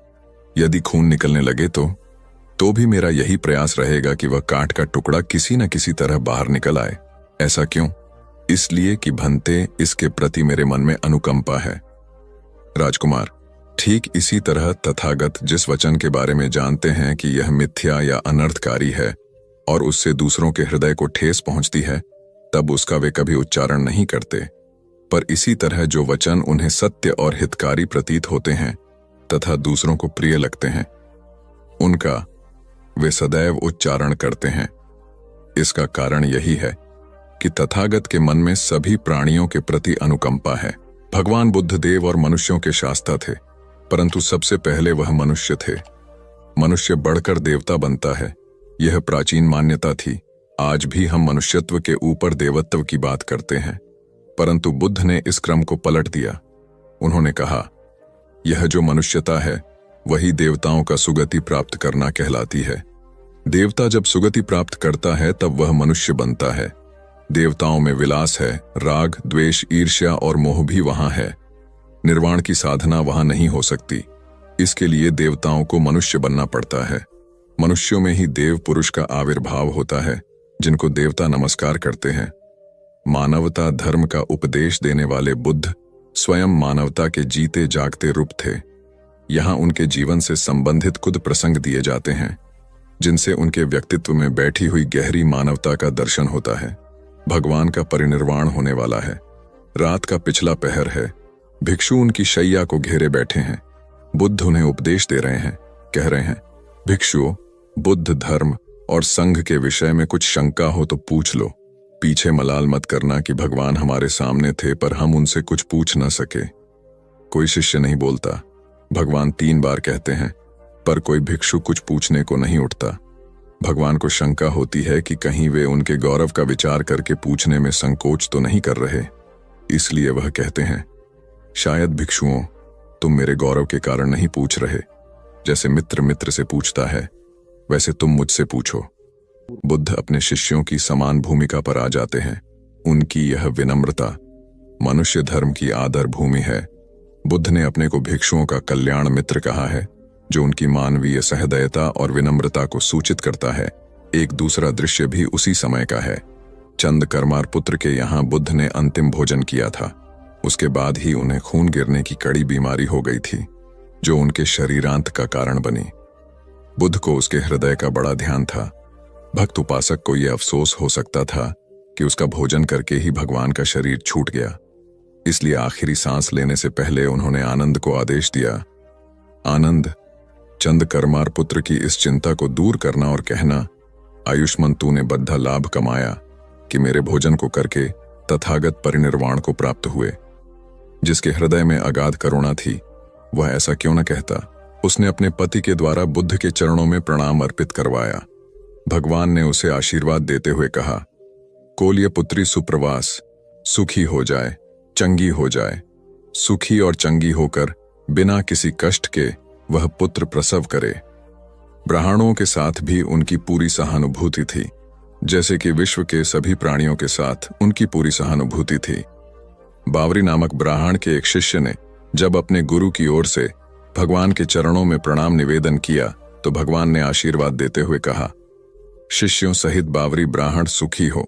यदि खून निकलने लगे तो भी मेरा यही प्रयास रहेगा कि वह कांट का टुकड़ा किसी न किसी तरह बाहर निकल आए। ऐसा क्यों? इसलिए कि भंते इसके प्रति मेरे मन में अनुकंपा है। राजकुमार, ठीक इसी तरह तथागत जिस वचन के बारे में जानते हैं कि यह मिथ्या या अनर्थकारी है और उससे दूसरों के हृदय को ठेस पहुंचती है, तब उसका वे कभी उच्चारण नहीं करते। पर इसी तरह जो वचन उन्हें सत्य और हितकारी प्रतीत होते हैं तथा दूसरों को प्रिय लगते हैं, उनका वे सदैव उच्चारण करते हैं। इसका कारण यही है कि तथागत के मन में सभी प्राणियों के प्रति अनुकंपा है। भगवान बुद्ध देव और मनुष्यों के शास्ता थे, परंतु सबसे पहले वह मनुष्य थे। मनुष्य बढ़कर देवता बनता है, यह प्राचीन मान्यता थी। आज भी हम मनुष्यत्व के ऊपर देवत्व की बात करते हैं, परंतु बुद्ध ने इस क्रम को पलट दिया। उन्होंने कहा, यह जो मनुष्यता है वही देवताओं का सुगति प्राप्त करना कहलाती है। देवता जब सुगति प्राप्त करता है तब वह मनुष्य बनता है। देवताओं में विलास है, राग, द्वेष, ईर्ष्या और मोह भी वहां है। निर्वाण की साधना वहां नहीं हो सकती। इसके लिए देवताओं को मनुष्य बनना पड़ता है। मनुष्यों में ही देव पुरुष का आविर्भाव होता है, जिनको देवता नमस्कार करते हैं। मानवता धर्म का उपदेश देने वाले बुद्ध स्वयं मानवता के जीते जागते रूप थे। यहाँ उनके जीवन से संबंधित कुछ प्रसंग दिए जाते हैं, जिनसे उनके व्यक्तित्व में बैठी हुई गहरी मानवता का दर्शन होता है। भगवान का परिनिर्वाण होने वाला है। रात का पिछला पहर है। भिक्षु उनकी शैया को घेरे बैठे हैं। बुद्ध उन्हें उपदेश दे रहे हैं। कह रहे हैं, भिक्षुओं, बुद्ध धर्म और संघ के विषय में कुछ शंका हो तो पूछ लो। पीछे मलाल मत करना कि भगवान हमारे सामने थे पर हम उनसे कुछ पूछ न सके। कोई शिष्य नहीं बोलता। भगवान 3 बार कहते हैं, पर कोई भिक्षु कुछ पूछने को नहीं उठता। भगवान को शंका होती है कि कहीं वे उनके गौरव का विचार करके पूछने में संकोच तो नहीं कर रहे। इसलिए वह कहते हैं, शायद भिक्षुओं, तुम मेरे गौरव के कारण नहीं पूछ रहे। जैसे मित्र मित्र से पूछता है, वैसे तुम मुझसे पूछो। बुद्ध अपने शिष्यों की समान भूमिका पर आ जाते हैं। उनकी यह विनम्रता मनुष्य धर्म की आदर भूमि है। बुद्ध ने अपने को भिक्षुओं का कल्याण मित्र कहा है, जो उनकी मानवीय सहृदयता और विनम्रता को सूचित करता है। एक दूसरा दृश्य भी उसी समय का है। चंद कर्मार पुत्र के यहाँ बुद्ध ने अंतिम भोजन किया था। उसके बाद ही उन्हें खून गिरने की कड़ी बीमारी हो गई थी, जो उनके शरीरांत का कारण बनी। बुद्ध को उसके हृदय का बड़ा ध्यान था। भक्त उपासक को यह अफसोस हो सकता था कि उसका भोजन करके ही भगवान का शरीर छूट गया। इसलिए आखिरी सांस लेने से पहले उन्होंने आनंद को आदेश दिया, आनंद, चंद कर्मार पुत्र की इस चिंता को दूर करना और कहना, आयुष्मान तूने बद्धा लाभ कमाया कि मेरे भोजन को करके तथागत परिनिर्वाण को प्राप्त हुए। जिसके हृदय में अगाध करुणा थी, वह ऐसा क्यों न कहता। उसने अपने पति के द्वारा बुद्ध के चरणों में प्रणाम अर्पित करवाया। भगवान ने उसे आशीर्वाद देते हुए कहा, कोल्य पुत्री सुप्रवास, सुखी हो जाए, चंगी हो जाए। सुखी और चंगी होकर बिना किसी कष्ट के वह पुत्र प्रसव करे। ब्राह्मणों के साथ भी उनकी पूरी सहानुभूति थी, जैसे कि विश्व के सभी प्राणियों के साथ उनकी पूरी सहानुभूति थी। बावरी नामक ब्राह्मण के एक शिष्य ने जब अपने गुरु की ओर से भगवान के चरणों में प्रणाम निवेदन किया तो भगवान ने आशीर्वाद देते हुए कहा, शिष्यों सहित बावरी ब्राह्मण सुखी हो।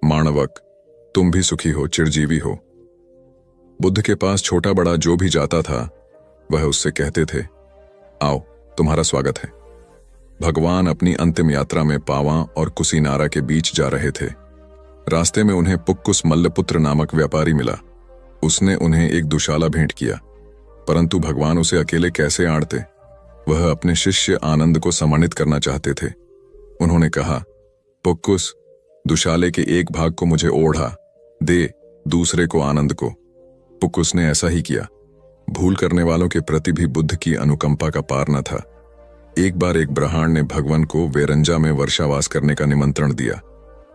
माणवक, तुम भी सुखी हो, चिरजीवी हो। बुद्ध के पास छोटा बड़ा जो भी जाता था वह उससे कहते थे, आओ तुम्हारा स्वागत है। भगवान अपनी अंतिम यात्रा में पावा और कुसीनारा के बीच जा रहे थे। रास्ते में उन्हें पुक्कुस मल्लपुत्र नामक व्यापारी मिला। उसने उन्हें एक दुशाला भेंट किया, परंतु भगवान उसे अकेले कैसे आड़ते। वह अपने शिष्य आनंद को सम्मानित करना चाहते थे। उन्होंने कहा, पुक्कुस, दुशाले के एक भाग को मुझे ओढ़ा दे, दूसरे को आनंद को। पुक्कुस ने ऐसा ही किया। भूल करने वालों के प्रति भी बुद्ध की अनुकंपा का पार न था। एक बार एक ब्राह्मण ने भगवान को वेरंजा में वर्षावास करने का निमंत्रण दिया।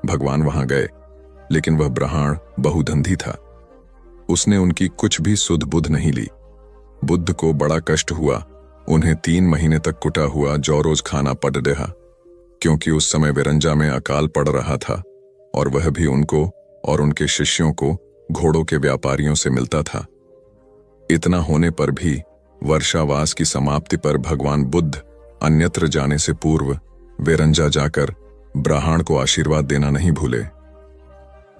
भगवान वहां गए, लेकिन वह ब्राह्मण बहुधंधी था। उसने उनकी कुछ भी सुध बुध नहीं ली। बुद्ध को बड़ा कष्ट हुआ। उन्हें 3 महीने तक कुटा हुआ जौ रोज खाना पड़ रहा, क्योंकि उस समय वेरंजा में अकाल पड़ रहा था और वह भी उनको और उनके शिष्यों को घोड़ों के व्यापारियों से मिलता था। इतना होने पर भी वर्षावास की समाप्ति पर भगवान बुद्ध अन्यत्र जाने से पूर्व वेरंजा जाकर ब्राह्मण को आशीर्वाद देना नहीं भूले।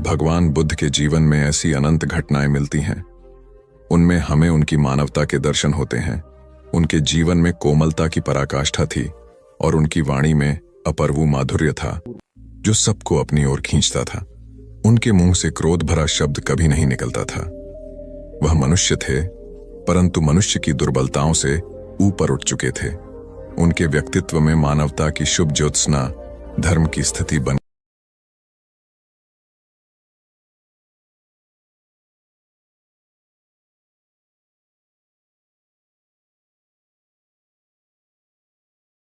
भगवान बुद्ध के जीवन में ऐसी अनंत घटनाएं मिलती हैं। उनमें हमें उनकी मानवता के दर्शन होते हैं। उनके जीवन में कोमलता की पराकाष्ठा थी और उनकी वाणी में अपर्वु माधुर्य था जो सबको अपनी ओर खींचता था। उनके मुंह से क्रोध भरा शब्द कभी नहीं निकलता था। वह मनुष्य थे, परंतु मनुष्य की दुर्बलताओं से ऊपर उठ चुके थे। उनके व्यक्तित्व में मानवता की शुभ ज्योत्सना धर्म की स्थिति बन